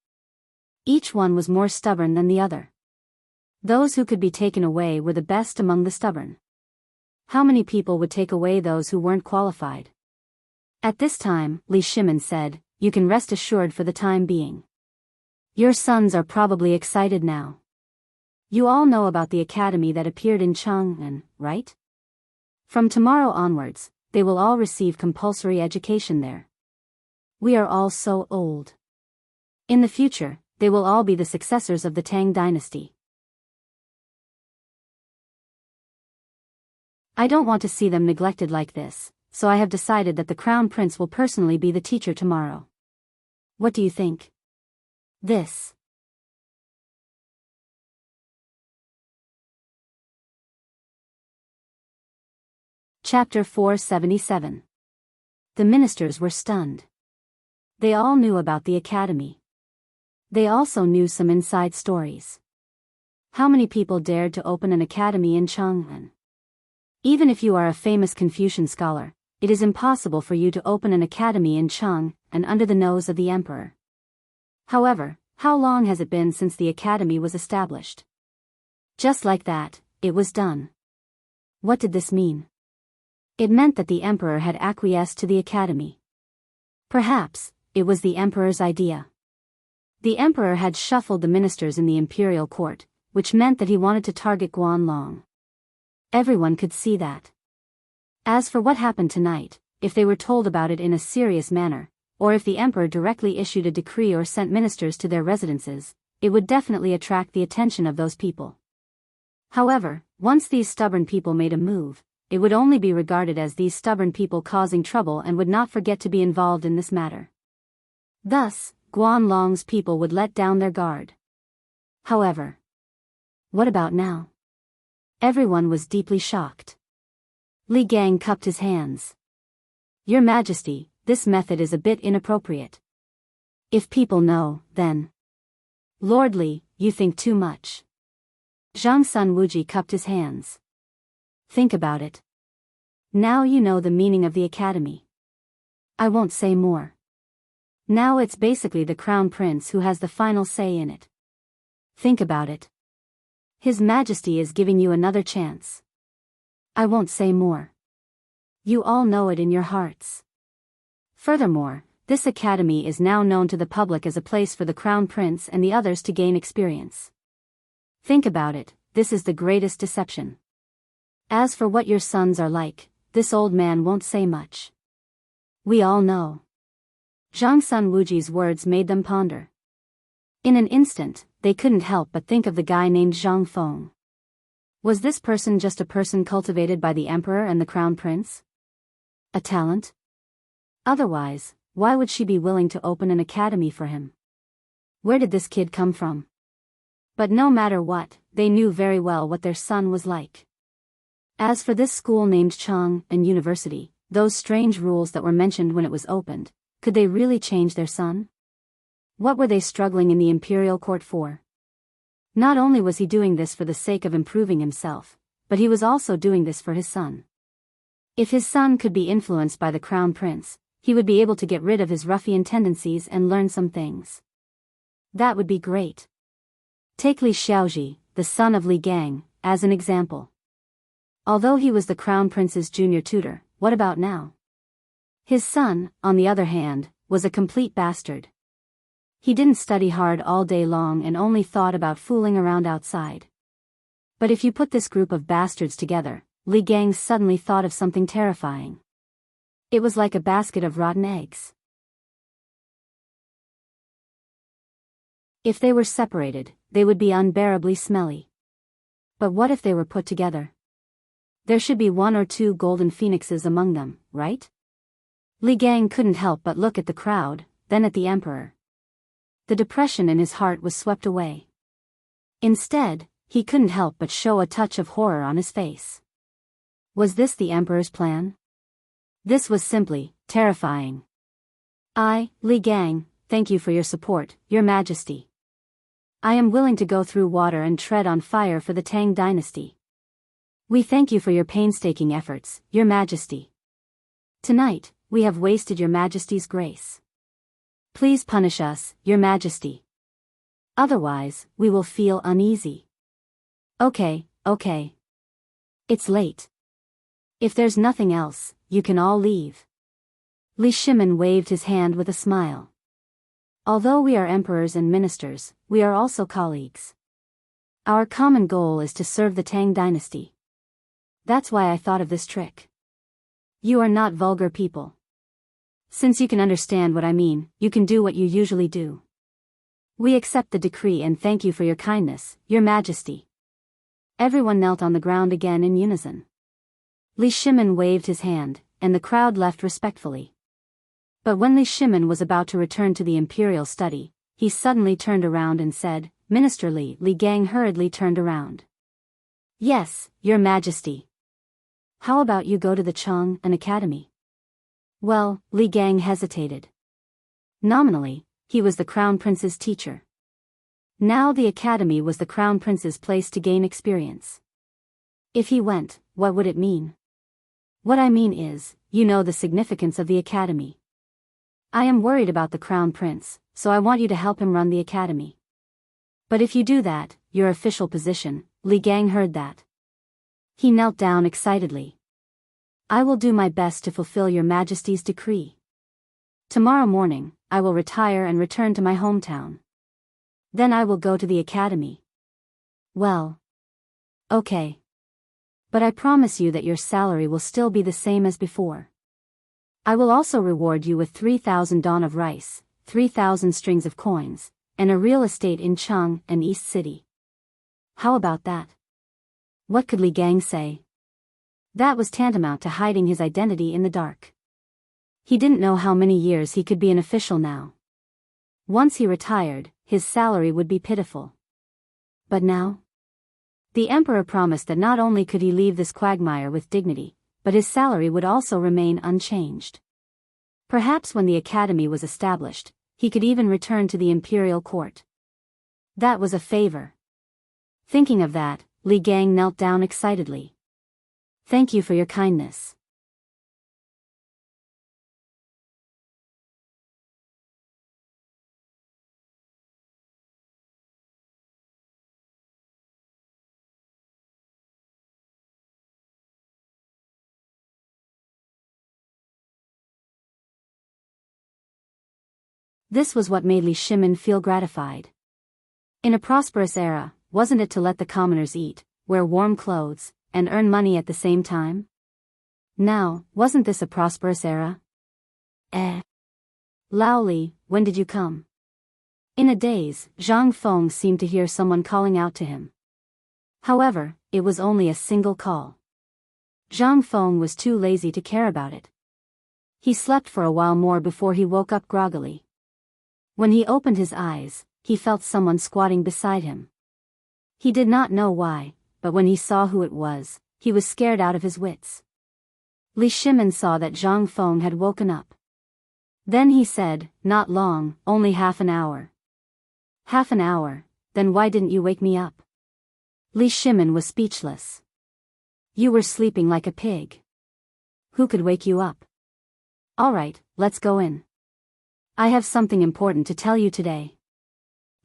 Each one was more stubborn than the other. Those who could be taken away were the best among the stubborn. How many people would take away those who weren't qualified? At this time, Li Shimin said, you can rest assured for the time being. Your sons are probably excited now. You all know about the academy that appeared in Chang'an, right? From tomorrow onwards, they will all receive compulsory education there. We are all so old. In the future, they will all be the successors of the Tang dynasty. I don't want to see them neglected like this, so I have decided that the Crown Prince will personally be the teacher tomorrow. What do you think? This. Chapter 477. The ministers were stunned. They all knew about the academy. They also knew some inside stories. How many people dared to open an academy in Chang'an? Even if you are a famous Confucian scholar, it is impossible for you to open an academy in Chang'an under the nose of the emperor. However, how long has it been since the academy was established? Just like that, it was done. What did this mean? It meant that the emperor had acquiesced to the academy. Perhaps, it was the emperor's idea. The emperor had shuffled the ministers in the imperial court, which meant that he wanted to target Guanlong. Everyone could see that. As for what happened tonight, if they were told about it in a serious manner, or if the emperor directly issued a decree or sent ministers to their residences, it would definitely attract the attention of those people. However, once these stubborn people made a move, it would only be regarded as these stubborn people causing trouble and would not forget to be involved in this matter. Thus, Guanlong's people would let down their guard. However, what about now? Everyone was deeply shocked. Li Gang cupped his hands. Your Majesty, this method is a bit inappropriate. If people know, then. Lord Li, you think too much. Zhang Sun Wuji cupped his hands. Think about it. Now you know the meaning of the academy. I won't say more. Now it's basically the Crown Prince who has the final say in it. Think about it. His Majesty is giving you another chance. I won't say more. You all know it in your hearts. Furthermore, this academy is now known to the public as a place for the Crown Prince and the others to gain experience. Think about it, this is the greatest deception. As for what your sons are like, this old man won't say much. We all know. Zhang Sun Wuji's words made them ponder. In an instant, they couldn't help but think of the guy named Zhang Feng. Was this person just a person cultivated by the emperor and the Crown Prince? A talent? Otherwise, why would she be willing to open an academy for him? Where did this kid come from? But no matter what, they knew very well what their son was like. As for this school named Chang'an University, those strange rules that were mentioned when it was opened, could they really change their son? What were they struggling in the imperial court for? Not only was he doing this for the sake of improving himself, but he was also doing this for his son. If his son could be influenced by the Crown Prince, he would be able to get rid of his ruffian tendencies and learn some things. That would be great. Take Li Xiaoji, the son of Li Gang, as an example. Although he was the Crown Prince's junior tutor, what about now? His son, on the other hand, was a complete bastard. He didn't study hard all day long and only thought about fooling around outside. But if you put this group of bastards together, Li Gang suddenly thought of something terrifying. It was like a basket of rotten eggs. If they were separated, they would be unbearably smelly. But what if they were put together? There should be 1 or 2 golden phoenixes among them, right? Li Gang couldn't help but look at the crowd, then at the emperor. The depression in his heart was swept away. Instead, he couldn't help but show a touch of horror on his face. Was this the emperor's plan? This was simply terrifying. I, Li Gang, thank you for your support, Your Majesty. I am willing to go through water and tread on fire for the Tang dynasty. We thank you for your painstaking efforts, Your Majesty. Tonight, we have wasted Your Majesty's grace. Please punish us, Your Majesty. Otherwise, we will feel uneasy. Okay. It's late. If there's nothing else, you can all leave. Li Shimin waved his hand with a smile. Although we are emperors and ministers, we are also colleagues. Our common goal is to serve the Tang dynasty. That's why I thought of this trick. You are not vulgar people. Since you can understand what I mean, you can do what you usually do. We accept the decree and thank you for your kindness, Your Majesty. Everyone knelt on the ground again in unison. Li Shimin waved his hand, and the crowd left respectfully. But when Li Shimin was about to return to the imperial study, he suddenly turned around and said, Minister Li Gang hurriedly turned around. Yes, Your Majesty. How about you go to the Chang'an Academy? Well, Li Gang hesitated. Nominally, he was the Crown Prince's teacher. Now the academy was the Crown Prince's place to gain experience. If he went, what would it mean? What I mean is, you know the significance of the academy. I am worried about the Crown Prince, so I want you to help him run the academy. But if you do that, your official position, Li Gang heard that. He knelt down excitedly. I will do my best to fulfill Your Majesty's decree. Tomorrow morning, I will retire and return to my hometown. Then I will go to the academy. Well. Okay. But I promise you that your salary will still be the same as before. I will also reward you with 3,000 dawn of rice, 3,000 strings of coins, and a real estate in Chang'an and East City. How about that? What could Li Gang say? That was tantamount to hiding his identity in the dark. He didn't know how many years he could be an official now. Once he retired, his salary would be pitiful. But now? The emperor promised that not only could he leave this quagmire with dignity, but his salary would also remain unchanged. Perhaps when the academy was established, he could even return to the imperial court. That was a favor. Thinking of that, Li Gang knelt down excitedly. Thank you for your kindness. This was what made Li Shimin feel gratified. In a prosperous era, wasn't it to let the commoners eat, wear warm clothes, and earn money at the same time? Now, wasn't this a prosperous era? Lao Li, when did you come? In a daze, Zhang Feng seemed to hear someone calling out to him. However, it was only a single call. Zhang Feng was too lazy to care about it. He slept for a while more before he woke up groggily. When he opened his eyes, he felt someone squatting beside him. He did not know why, but when he saw who it was, he was scared out of his wits. Li Shimin saw that Zhang Feng had woken up. Then he said, not long, only half an hour. Half an hour, then why didn't you wake me up? Li Shimin was speechless. You were sleeping like a pig. Who could wake you up? All right, let's go in. I have something important to tell you today.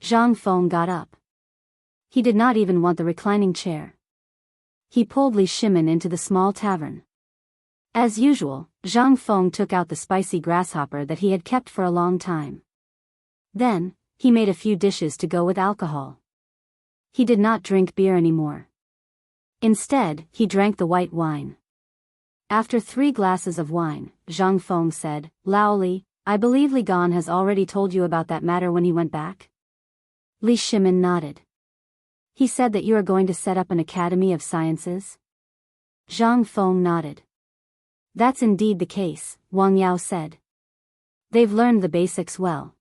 Zhang Feng got up. He did not even want the reclining chair. He pulled Li Shimin into the small tavern. As usual, Zhang Feng took out the spicy grasshopper that he had kept for a long time. Then, he made a few dishes to go with alcohol. He did not drink beer anymore. Instead, he drank the white wine. After 3 glasses of wine, Zhang Feng said, Lao Li, I believe Li Gan has already told you about that matter when he went back? Li Shimin nodded. He said that you are going to set up an academy of sciences? Zhang Feng nodded. That's indeed the case, Wang Yao said. They've learned the basics well.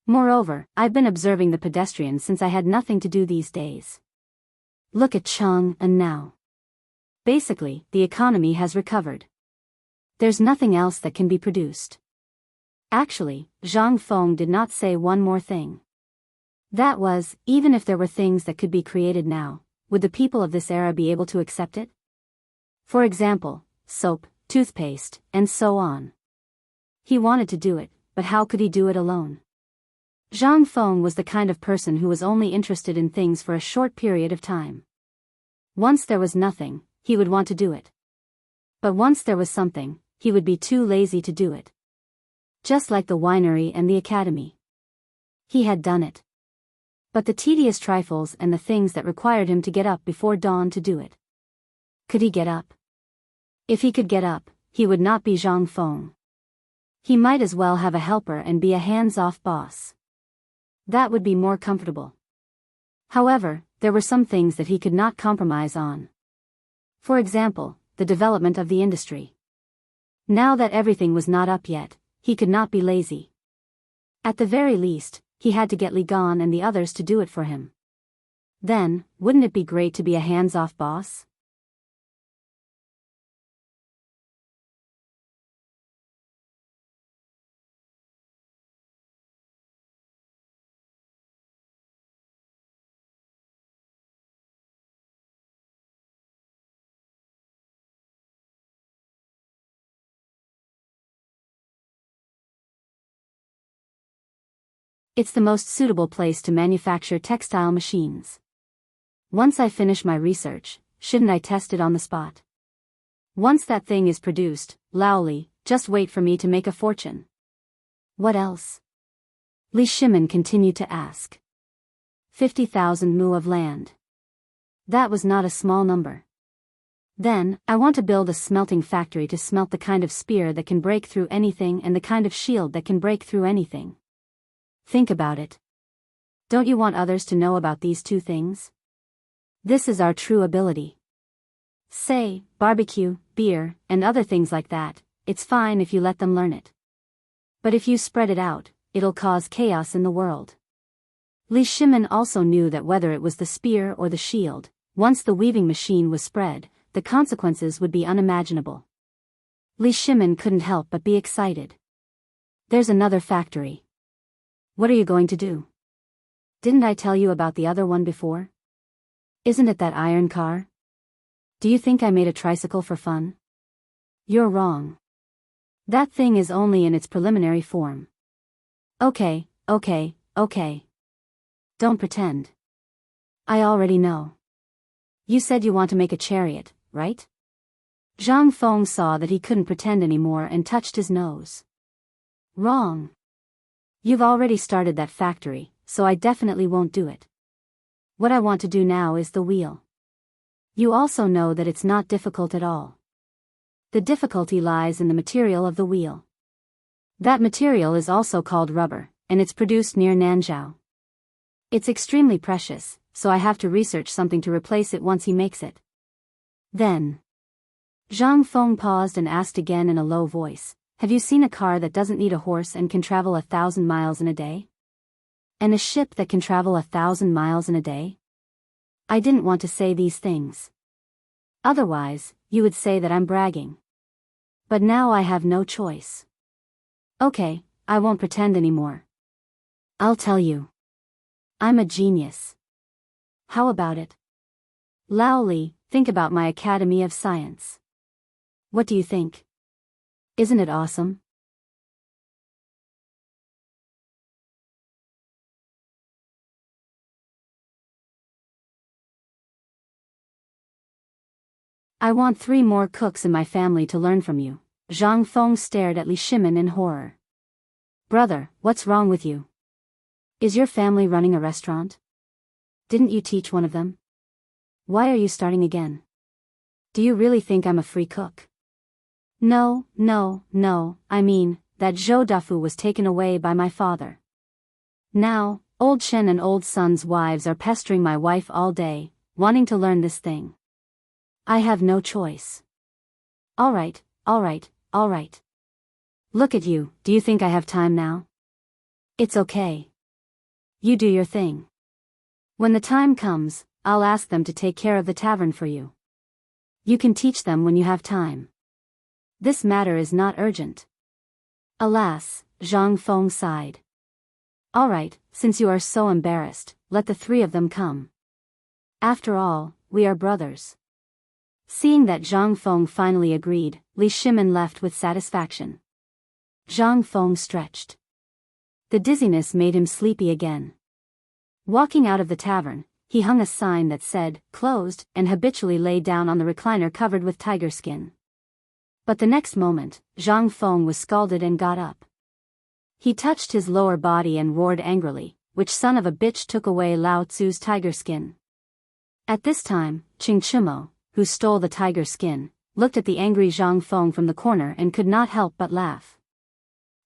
Moreover, I've been observing the pedestrians since I had nothing to do these days. Look at Chang'an now. Basically, the economy has recovered. There's nothing else that can be produced. Actually, Zhang Feng did not say one more thing. That was, even if there were things that could be created now, would the people of this era be able to accept it? For example, soap, toothpaste, and so on. He wanted to do it, but how could he do it alone? Zhang Feng was the kind of person who was only interested in things for a short period of time. Once there was nothing, he would want to do it. But once there was something, he would be too lazy to do it. Just like the winery and the academy. He had done it. But the tedious trifles and the things that required him to get up before dawn to do it. Could he get up? If he could get up, he would not be Zhang Feng. He might as well have a helper and be a hands-off boss. That would be more comfortable. However, there were some things that he could not compromise on. For example, the development of the industry. Now that everything was not up yet, he could not be lazy. At the very least, he had to get Li Gan and the others to do it for him. Then, wouldn't it be great to be a hands-off boss? It's the most suitable place to manufacture textile machines. Once I finish my research, shouldn't I test it on the spot? Once that thing is produced, Laoli, just wait for me to make a fortune. What else? Li Shimin continued to ask. 50,000 mu of land. That was not a small number. Then, I want to build a smelting factory to smelt the kind of spear that can break through anything and the kind of shield that can break through anything. Think about it. Don't you want others to know about these two things? This is our true ability. Say, barbecue, beer, and other things like that, it's fine if you let them learn it. But if you spread it out, it'll cause chaos in the world. Li Shimin also knew that whether it was the spear or the shield, once the weaving machine was spread, the consequences would be unimaginable. Li Shimin couldn't help but be excited. There's another factory. What are you going to do? Didn't I tell you about the other one before? Isn't it that iron car? Do you think I made a tricycle for fun? You're wrong. That thing is only in its preliminary form. Okay. Don't pretend. I already know. You said you want to make a chariot, right? Zhang Feng saw that he couldn't pretend anymore and touched his nose. Wrong. You've already started that factory, so I definitely won't do it. What I want to do now is the wheel. You also know that it's not difficult at all. The difficulty lies in the material of the wheel. That material is also called rubber, and it's produced near Nanzhao. It's extremely precious, so I have to research something to replace it once he makes it. Then, Zhang Feng paused and asked again in a low voice, have you seen a car that doesn't need a horse and can travel 1,000 miles in a day? And a ship that can travel 1,000 miles in a day? I didn't want to say these things. Otherwise, you would say that I'm bragging. But now I have no choice. Okay, I won't pretend anymore. I'll tell you. I'm a genius. How about it? Laoli, think about my Academy of Science. What do you think? Isn't it awesome? I want 3 more cooks in my family to learn from you. Zhang Feng stared at Li Shimin in horror. Brother, what's wrong with you? Is your family running a restaurant? Didn't you teach one of them? Why are you starting again? Do you really think I'm a free cook? No, I mean, that Zhou Dafu was taken away by my father. Now, old Shen and old Sun's wives are pestering my wife all day, wanting to learn this thing. I have no choice. Alright. Look at you, do you think I have time now? It's okay. You do your thing. When the time comes, I'll ask them to take care of the tavern for you. You can teach them when you have time. This matter is not urgent. Alas, Zhang Feng sighed. All right, since you are so embarrassed, let the three of them come. After all, we are brothers. Seeing that Zhang Feng finally agreed, Li Shimin left with satisfaction. Zhang Feng stretched. The dizziness made him sleepy again. Walking out of the tavern, he hung a sign that said, "Closed," and habitually lay down on the recliner covered with tiger skin. But the next moment, Zhang Feng was scalded and got up. He touched his lower body and roared angrily, "Which son of a bitch took away Lao Tzu's tiger skin?" At this time, Qing Chimo, who stole the tiger skin, looked at the angry Zhang Feng from the corner and could not help but laugh.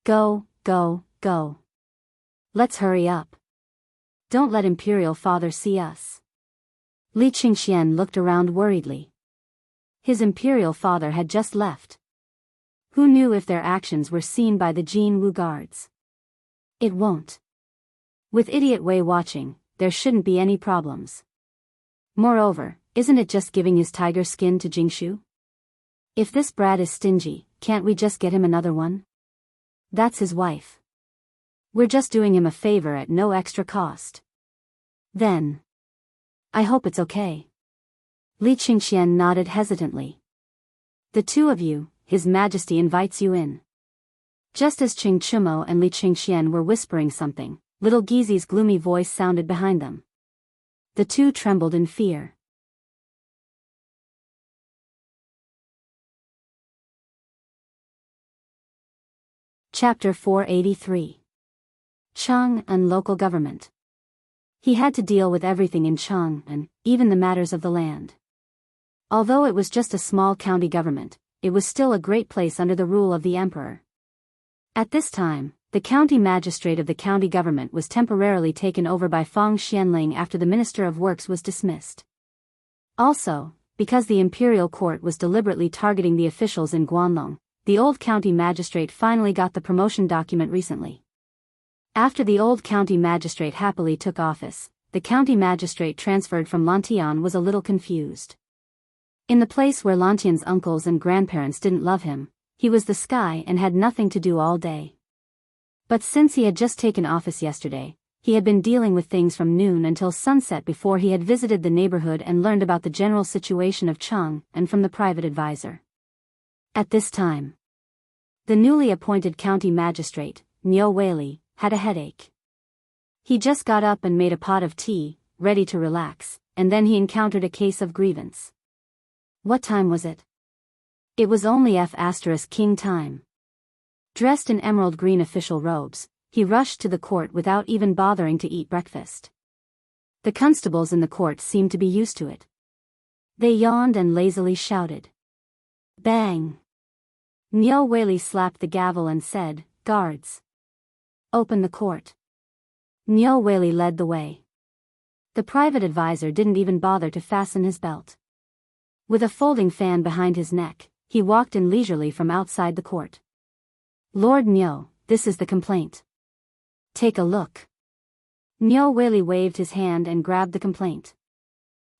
Go, go, go. Let's hurry up. Don't let Imperial Father see us. Li Qingxian looked around worriedly. His Imperial Father had just left. Who knew if their actions were seen by the Jianghu guards? It won't. With Idiot Wei watching, there shouldn't be any problems. Moreover, isn't it just giving his tiger skin to Jingshu? If this brat is stingy, can't we just get him another one? That's his wife. We're just doing him a favor at no extra cost. Then. I hope it's okay. Li Qingxian nodded hesitantly. The two of you, His Majesty invites you in. Just as Qing Chimo and Li Qingxian were whispering something, little Gizi's gloomy voice sounded behind them. The two trembled in fear. Chapter 483. Cheng and Local Government. He had to deal with everything in Cheng and even the matters of the land. Although it was just a small county government, it was still a great place under the rule of the emperor. At this time, the county magistrate of the county government was temporarily taken over by Fang Xianling after the Minister of Works was dismissed. Also, because the imperial court was deliberately targeting the officials in Guanlong, the old county magistrate finally got the promotion document recently. After the old county magistrate happily took office, the county magistrate transferred from Lantian was a little confused. In the place where Lantian's uncles and grandparents didn't love him, he was the sky and had nothing to do all day. But since he had just taken office yesterday, he had been dealing with things from noon until sunset before he had visited the neighborhood and learned about the general situation of Cheng and from the private advisor. At this time, the newly appointed county magistrate, Niu Weili, had a headache. He just got up and made a pot of tea, ready to relax, and then he encountered a case of grievance. What time was it? It was only King time. Dressed in emerald green official robes, he rushed to the court without even bothering to eat breakfast. The constables in the court seemed to be used to it. They yawned and lazily shouted. Bang! Niu Weili slapped the gavel and said, "Guards! Open the court." Niu Weili led the way. The private advisor didn't even bother to fasten his belt. With a folding fan behind his neck, he walked in leisurely from outside the court. "Lord Niu, this is the complaint. Take a look." Niu Weili waved his hand and grabbed the complaint.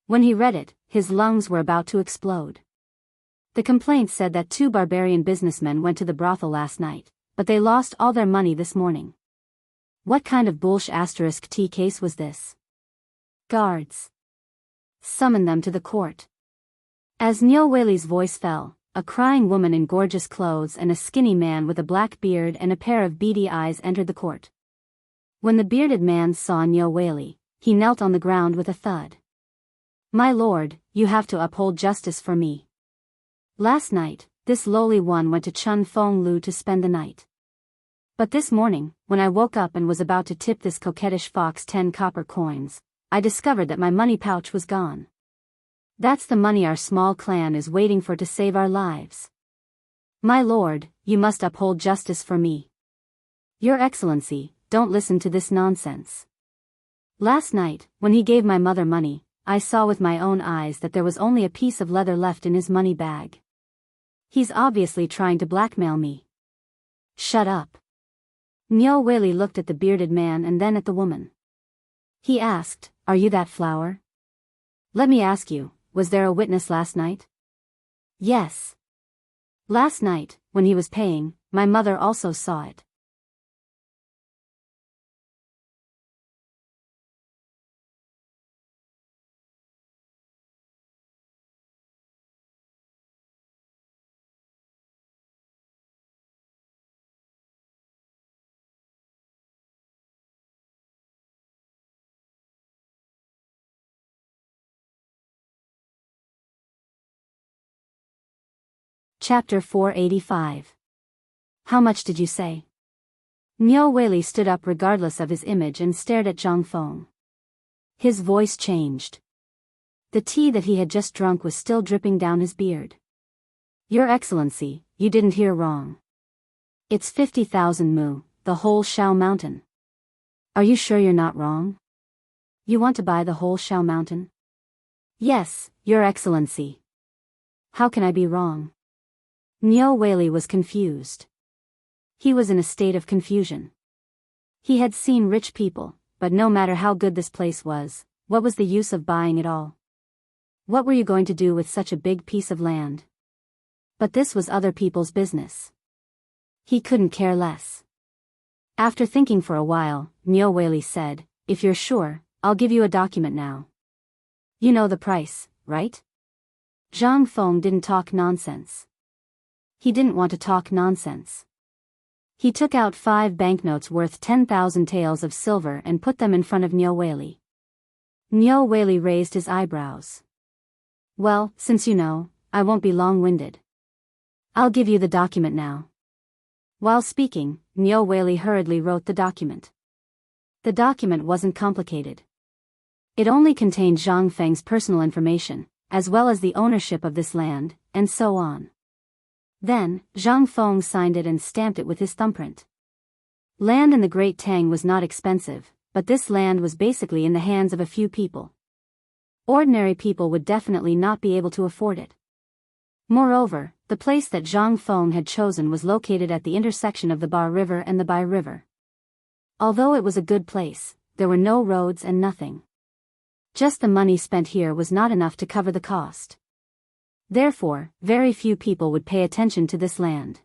When he read it, his lungs were about to explode. The complaint said that two barbarian businessmen went to the brothel last night, but they lost all their money this morning. What kind of bullsh** T case was this? Guards! Summon them to the court. As Niu Weili's voice fell, a crying woman in gorgeous clothes and a skinny man with a black beard and a pair of beady eyes entered the court. When the bearded man saw Niu Weili, he knelt on the ground with a thud. "My lord, you have to uphold justice for me. Last night, this lowly one went to Chun Feng Lu to spend the night. But this morning, when I woke up and was about to tip this coquettish fox 10 copper coins, I discovered that my money pouch was gone. That's the money our small clan is waiting for to save our lives. My lord, you must uphold justice for me. Your Excellency, don't listen to this nonsense. Last night, when he gave my mother money, I saw with my own eyes that there was only a piece of leather left in his money bag. He's obviously trying to blackmail me." "Shut up." Niu Weili looked at the bearded man and then at the woman. He asked, "Are you that flower? Let me ask you, was there a witness last night?" "Yes. Last night, when he was paying, my mother also saw it." Chapter 485. How much did you say? Niu Weili stood up regardless of his image and stared at Zhang Feng. His voice changed. The tea that he had just drunk was still dripping down his beard. Your Excellency, you didn't hear wrong. It's 50,000 mu, the whole Shao Mountain. Are you sure you're not wrong? You want to buy the whole Shao Mountain? Yes, Your Excellency. How can I be wrong? Niu Weili was confused. He was in a state of confusion. He had seen rich people, but no matter how good this place was, what was the use of buying it all? What were you going to do with such a big piece of land? But this was other people's business. He couldn't care less. After thinking for a while, Niu Weili said, if you're sure, I'll give you a document now. You know the price, right? Zhang Feng didn't talk nonsense. He didn't want to talk nonsense. He took out 5 banknotes worth 10,000 taels of silver and put them in front of Niu Weili. Niu Weili raised his eyebrows. Well, since you know, I won't be long-winded. I'll give you the document now. While speaking, Niu Weili hurriedly wrote the document. The document wasn't complicated. It only contained Zhang Feng's personal information, as well as the ownership of this land, and so on. Then, Zhang Feng signed it and stamped it with his thumbprint. Land in the Great Tang was not expensive, but this land was basically in the hands of a few people. Ordinary people would definitely not be able to afford it. Moreover, the place that Zhang Feng had chosen was located at the intersection of the Bar River and the Bai River. Although it was a good place, there were no roads and nothing. Just the money spent here was not enough to cover the cost. Therefore, very few people would pay attention to this land.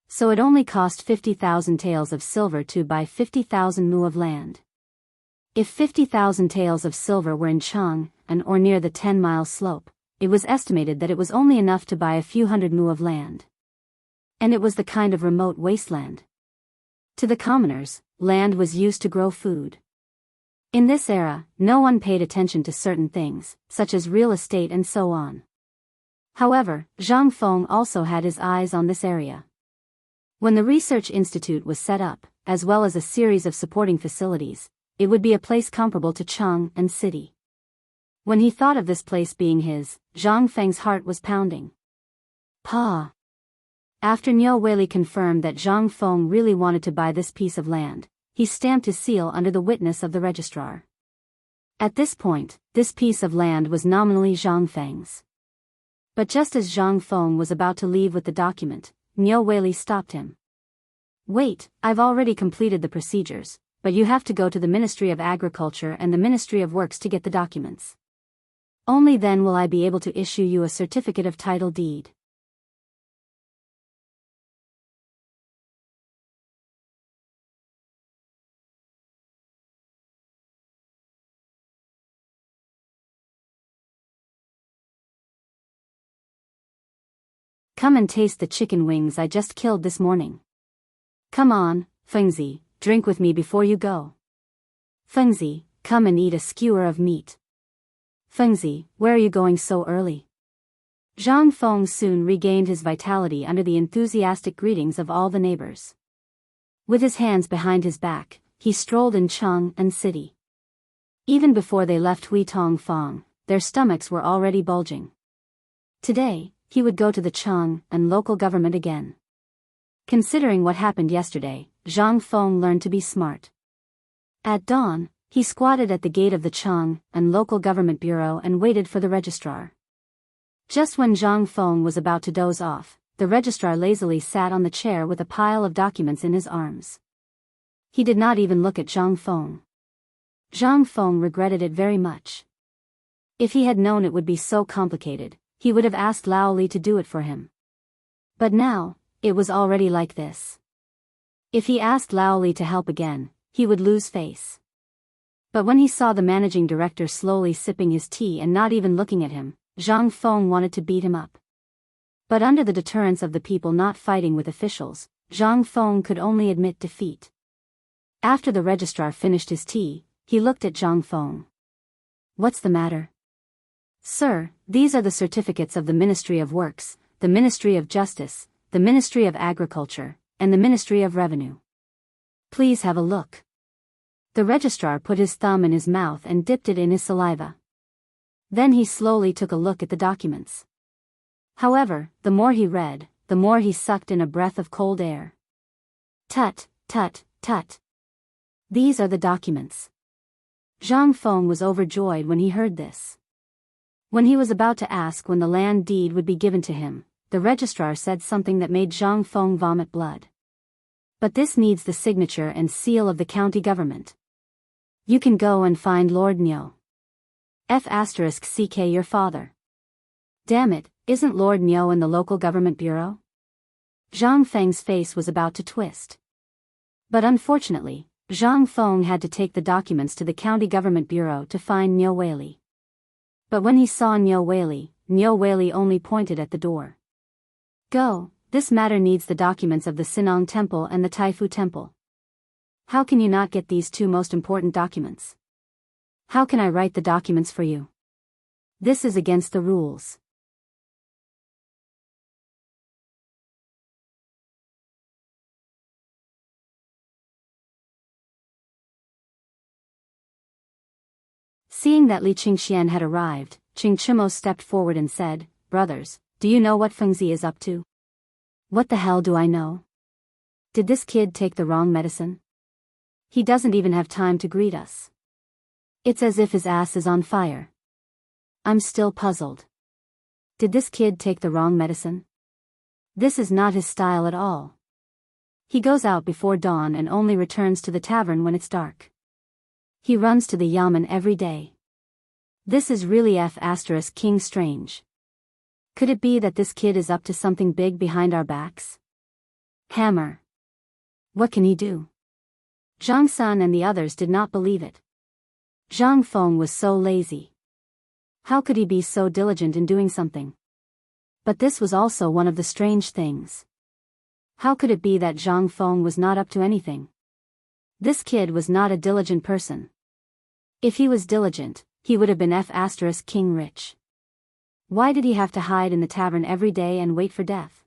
So it only cost 50,000 taels of silver to buy 50,000 mu of land. If 50,000 taels of silver were in Chang, and or near the 10-mile slope, it was estimated that it was only enough to buy a few hundred mu of land. And it was the kind of remote wasteland. To the commoners, land was used to grow food. In this era, no one paid attention to certain things, such as real estate and so on. However, Zhang Feng also had his eyes on this area. When the research institute was set up, as well as a series of supporting facilities, it would be a place comparable to Chang and City. When he thought of this place being his, Zhang Feng's heart was pounding. Pa! After Niu Weili confirmed that Zhang Feng really wanted to buy this piece of land, he stamped his seal under the witness of the registrar. At this point, this piece of land was nominally Zhang Feng's. But just as Zhang Feng was about to leave with the document, Niu Weili stopped him. Wait, I've already completed the procedures, but you have to go to the Ministry of Agriculture and the Ministry of Works to get the documents. Only then will I be able to issue you a certificate of title deed. Come and taste the chicken wings I just killed this morning. Come on, Fengzi, drink with me before you go. Fengzi, come and eat a skewer of meat. Fengzi, where are you going so early? Zhang Feng soon regained his vitality under the enthusiastic greetings of all the neighbors. With his hands behind his back, he strolled in Chang and City. Even before they left Huitong Fang, their stomachs were already bulging. Today, he would go to the Chang and local government again. Considering what happened yesterday, Zhang Feng learned to be smart. At dawn, he squatted at the gate of the Chang and local government bureau and waited for the registrar. Just when Zhang Feng was about to doze off, the registrar lazily sat on the chair with a pile of documents in his arms. He did not even look at Zhang Feng. Zhang Feng regretted it very much. If he had known it would be so complicated, he would have asked Lao Li to do it for him. But now, it was already like this. If he asked Lao Li to help again, he would lose face. But when he saw the managing director slowly sipping his tea and not even looking at him, Zhang Feng wanted to beat him up. But under the deterrence of the people not fighting with officials, Zhang Feng could only admit defeat. After the registrar finished his tea, he looked at Zhang Feng. What's the matter? Sir, these are the certificates of the Ministry of Works, the Ministry of Justice, the Ministry of Agriculture, and the Ministry of Revenue. Please have a look. The registrar put his thumb in his mouth and dipped it in his saliva. Then he slowly took a look at the documents. However, the more he read, the more he sucked in a breath of cold air. Tut, tut, tut. These are the documents. Zhang Feng was overjoyed when he heard this. When he was about to ask when the land deed would be given to him, the registrar said something that made Zhang Feng vomit blood. But this needs the signature and seal of the county government. You can go and find Lord Niu. F***ck your father. Damn it, isn't Lord Niu in the local government bureau? Zhang Feng's face was about to twist. But unfortunately, Zhang Feng had to take the documents to the county government bureau to find Niu Weili. But when he saw Niu Weili only pointed at the door. Go, this matter needs the documents of the Sinong Temple and the Taifu Temple. How can you not get these two most important documents? How can I write the documents for you? This is against the rules. Seeing that Li Qingxian had arrived, Qing Chimo stepped forward and said, "Brothers, do you know what Fengzi is up to?" "What the hell do I know? Did this kid take the wrong medicine? He doesn't even have time to greet us. It's as if his ass is on fire. I'm still puzzled. Did this kid take the wrong medicine? This is not his style at all. He goes out before dawn and only returns to the tavern when it's dark. He runs to the yamen every day. This is really King strange. Could it be that this kid is up to something big behind our backs? Hammer. What can he do?" Zhang San and the others did not believe it. Zhang Feng was so lazy. How could he be so diligent in doing something? But this was also one of the strange things. How could it be that Zhang Feng was not up to anything? This kid was not a diligent person. If he was diligent, he would have been King rich. Why did he have to hide in the tavern every day and wait for death?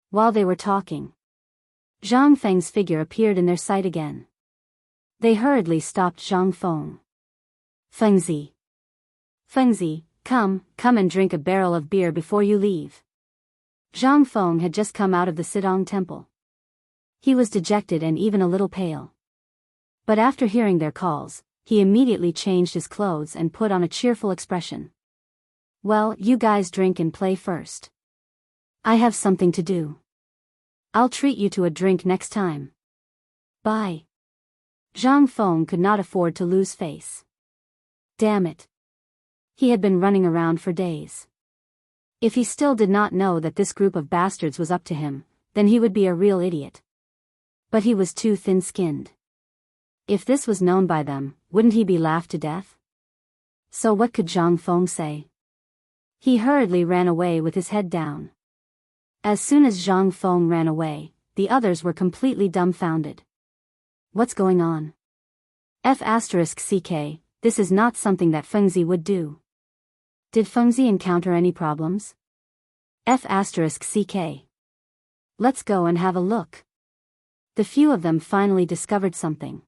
While they were talking, Zhang Feng's figure appeared in their sight again. They hurriedly stopped Zhang Feng. "Fengzi. Fengzi, come and drink a barrel of beer before you leave." Zhang Feng had just come out of the Sidong Temple. He was dejected and even a little pale. But after hearing their calls, he immediately changed his clothes and put on a cheerful expression. "Well, you guys drink and play first. I have something to do. I'll treat you to a drink next time. Bye." Zhang Feng could not afford to lose face. Damn it. He had been running around for days. If he still did not know that this group of bastards was up to him, then he would be a real idiot. But he was too thin-skinned. If this was known by them, wouldn't he be laughed to death? So what could Zhang Feng say? He hurriedly ran away with his head down. As soon as Zhang Feng ran away, the others were completely dumbfounded. What's going on? F***ck, this is not something that Fengzi would do. Did Fengzi encounter any problems? F***ck. Let's go and have a look. The few of them finally discovered something.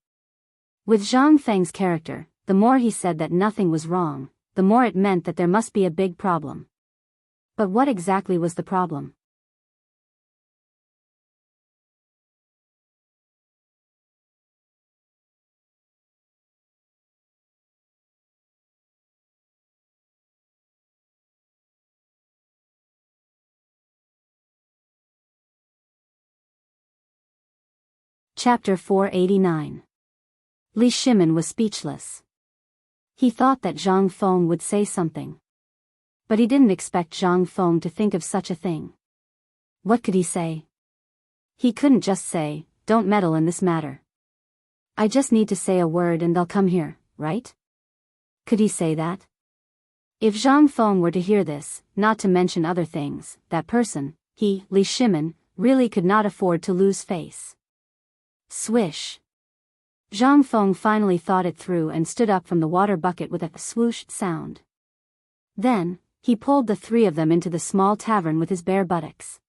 With Zhang Feng's character, the more he said that nothing was wrong, the more it meant that there must be a big problem. But what exactly was the problem? Chapter 489. Li Shimin was speechless. He thought that Zhang Feng would say something. But he didn't expect Zhang Feng to think of such a thing. What could he say? He couldn't just say, "Don't meddle in this matter. I just need to say a word and they'll come here, right?" Could he say that? If Zhang Feng were to hear this, not to mention other things, that person, he, Li Shimin, really could not afford to lose face. Swish. Zhang Feng finally thought it through and stood up from the water bucket with a swoosh sound. Then, he pulled the three of them into the small tavern with his bare buttocks.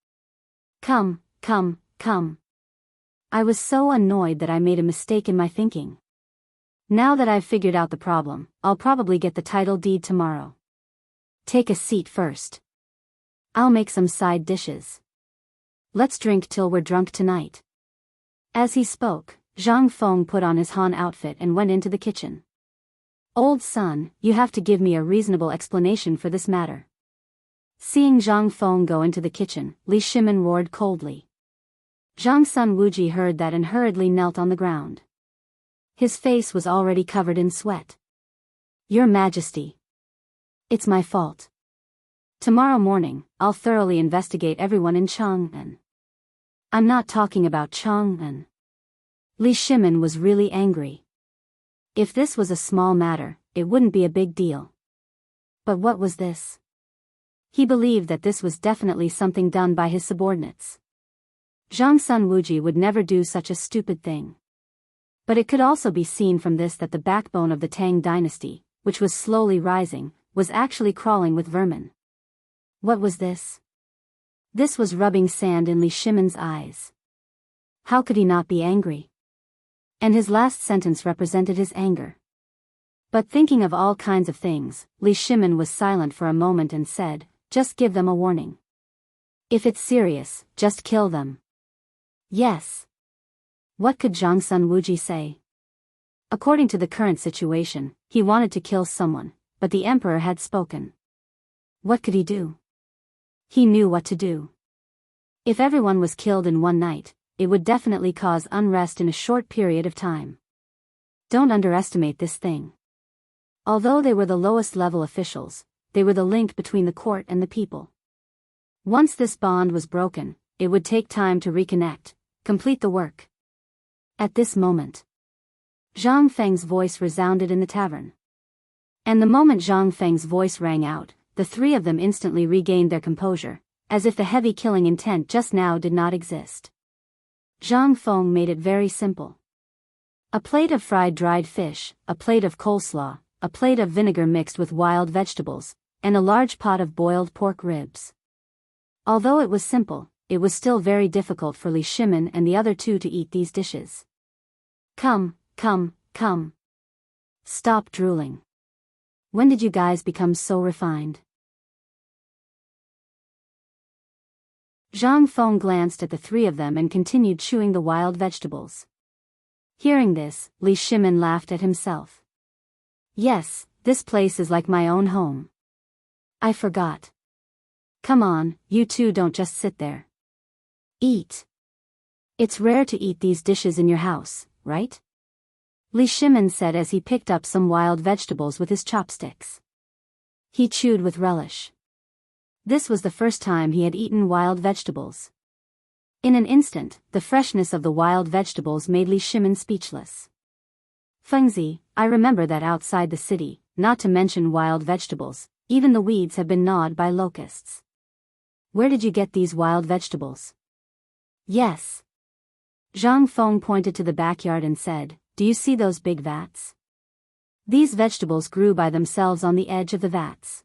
Come, come, come. I was so annoyed that I made a mistake in my thinking. Now that I've figured out the problem, I'll probably get the title deed tomorrow. Take a seat first. I'll make some side dishes. Let's drink till we're drunk tonight. As he spoke, Zhang Feng put on his Han outfit and went into the kitchen. Old son, you have to give me a reasonable explanation for this matter. Seeing Zhang Feng go into the kitchen, Li Shimin roared coldly. Zhang Sun Wuji heard that and hurriedly knelt on the ground. His face was already covered in sweat. Your Majesty. It's my fault. Tomorrow morning, I'll thoroughly investigate everyone in Chang'an. I'm not talking about Chang'an. Li Shimin was really angry. If this was a small matter, it wouldn't be a big deal. But what was this? He believed that this was definitely something done by his subordinates. Zhang Sun Wuji would never do such a stupid thing. But it could also be seen from this that the backbone of the Tang dynasty, which was slowly rising, was actually crawling with vermin. What was this? This was rubbing sand in Li Shimin's eyes. How could he not be angry? And his last sentence represented his anger. But thinking of all kinds of things, Li Shimin was silent for a moment and said, just give them a warning. If it's serious, just kill them. Yes. What could Zhang Sun Wuji say? According to the current situation, he wanted to kill someone, but the emperor had spoken. What could he do? He knew what to do. If everyone was killed in one night, it would definitely cause unrest in a short period of time. Don't underestimate this thing. Although they were the lowest level officials, they were the link between the court and the people. Once this bond was broken, it would take time to reconnect, complete the work. At this moment, Zhang Feng's voice resounded in the tavern. And the moment Zhang Feng's voice rang out, the three of them instantly regained their composure, as if the heavy killing intent just now did not exist. Zhang Feng made it very simple. A plate of fried dried fish, a plate of coleslaw, a plate of vinegar mixed with wild vegetables, and a large pot of boiled pork ribs. Although it was simple, it was still very difficult for Li Shimin and the other two to eat these dishes. Come, come, come. Stop drooling. When did you guys become so refined? Zhang Feng glanced at the three of them and continued chewing the wild vegetables. Hearing this, Li Shimin laughed at himself. Yes, this place is like my own home. I forgot. Come on, you two don't just sit there. Eat. It's rare to eat these dishes in your house, right? Li Shimin said as he picked up some wild vegetables with his chopsticks. He chewed with relish. This was the first time he had eaten wild vegetables. In an instant, the freshness of the wild vegetables made Li Shimin speechless. Fengzi, I remember that outside the city, not to mention wild vegetables, even the weeds have been gnawed by locusts. Where did you get these wild vegetables? Yes. Zhang Feng pointed to the backyard and said, do you see those big vats? These vegetables grew by themselves on the edge of the vats.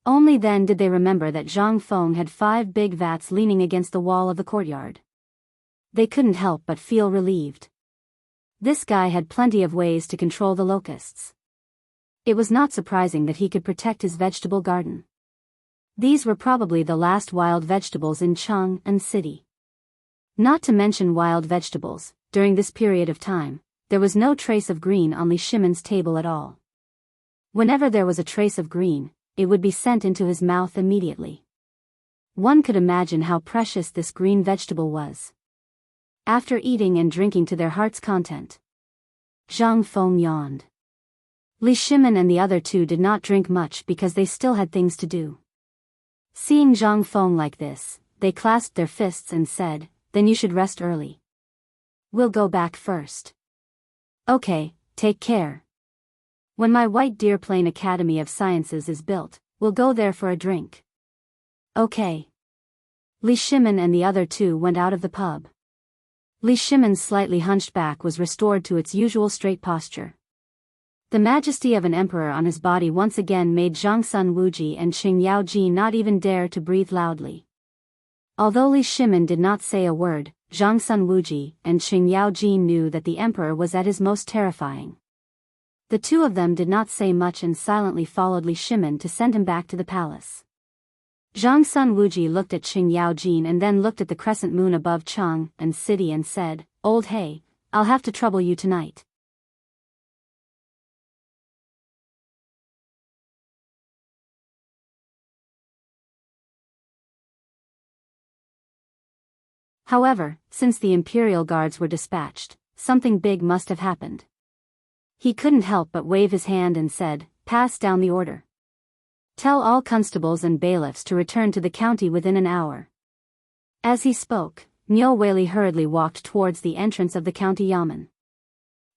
Only then did they remember that Zhang Feng had 5 big vats leaning against the wall of the courtyard. They couldn't help but feel relieved. This guy had plenty of ways to control the locusts. It was not surprising that he could protect his vegetable garden. These were probably the last wild vegetables in Chang'an City. Not to mention wild vegetables, during this period of time, there was no trace of green on Li Shimin's table at all. Whenever there was a trace of green, it would be sent into his mouth immediately. One could imagine how precious this green vegetable was. After eating and drinking to their heart's content, Zhang Feng yawned. Li Shimin and the other two did not drink much because they still had things to do. Seeing Zhang Feng like this, they clasped their fists and said, then you should rest early. We'll go back first. Okay, take care. When my White Deer Plain Academy of Sciences is built, we'll go there for a drink. Okay. Li Shimin and the other two went out of the pub. Li Shimin's slightly hunched back was restored to its usual straight posture. The majesty of an emperor on his body once again made Zhang Sun Wuji and Qing Yaoji not even dare to breathe loudly. Although Li Shimin did not say a word, Zhang Sun Wuji and Qing Yaoji knew that the emperor was at his most terrifying. The two of them did not say much and silently followed Li Shimin to send him back to the palace. Zhang Sun Wuji looked at Qing Yaojin and then looked at the crescent moon above Chang and city and said, "Old Hey, I'll have to trouble you tonight." However, since the imperial guards were dispatched, something big must have happened. He couldn't help but wave his hand and said, "Pass down the order. Tell all constables and bailiffs to return to the county within an hour." As he spoke, Niu Weili hurriedly walked towards the entrance of the county yamen.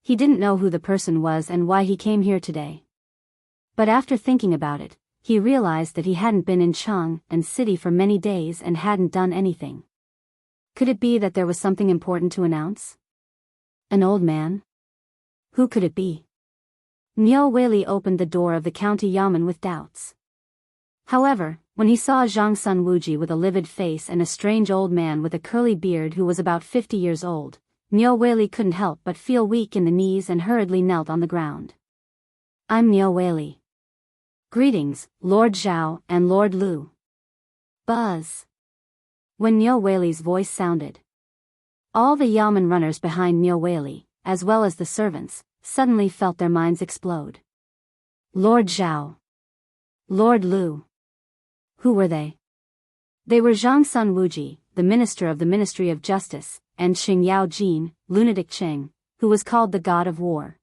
He didn't know who the person was and why he came here today. But after thinking about it, he realized that he hadn't been in Chang and city for many days and hadn't done anything. Could it be that there was something important to announce? An old man? Who could it be? Niu Weili opened the door of the county yamen with doubts. However, when he saw Zhang Sun Wuji with a livid face and a strange old man with a curly beard who was about 50 years old, Niu Weili couldn't help but feel weak in the knees and hurriedly knelt on the ground. "I'm Niu Weili. Greetings, Lord Zhao and Lord Lu." Buzz. When Niu Weili's voice sounded, all the yamen runners behind Niu Weili, as well as the servants, suddenly felt their minds explode. Lord Zhao. Lord Lu. Who were they? They were Zhang Sun Wuji, the minister of the Ministry of Justice, and Qing Yaojin, lunatic Qing, who was called the god of war.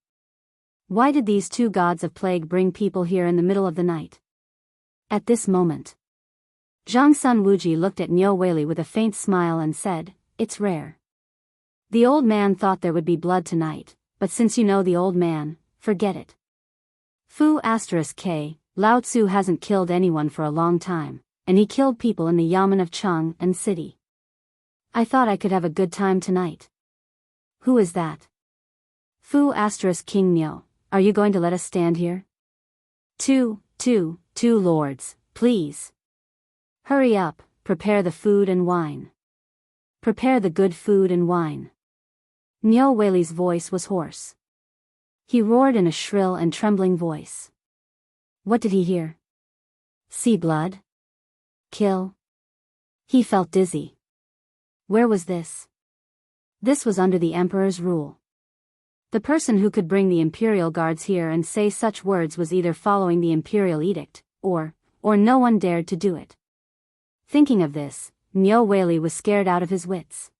Why did these two gods of plague bring people here in the middle of the night? At this moment, Zhang Sun Wuji looked at Niu Weili with a faint smile and said, "It's rare." The old man thought there would be blood tonight, but since you know the old man, forget it. Fu *k, Lao Tzu hasn't killed anyone for a long time, and he killed people in the yamen of Chang and city. I thought I could have a good time tonight. Who is that? Fu *King Niu, are you going to let us stand here? Two lords, please. Hurry up, prepare the food and wine. Prepare the good food and wine. Niu Weili's voice was hoarse. He roared in a shrill and trembling voice. What did he hear? See blood? Kill? He felt dizzy. Where was this? This was under the emperor's rule. The person who could bring the imperial guards here and say such words was either following the imperial edict, or no one dared to do it. Thinking of this, Niu Weili was scared out of his wits.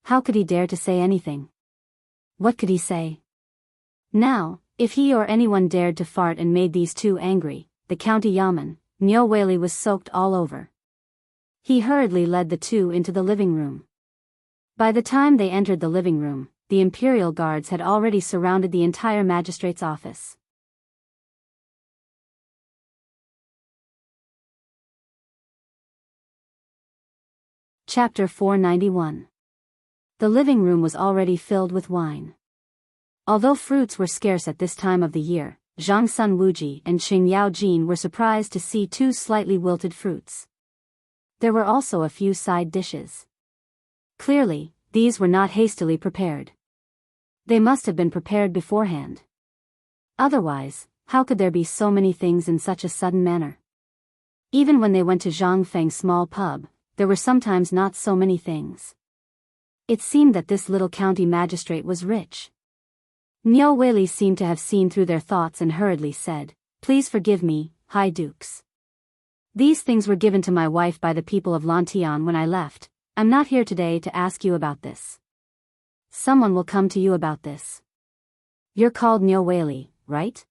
How could he dare to say anything? What could he say? Now, if he or anyone dared to fart and made these two angry, the county yamen, Niu Weili was soaked all over. He hurriedly led the two into the living room. By the time they entered the living room, the imperial guards had already surrounded the entire magistrate's office. Chapter 491. The living room was already filled with wine. Although fruits were scarce at this time of the year, Zhang Sun Wuji and Qing Yaojin were surprised to see two slightly wilted fruits. There were also a few side dishes. Clearly, these were not hastily prepared. They must have been prepared beforehand. Otherwise, how could there be so many things in such a sudden manner? Even when they went to Zhang Feng's small pub, there were sometimes not so many things. It seemed that this little county magistrate was rich. Niu Weili seemed to have seen through their thoughts and hurriedly said, "Please forgive me, High Dukes. These things were given to my wife by the people of Lantian when I left. I'm not here today to ask you about this. Someone will come to you about this. You're called Niu Weili, right?"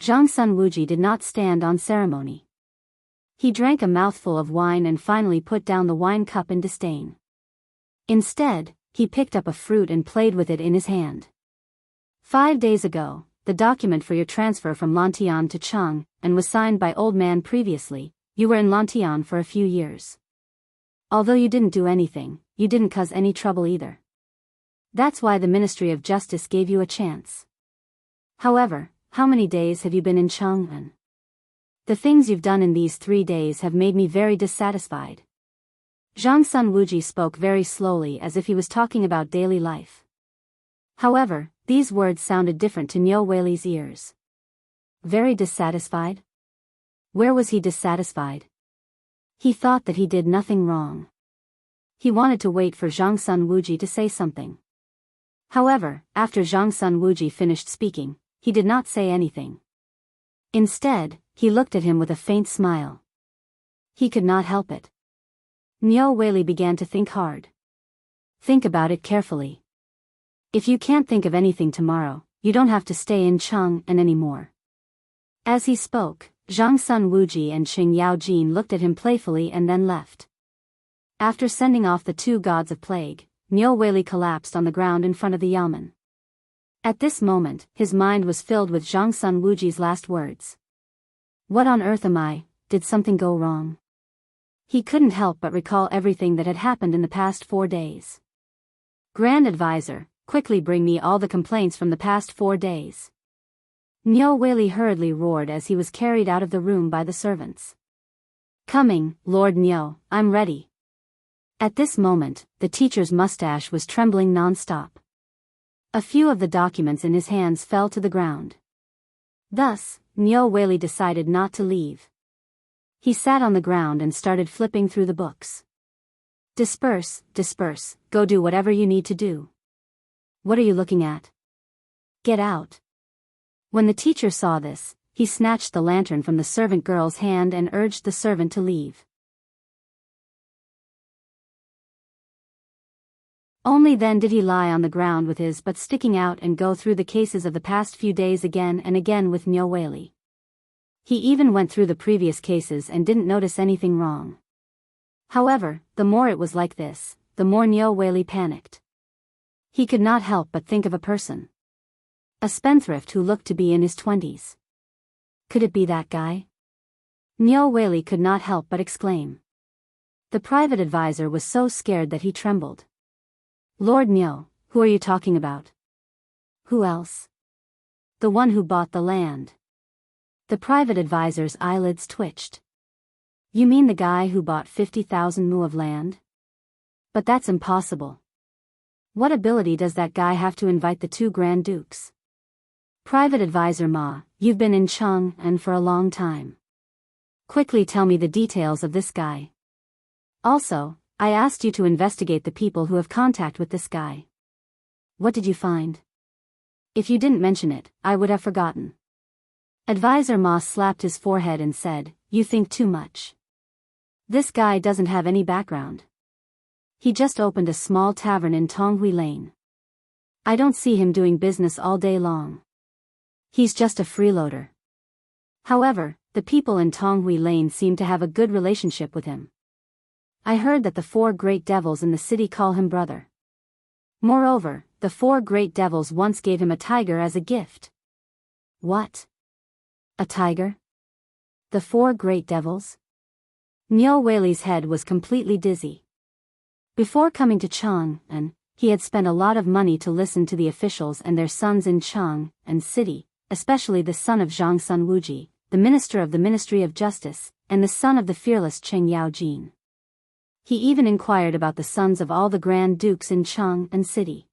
Zhang Sun Wuji did not stand on ceremony. He drank a mouthful of wine and finally put down the wine cup in disdain. Instead, he picked up a fruit and played with it in his hand. 5 days ago, the document for your transfer from Lantian to Chang, and was signed by old man previously, you were in Lantian for a few years. Although you didn't do anything, you didn't cause any trouble either. That's why the Ministry of Justice gave you a chance. However, how many days have you been in Chang'an? The things you've done in these 3 days have made me very dissatisfied. Zhang Sun Wuji spoke very slowly as if he was talking about daily life. However, these words sounded different to Niu Weili's ears. Very dissatisfied? Where was he dissatisfied? He thought that he did nothing wrong. He wanted to wait for Zhang Sun Wuji to say something. However, after Zhang Sun Wuji finished speaking, he did not say anything. Instead, he looked at him with a faint smile. He could not help it. Niu Weili began to think hard. Think about it carefully. If you can't think of anything tomorrow, you don't have to stay in Chang'an anymore. As he spoke, Zhang Sun Wuji and Qing Yaojin looked at him playfully and then left. After sending off the 2 gods of plague, Niu Weili collapsed on the ground in front of the yamen. At this moment, his mind was filled with Zhang Sun Wuji's last words. What on earth am I? Did something go wrong? He couldn't help but recall everything that had happened in the past 4 days. Grand Advisor, quickly bring me all the complaints from the past 4 days. Niu Weili hurriedly roared as he was carried out of the room by the servants. Coming, Lord Niu, I'm ready. At this moment, the teacher's mustache was trembling non-stop. A few of the documents in his hands fell to the ground. Thus, Niu Weili decided not to leave. He sat on the ground and started flipping through the books. Disperse, disperse, go do whatever you need to do. What are you looking at? Get out. When the teacher saw this, he snatched the lantern from the servant girl's hand and urged the servant to leave. Only then did he lie on the ground with his butt sticking out and go through the cases of the past few days again and again with Niu Weili. He even went through the previous cases and didn't notice anything wrong. However, the more it was like this, the more Niu Weili panicked. He could not help but think of a person. A spendthrift who looked to be in his 20s. Could it be that guy? Niu Weili could not help but exclaim. The private advisor was so scared that he trembled. Lord Niu, who are you talking about? Who else? The one who bought the land. The private advisor's eyelids twitched. You mean the guy who bought 50,000 mu of land? But that's impossible. What ability does that guy have to invite the 2 Grand Dukes? Private advisor Ma, you've been in Chang'an for a long time. Quickly tell me the details of this guy. Also, I asked you to investigate the people who have contact with this guy. What did you find? If you didn't mention it, I would have forgotten. Advisor Ma slapped his forehead and said, You think too much. This guy doesn't have any background. He just opened a small tavern in Tonghui Lane. I don't see him doing business all day long. He's just a freeloader. However, the people in Tonghui Lane seem to have a good relationship with him. I heard that the 4 great devils in the city call him brother. Moreover, the 4 great devils once gave him a tiger as a gift. What? A tiger? The 4 great devils? Niu Weili's head was completely dizzy. Before coming to Chang'an, he had spent a lot of money to listen to the officials and their sons in Chang'an city, especially the son of Zhang Sun Wuji, the minister of the Ministry of Justice, and the son of the fearless Qing Yaojin. He even inquired about the sons of all the Grand Dukes in Chang'an city.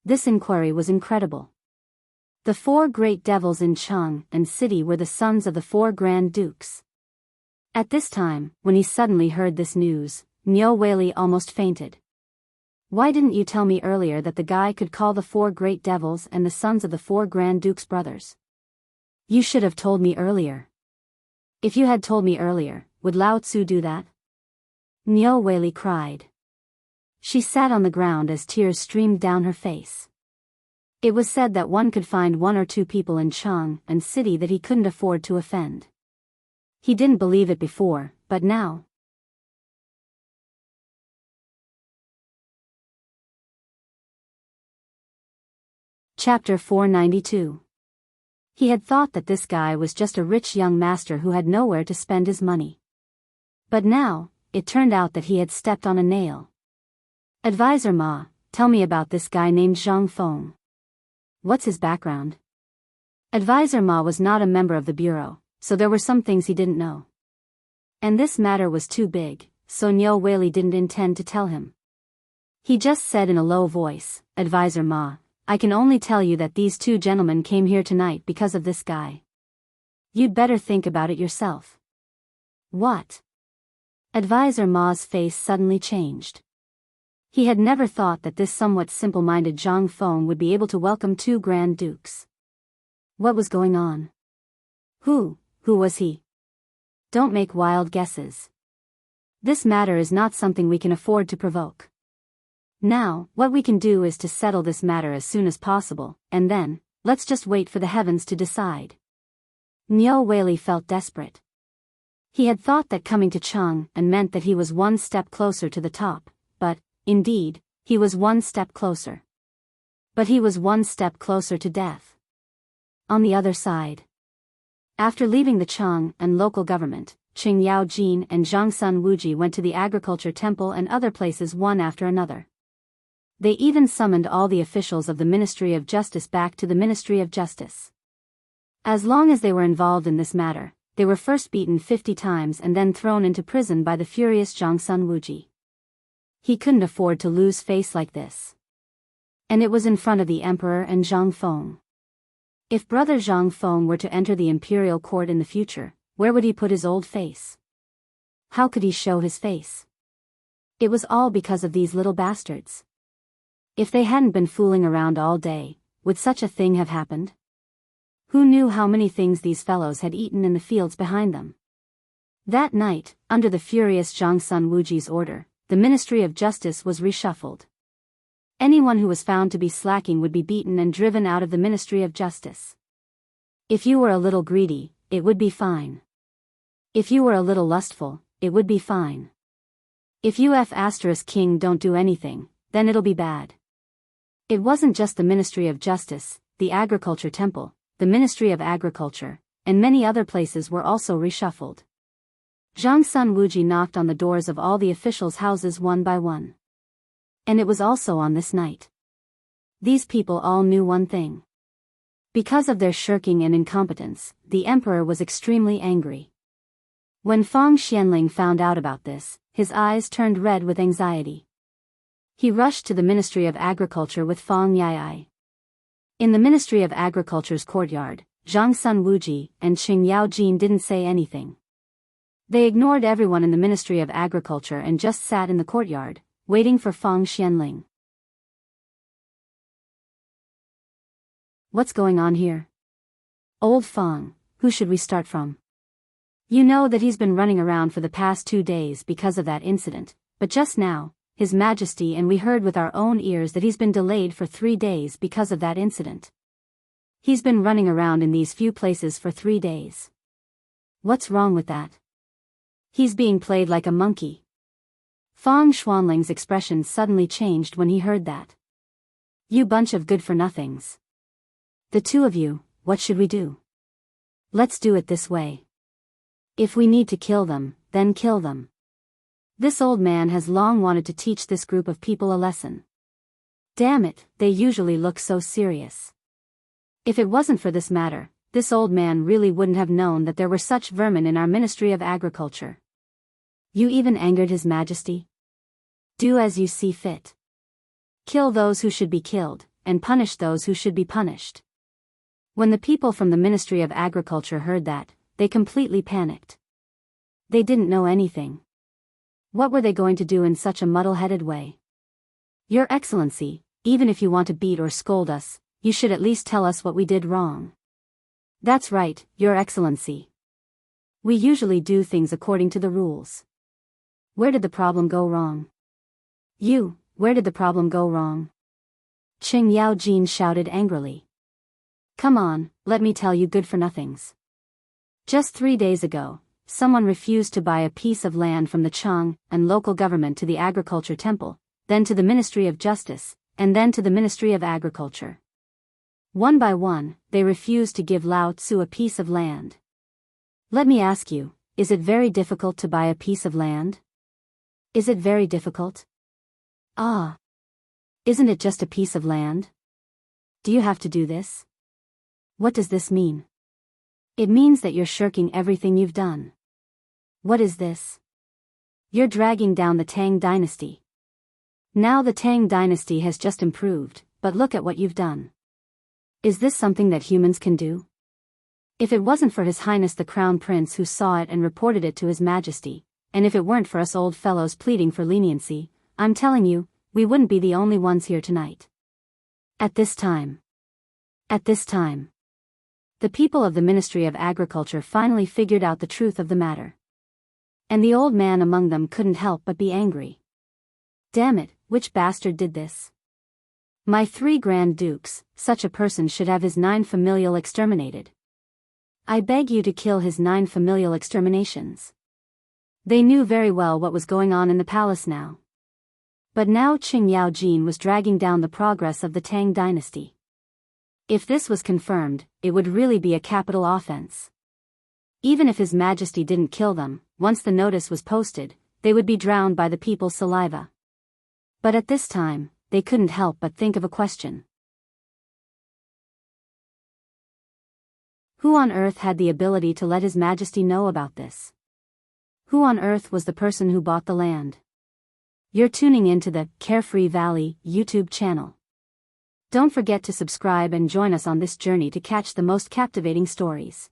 This inquiry was incredible. The 4 great devils in Chang'an city were the sons of the 4 Grand Dukes. At this time, when he suddenly heard this news, Niu Weili almost fainted. Why didn't you tell me earlier that the guy could call the 4 great devils and the sons of the 4 Grand Dukes brothers? You should have told me earlier. If you had told me earlier, would Lao Tzu do that? Niu Weili cried. She sat on the ground as tears streamed down her face. It was said that one could find 1 or 2 people in Chang'an city that he couldn't afford to offend. He didn't believe it before, but now. Chapter 492. He had thought that this guy was just a rich young master who had nowhere to spend his money. But now, it turned out that he had stepped on a nail. Advisor Ma, tell me about this guy named Zhang Feng. What's his background? Advisor Ma was not a member of the bureau, so there were some things he didn't know. And this matter was too big, so Niu Weili didn't intend to tell him. He just said in a low voice, "Advisor Ma, I can only tell you that these two gentlemen came here tonight because of this guy. You'd better think about it yourself." "What?" Advisor Ma's face suddenly changed. He had never thought that this somewhat simple-minded Zhang Feng would be able to welcome two Grand Dukes. What was going on? Who was he? Don't make wild guesses. This matter is not something we can afford to provoke. Now, what we can do is to settle this matter as soon as possible, and then, let's just wait for the heavens to decide. Niu Weili felt desperate. He had thought that coming to Chang'an meant that he was one step closer to the top, but, indeed, he was one step closer. But he was one step closer to death. On the other side. After leaving the Chang'an local government, Qing Yaojin and Zhangsun Wuji went to the agriculture temple and other places one after another. They even summoned all the officials of the Ministry of Justice back to the Ministry of Justice. As long as they were involved in this matter, they were first beaten 50 times and then thrown into prison by the furious Zhangsun Wuji. He couldn't afford to lose face like this. And it was in front of the emperor and Zhang Feng. If brother Zhang Feng were to enter the imperial court in the future, where would he put his old face? How could he show his face? It was all because of these little bastards. If they hadn't been fooling around all day, would such a thing have happened? Who knew how many things these fellows had eaten in the fields behind them? That night, under the furious Zhangsun Wuji's order, the Ministry of Justice was reshuffled. Anyone who was found to be slacking would be beaten and driven out of the Ministry of Justice. If you were a little greedy, it would be fine. If you were a little lustful, it would be fine. If you *king don't do anything, then it'll be bad. It wasn't just the Ministry of Justice, the Agriculture Temple, the Ministry of Agriculture, and many other places were also reshuffled. Zhangsun Wuji knocked on the doors of all the officials' houses one by one. And it was also on this night. These people all knew one thing. Because of their shirking and incompetence, the emperor was extremely angry. When Fang Xianling found out about this, his eyes turned red with anxiety. He rushed to the Ministry of Agriculture with Fang Yai. In the Ministry of Agriculture's courtyard, Zhangsun Wuji and Qing Yaojin didn't say anything. They ignored everyone in the Ministry of Agriculture and just sat in the courtyard, waiting for Fang Xianling. What's going on here? Old Fang, who should we start from? You know that he's been running around for the past 2 days because of that incident, but just now, His Majesty and we heard with our own ears that he's been delayed for 3 days because of that incident. He's been running around in these few places for 3 days. What's wrong with that? He's being played like a monkey. Fang Xuanling's expression suddenly changed when he heard that. You bunch of good-for-nothings. The two of you, what should we do? Let's do it this way. If we need to kill them, then kill them. This old man has long wanted to teach this group of people a lesson. Damn it, they usually look so serious. If it wasn't for this matter, this old man really wouldn't have known that there were such vermin in our Ministry of Agriculture. You even angered His Majesty? Do as you see fit. Kill those who should be killed, and punish those who should be punished. When the people from the Ministry of Agriculture heard that, they completely panicked. They didn't know anything. What were they going to do in such a muddle-headed way? Your Excellency, even if you want to beat or scold us, you should at least tell us what we did wrong. That's right, Your Excellency. We usually do things according to the rules. Where did the problem go wrong? Where did the problem go wrong? Qing Yaojin shouted angrily. Come on, let me tell you good-for-nothings. Just 3 days ago, someone refused to buy a piece of land from the Chang'an local government to the Agriculture Temple, then to the Ministry of Justice, and then to the Ministry of Agriculture. One by one, they refused to give Lao Tzu a piece of land. Let me ask you, is it very difficult to buy a piece of land? Is it very difficult? Ah. Isn't it just a piece of land? Do you have to do this? What does this mean? It means that you're shirking everything you've done. What is this? You're dragging down the Tang dynasty. Now the Tang dynasty has just improved, but look at what you've done. Is this something that humans can do? If it wasn't for His Highness the Crown Prince who saw it and reported it to His Majesty, and if it weren't for us old fellows pleading for leniency, I'm telling you, we wouldn't be the only ones here tonight. At this time, the people of the Ministry of Agriculture finally figured out the truth of the matter. And the old man among them couldn't help but be angry. Damn it, which bastard did this? My 3 Grand Dukes, such a person should have his 9 familial exterminated. I beg you to kill his 9 familial exterminations. They knew very well what was going on in the palace now. But now Qing Yaojin was dragging down the progress of the Tang dynasty. If this was confirmed, it would really be a capital offense. Even if His Majesty didn't kill them, once the notice was posted, they would be drowned by the people's saliva. But at this time, they couldn't help but think of a question. Who on earth had the ability to let His Majesty know about this? Who on earth was the person who bought the land? You're tuning into the Carefree Valley YouTube channel. Don't forget to subscribe and join us on this journey to catch the most captivating stories.